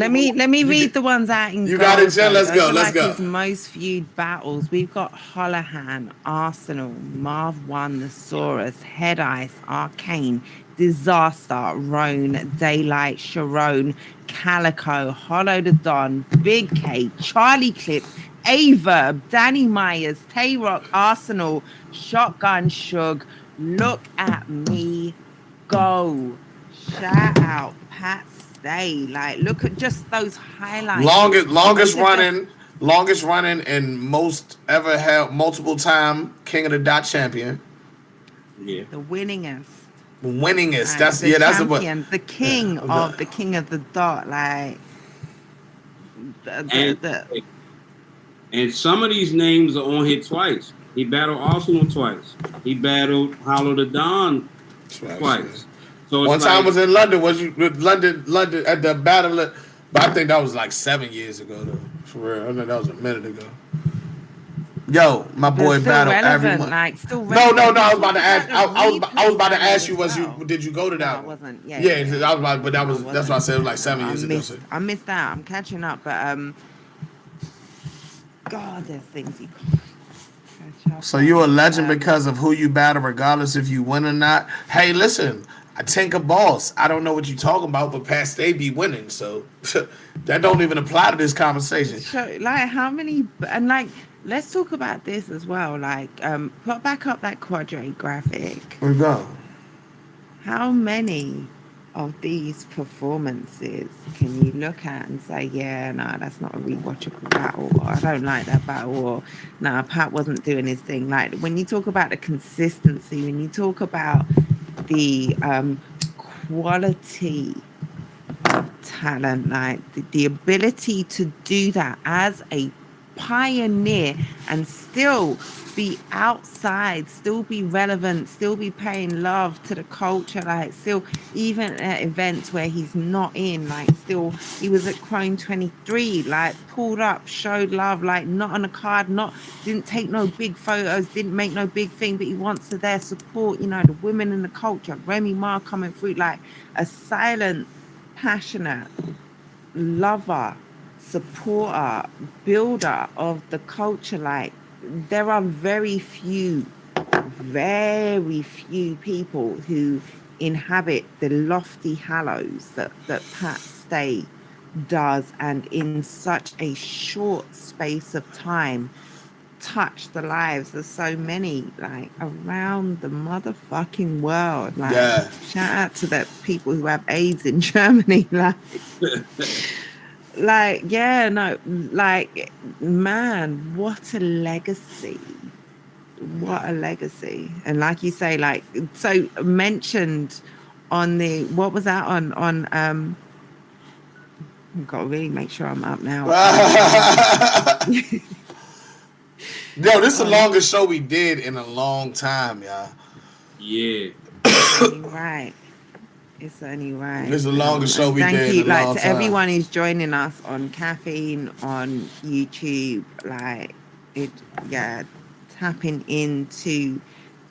mean, let me read the ones out in You got it, Jen. Let's go. His most viewed battles. We've got Holohan, Arsenal, Marv One, The Saurus, Head Ice, Arcane, Disaster, Roan, Daylight, Sharon, Calico, Hollow the Don, Big K, Charlie Clips, Averb, Danny Myers, Tay-Rock, Arsenal, Shotgun Shug, Look at Me Go. Shout out Pat Stay. Like, look at just those highlights. Longest running and most ever held multiple time King of the Dot champion. Yeah. The winningest. That's the that's champion, the king of the King of the Dot. Like and some of these names are on here twice. He battled Arsenal twice. He battled Hollow the Don twice. So one time was in London. Was you London at the battle? But I think that was like 7 years ago, though. For real, I think that was a minute ago. Yo, my boy battled everyone. Still relevant. No. I was about to ask. I was about to ask you. Did you go to that? No, I wasn't. Yeah. I was about, but that's why I said it was like 7 years ago. So. I missed out. I'm catching up, but God, there's things you. So you're a legend because of who you battle, regardless if you win or not. Hey, listen, I Tinker Boss. I don't know what you're talking about, but Pat Stay be winning, so that don't even apply to this conversation. So, like, how many and like let's talk about this as well. Like, put back up that quadre graphic. We go. How many of these performances can you look at and say, yeah, no, that's not a rewatchable battle, or I don't like that battle, or no, Pat wasn't doing his thing. Like, when you talk about the consistency, when you talk about the quality of talent, like the ability to do that as a pioneer and still be outside, still be relevant, still be paying love to the culture, like still even at events where he's not in, like still he was at Chrome 23, like pulled up, showed love, like not on a card, not didn't take no big photos, didn't make no big thing, but he wants to there support, you know, the women in the culture. Remy Ma coming through, like a silent, passionate lover, supporter, builder of the culture. Like there are very few people who inhabit the lofty hallows that Pat Stay does, and in such a short space of time touch the lives of so many, like around the motherfucking world. Like, Yeah. shout out to the people who have AIDS in Germany. Like, yeah, no, like, man, what a legacy. What a legacy. And like you say, like, so mentioned on the, what was that on I've got to really make sure I'm up now. Yo, this is the longest show we did in a long time, y'all. Yeah. Right. It's only right. This is the longest show we thank did you, in a like long to time. everyone who's joining us on Caffeine, on YouTube, like it, yeah, tapping into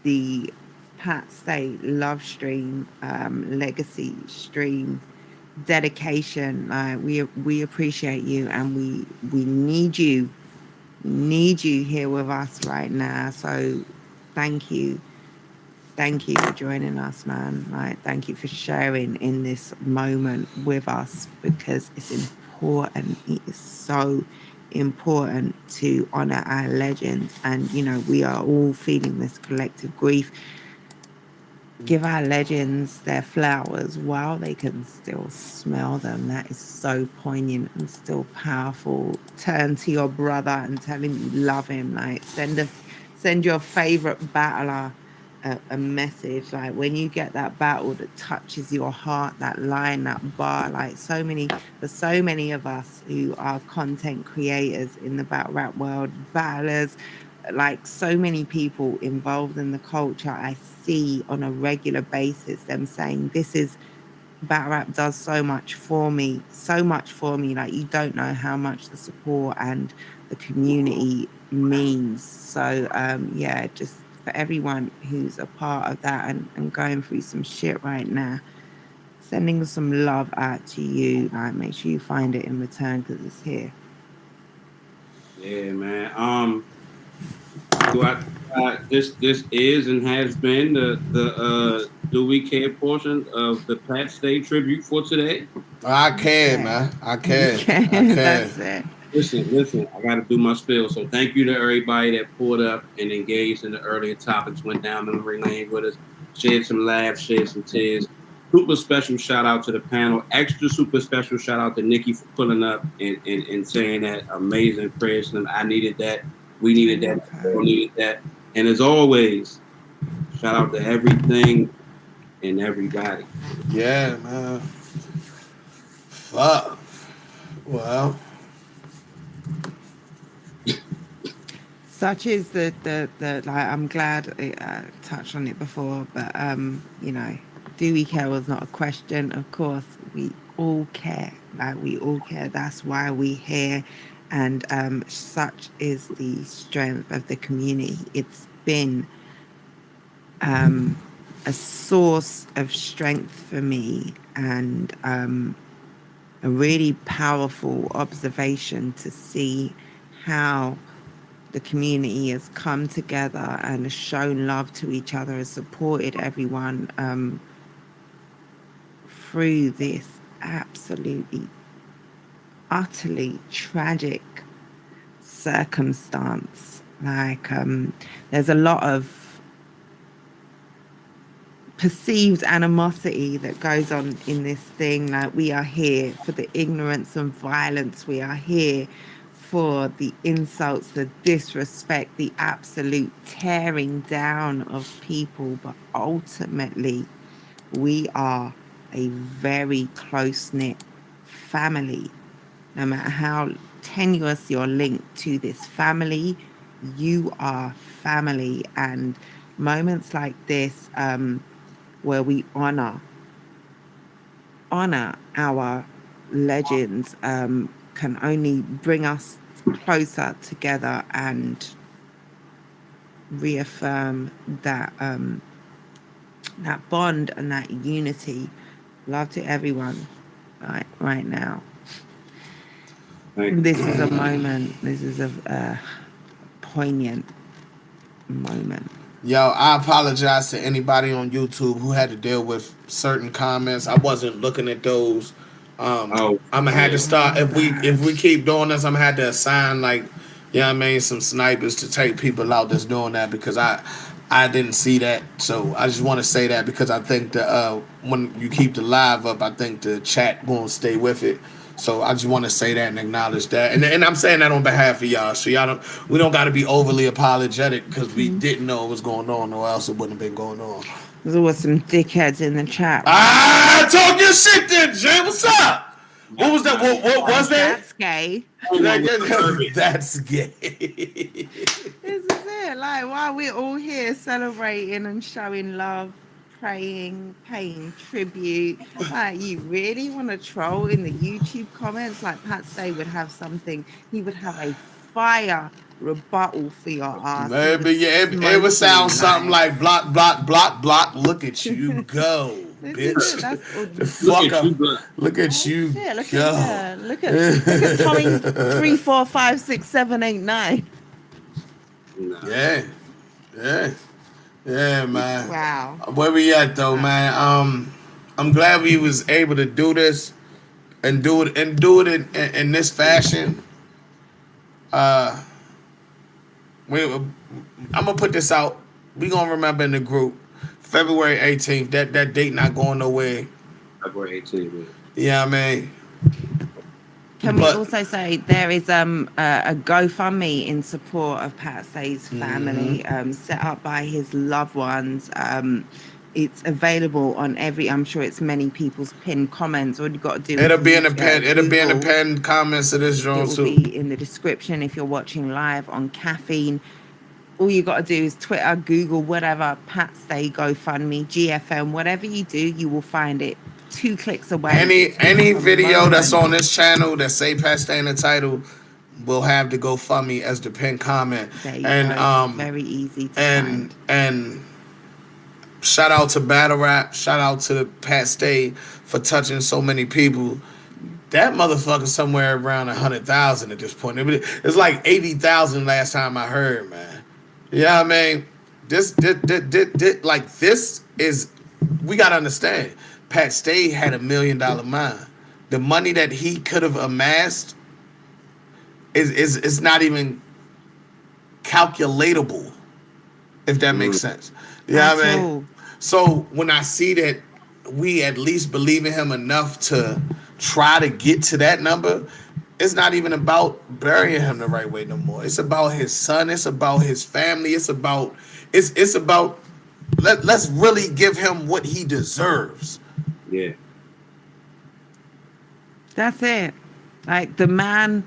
the Pat Stay love stream, legacy stream, dedication. Like we appreciate you, and we need you here with us right now. So thank you for joining us, man. Like, thank you for sharing in this moment with us, because it's important. It is so important to honor our legends, and you know, we are all feeling this collective grief. Give our legends their flowers while they can still smell them. That is so poignant and still powerful. Turn to your brother and tell him you love him. Like, send your favorite battler a message. Like, when you get that battle that touches your heart, that line, that bar, like there's so many of us who are content creators in the battle rap world, battlers, like so many people involved in the culture. I see on a regular basis them saying, this is, battle rap does so much for me, like you don't know how much the support and the community means. So yeah, just for everyone who's a part of that and going through some shit right now, sending some love out to you. Like, make sure you find it in return, because it's here. Yeah, man. This is and has been the Do We Care portion of the Pat Stay tribute for today. I can, man. I can. That's it. Listen, I got to do my spiel. So thank you to everybody that pulled up and engaged in the earlier topics, went down memory lane with us, shared some laughs, shared some tears. Super special shout out to the panel. Extra super special shout out to Nikki for pulling up and saying that amazing prayers to them. I needed that. We needed that. We all needed that. And as always, shout out to everything and everybody. Yeah, man. Fuck. Well. Such is the like, I'm glad I touched on it before, but you know, do we care was not a question. Of course, we all care. Like, we all care. That's why we're here. And such is the strength of the community. It's been a source of strength for me, and a really powerful observation to see how the community has come together and has shown love to each other, has supported everyone through this absolutely, utterly tragic circumstance. Like, there's a lot of perceived animosity that goes on in this thing. Like, we are here for the ignorance and violence. We are here for the insults, the disrespect, the absolute tearing down of people. But ultimately, we are a very close-knit family. No matter how tenuous your link to this family, you are family. And moments like this, where we honor our legends, can only bring us closer together and reaffirm that that bond and that unity. Love to everyone right now. This is a moment. This is a poignant moment. Yo, I apologize to anybody on YouTube who had to deal with certain comments. I wasn't looking at those. I'm gonna have to start if we keep doing this. I'm gonna have to assign, like, I mean, some snipers to take people out that's doing that, because I didn't see that. So I just want to say that, because I think that when you keep the live up, I think the chat gonna stay with it. So I just want to say that and acknowledge that, and I'm saying that on behalf of y'all. So we don't got to be overly apologetic because we didn't know what was going on, or else it wouldn't have been going on. There's always some dickheads in the chat. Talk your shit then, Jay. What's up? What was that? What was that? That's gay. That's gay. This is it. Like, while we're all here celebrating and showing love, praying, paying tribute, like, you really want to troll in the YouTube comments? Like, Pat Stay would have something. He would have a fire rebuttal for your ass. Maybe it would sound something like block, block, block, block. Look at you go, bitch. The fuck up. Look at you go. Look at Tommy 3, 4, 5, 6, 7, 8, 9. Yeah, man. Wow. Where we at though, man? I'm glad we was able to do this and do it in this fashion. I'm gonna put this out. We gonna remember in the group, February 18th. That date not going nowhere. February 18th. Yeah, I mean. Can we also say there is a GoFundMe in support of Pat Stay's family, set up by his loved ones. It's available on I'm sure it's many people's pinned comments. All you got to do It'll be in the pinned comments of this joint too. It will be in the description if you're watching live on Caffeine. All you got to do is Twitter, Google, whatever, Pat Stay, GoFundMe, GFM, whatever you do, you will find it 2 clicks away. Any video that's on this channel that say Pat Stay in the title will have the GoFundMe as the pinned comment. And very easy to find. And shout out to Battle Rap, shout out to Pat Stay for touching so many people. That motherfucker somewhere around 100,000 at this point. It's like 80,000 last time I heard, man. Yeah, I mean, this is, we gotta understand. Pat Stay had $1 million mind. The money that he could have amassed is not even calculatable, if that makes sense. Yeah, I mean. So when I see that we at least believe in him enough to try to get to that number, it's not even about burying him the right way no more. It's about his son. It's about his family. It's about let's really give him what he deserves. Yeah. That's it. Like, the man,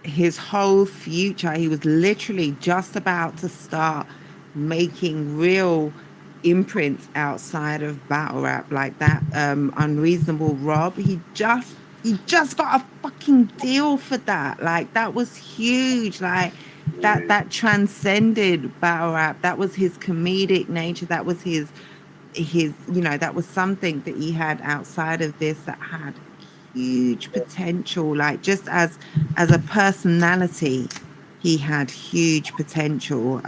his whole future, he was literally just about to start making real imprints outside of battle rap. Like that Unreasonable Rob, he just got a fucking deal for that. Like, that was huge. Like, that transcended battle rap. That was his comedic nature. That was his that was something that he had outside of this that had huge potential. Like, just as a personality, he had huge potential.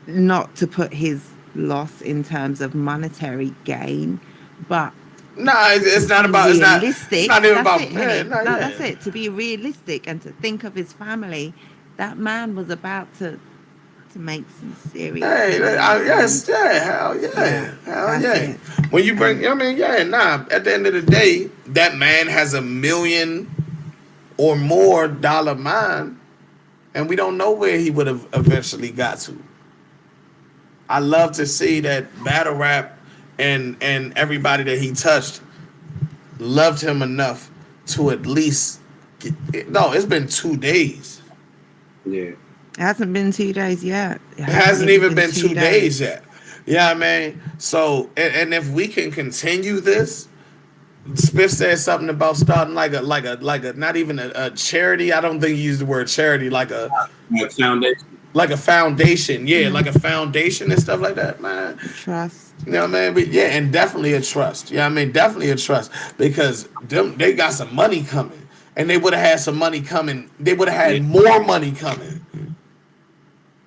Not to put his loss in terms of monetary gain, but No, it's not about. Realistic. It's not even about. It, Yeah, no, that's it. To be realistic and to think of his family, that man was about to make some serious. Yes, hell yeah. When you bring, at the end of the day, that man has $1 million or more dollar mind, and we don't know where he would have eventually got to. I love to see that battle rap and everybody that he touched loved him enough to at least it's been 2 days. Yeah. It hasn't been 2 days yet. It hasn't even been 2 days yet. Yeah, I mean, so and if we can continue this, Spiff said something about starting like a not even a charity. I don't think he used the word charity, like a foundation. Like a foundation, like a foundation and stuff like that, man. Trust. You know what I mean? But yeah, and definitely a trust. Yeah, I mean, definitely a trust because they got some money coming, and they would have had some money coming. They would have had more money coming.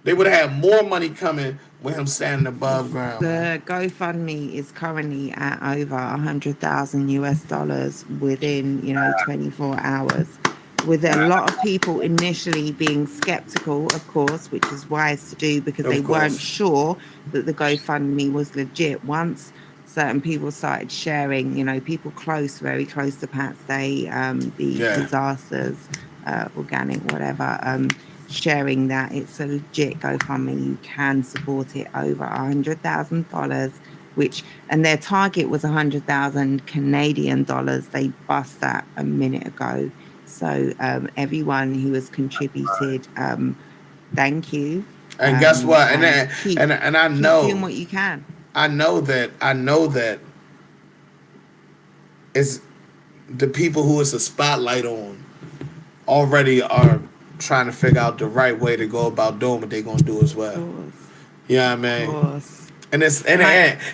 They would have had more money coming with him standing above ground. The GoFundMe is currently at over $100,000 within 24 hours. With a lot of people initially being skeptical, of course, which is wise to do because they weren't sure that the GoFundMe was legit. Once certain people started sharing, people very close to Pat's Day, the disasters, organic, whatever, sharing that it's a legit GoFundMe. You can support it over $100,000, and their target was 100,000 Canadian dollars. They bust that a minute ago. So everyone who has contributed, thank you. And guess what? And I know keep doing what you can. I know that it's the people who it's a spotlight on already are trying to figure out the right way to go about doing what they're gonna do as well. You know what I mean?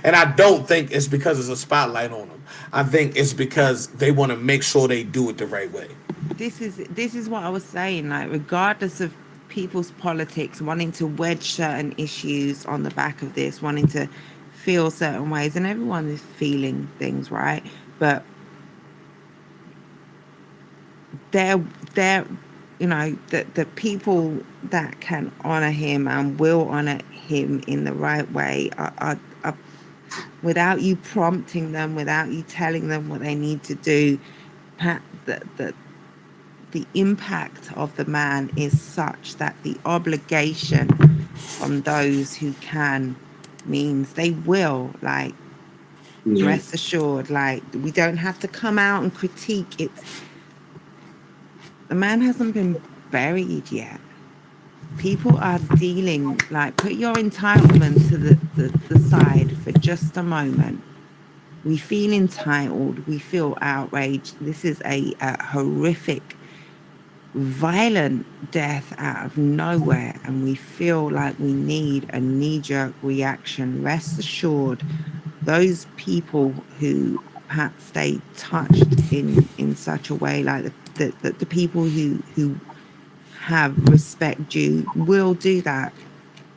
And I don't think it's because it's a spotlight on them. I think it's because they want to make sure they do it the right way. This is what I was saying. Like, regardless of people's politics, wanting to wedge certain issues on the back of this, wanting to feel certain ways, and everyone is feeling things, right? But the people that can honor him and will honor him in the right way are without you prompting them, without you telling them what they need to do. The impact of the man is such that the obligation from those who can means they will, rest assured, we don't have to come out and critique it. The man hasn't been buried yet. People are dealing, put your entitlement to the side for just a moment. We feel entitled. We feel outraged. This is a horrific, violent death out of nowhere, and we feel like we need a knee-jerk reaction. Rest assured, those people who perhaps stay touched in such a way, like the people who have respect due will do that,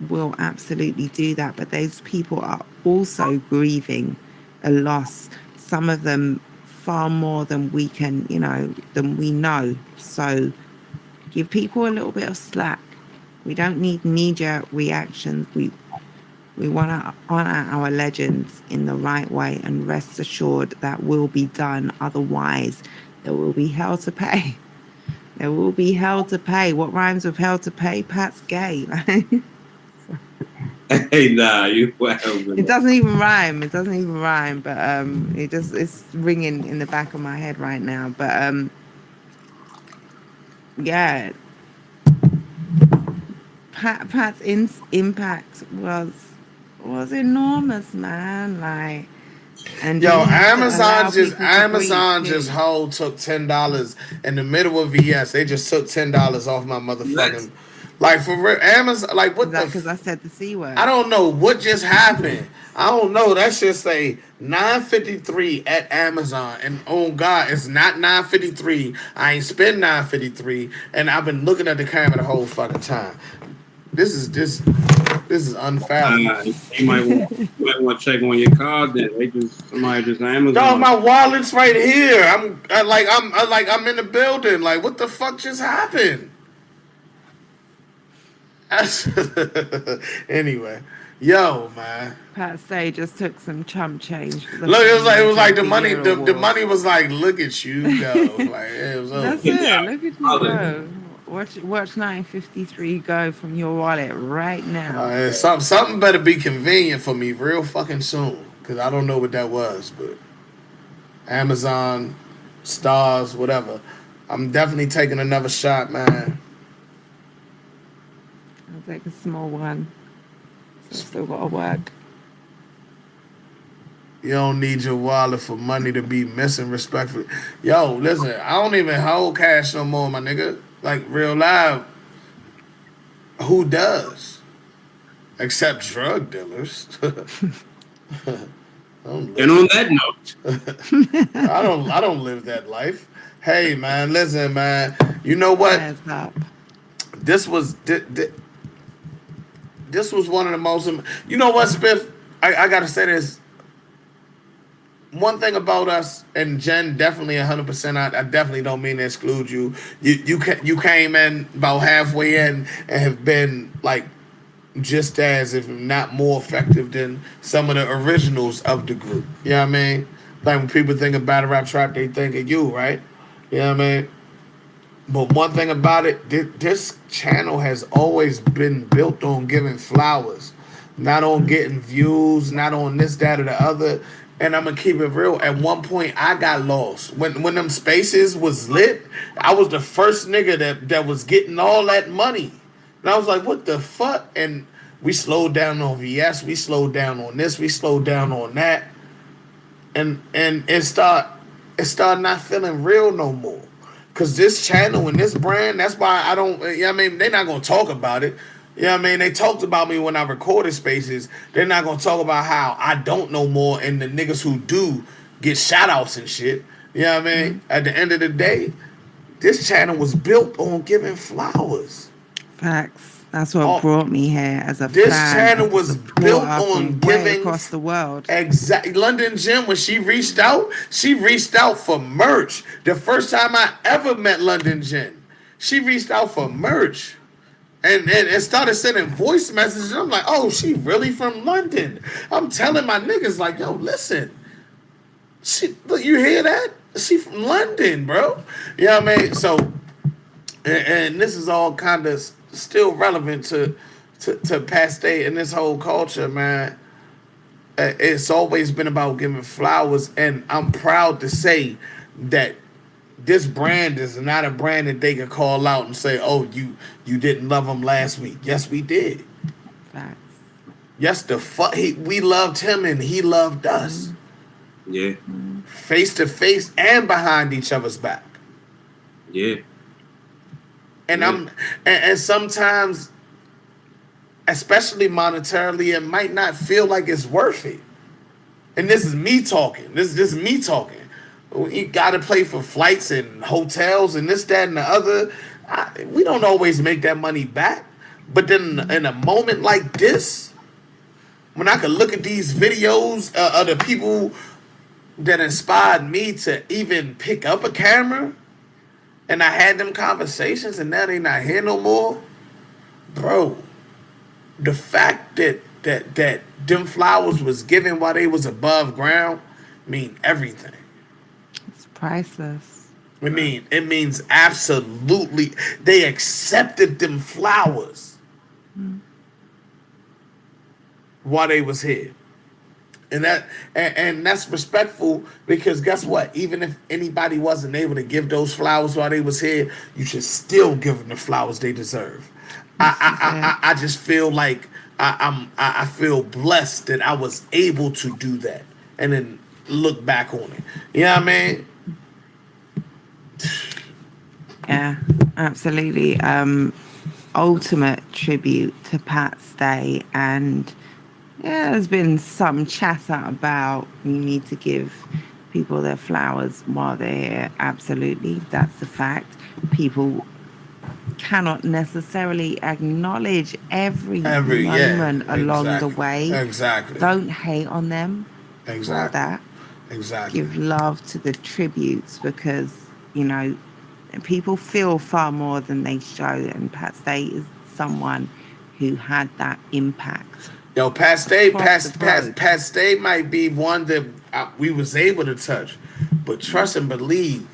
will absolutely do that. But those people are also grieving a loss, some of them far more than we can, than we know. So give people a little bit of slack. We don't need knee-jerk reactions. We want to honor our legends in the right way, and rest assured that will be done. Otherwise, there will be hell to pay. There will be hell to pay. What rhymes with hell to pay? Pat's gay. Hey, nah, you. It doesn't even rhyme. But it's ringing in the back of my head right now. But yeah, Pat's impact was enormous, man. And Amazon just took $10 in the middle of VS. They just took $10 off my motherfucking. For real, Amazon, what the? Because I said the C word. I don't know what just happened. I don't know. That shit say $9.53 at Amazon, and oh God, it's not $9.53. I ain't spent $9.53, and I've been looking at the camera the whole fucking time. This is unfathomable. You might want to check on your card. Then somebody just Amazon. Dog, my wallet's right here. I'm in the building. Like, what the fuck just happened? Anyway, yo, man. Pat Stay just took some chump change. For the Look, it was like the money. The money was like, look at you go. Like it was. That's it. Look at you go. Watch 953 go from your wallet right now. Something better be convenient for me real fucking soon, because I don't know what that was, but Amazon, Stars, whatever. I'm definitely taking another shot, man. I'll take a small one. So I've still got to work. You don't need your wallet for money to be missing respectfully. Yo, listen, I don't even hold cash no more, my nigga. Like, real live, who does? Except drug dealers. And on that note, I don't live that life. Hey, man, listen, man. You know what? This was one of the most. You know what, Spiff? I gotta say this. One thing about us, and Jen, definitely 100%. I definitely don't mean to exclude you. You came in about halfway in and have been like just as, if not more effective than some of the originals of the group. You know what I mean? Like when people think of battle rap trap, they think of you, right? You know what I mean? But one thing about it, this channel has always been built on giving flowers, not on getting views, not on this, that, or the other. And I'm gonna keep it real. At one point, I got lost. When them spaces was lit, I was the first nigga that was getting all that money. And I was like, what the fuck? And we slowed down on VS, we slowed down on this, we slowed down on that. And it started not feeling real no more. Cause this channel and this brand, that's why I don't, you know what I mean? They're not gonna talk about it. You know what I mean? They talked about me when I recorded spaces. They're not going to talk about how I don't know more and the niggas who do get shout outs and shit. You know what I mean? Mm-hmm. At the end of the day, this channel was built on giving flowers. Facts. That's what brought me here as a This fan, channel was built on giving across the world. Exactly. London Gym, when she reached out for merch. The first time I ever met London Gym, she reached out for merch. And started sending voice messages. I'm like, oh, she really from London. I'm telling my niggas, like, yo, listen. Look, you hear that? She from London, bro. You know what I mean? So, and this is all kind of still relevant to past day and this whole culture, man. It's always been about giving flowers. And I'm proud to say that this brand is not a brand that they can call out and say, oh, you didn't love him last week. Yes, we did. Facts. Yes, we loved him and he loved us. Yeah. Face to face and behind each other's back. Yeah. And and sometimes, especially monetarily, it might not feel like it's worth it. And this is me talking. This is me talking. You got to pay for flights and hotels and this, that, and the other. We don't always make that money back. But then in a moment like this, when I could look at these videos of the people that inspired me to even pick up a camera, and I had them conversations, and now they not here no more, bro. The fact that them flowers was given while they was above ground mean everything. Priceless. It means absolutely. They accepted them flowers while they was here, and that's respectful, because guess what? Even if anybody wasn't able to give those flowers while they was here, you should still give them the flowers they deserve. I just feel like I feel blessed that I was able to do that, and then look back on it. You know what I mean? Yeah, absolutely. Ultimate tribute to Pat Stay, and yeah, there's been some chatter about you need to give people their flowers while they're here. Absolutely, that's a fact. People cannot necessarily acknowledge every moment along the way. Exactly. Don't hate on them for that. Exactly. Give love to the tributes because, you know, people feel far more than they show, and Pat Stay is someone who had that impact. Yo, Pat Stay might be one that we was able to touch, but trust and believe,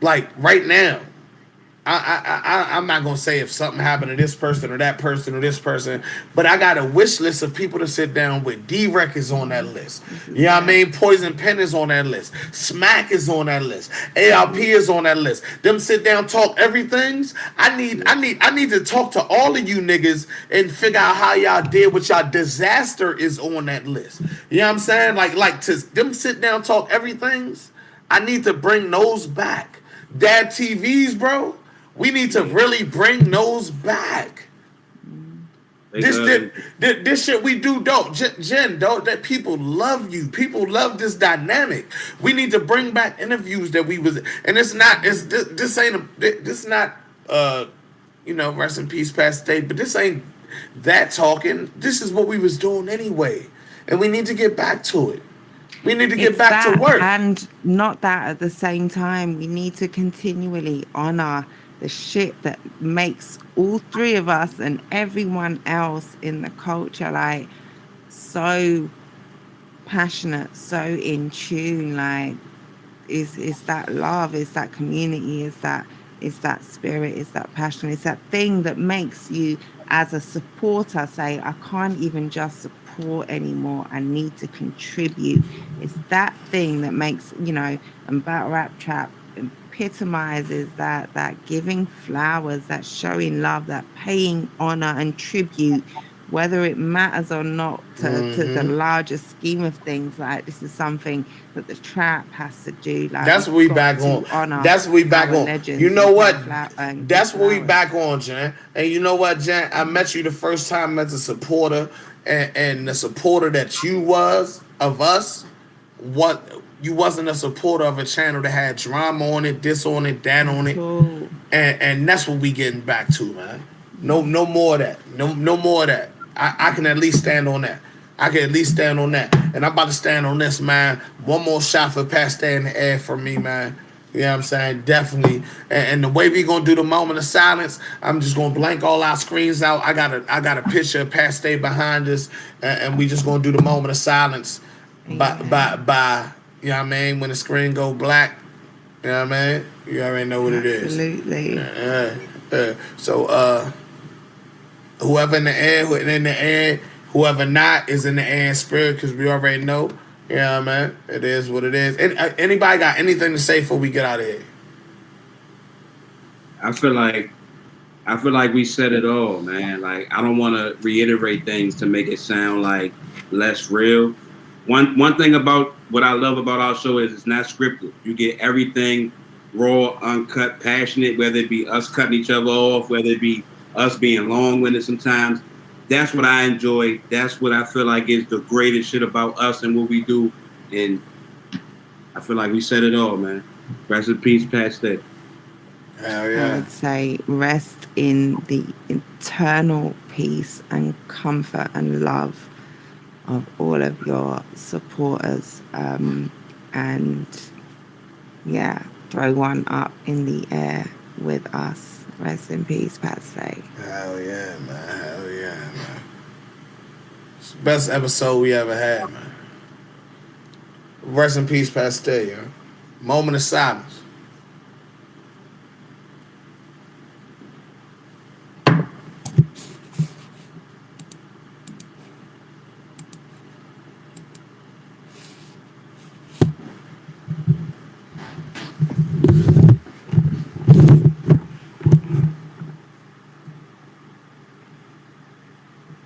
like right now, I'm not gonna say if something happened to this person or that person or this person, but I got a wish list of people to sit down with. D-Rec is on that list. You know what I mean? Poison Pen is on that list. Smack is on that list. ARP is on that list. Them sit down, talk everythings. I need to talk to all of you niggas and figure out how y'all did what y'all disaster is on that list. You know what I'm saying? Like to them sit down, talk everythings. I need to bring those back. Dad TVs, bro. We need to really bring those back. This shit we do dope. Jen, dope, that people love you. People love this dynamic. We need to bring back interviews that we was, and this not, you know, rest in peace, past state, but this ain't that talking. This is what we was doing anyway. And we need to get back to it. We need to get back to work. And not that at the same time, we need to continually honor the shit that makes all three of us and everyone else in the culture like so passionate, so in tune. Like is that love, is that community, is that spirit, is that passion, is that thing that makes you as a supporter say, I can't even just support anymore, I need to contribute. It's that thing that makes, you know, and Battle Rap Trap epitomizes that giving flowers, that showing love, that paying honor and tribute, whether it matters or not to the larger scheme of things. Like this is something that the trap has to do. Like that's what we back on. That's what we back on. You know what? That's what we back on, Jen. And you know what, Jen? I met you the first time as a supporter, and the supporter that you was of us. What? You wasn't a supporter of a channel that had drama on it, this on it, that on it, and that's what we getting back to, man. No more of that. No more of that. I can at least stand on that. And I'm about to stand on this, man. One more shot for Pat Stay in the air for me, man. You know what I'm saying? Definitely. And the way we gonna do the moment of silence, I'm just gonna blank all our screens out. I got a picture of Pat Stay behind us, and we just gonna do the moment of silence by you know what I mean? When the screen go black, you know what I mean? You already know what it is. Absolutely. So whoever in the air, whoever not is in the air in spirit, because we already know. Yeah, man. It is what it is. Anybody got anything to say before we get out of here? I feel like we said it all, man. Like I don't want to reiterate things to make it sound like less real. One thing about what I love about our show is it's not scripted. You get everything raw, uncut, passionate, whether it be us cutting each other off, whether it be us being long-winded sometimes. That's what I enjoy. That's what I feel like is the greatest shit about us and what we do. And I feel like we said it all, man. Rest in peace, Pat Stay. Hell yeah. I would say rest in the eternal peace and comfort and love of all of your supporters, and yeah, throw one up in the air with us. Rest in peace, Pat Stay. Hell yeah, man. It's the best episode we ever had, man. Rest in peace, Pat Stay, yo. Moment of silence.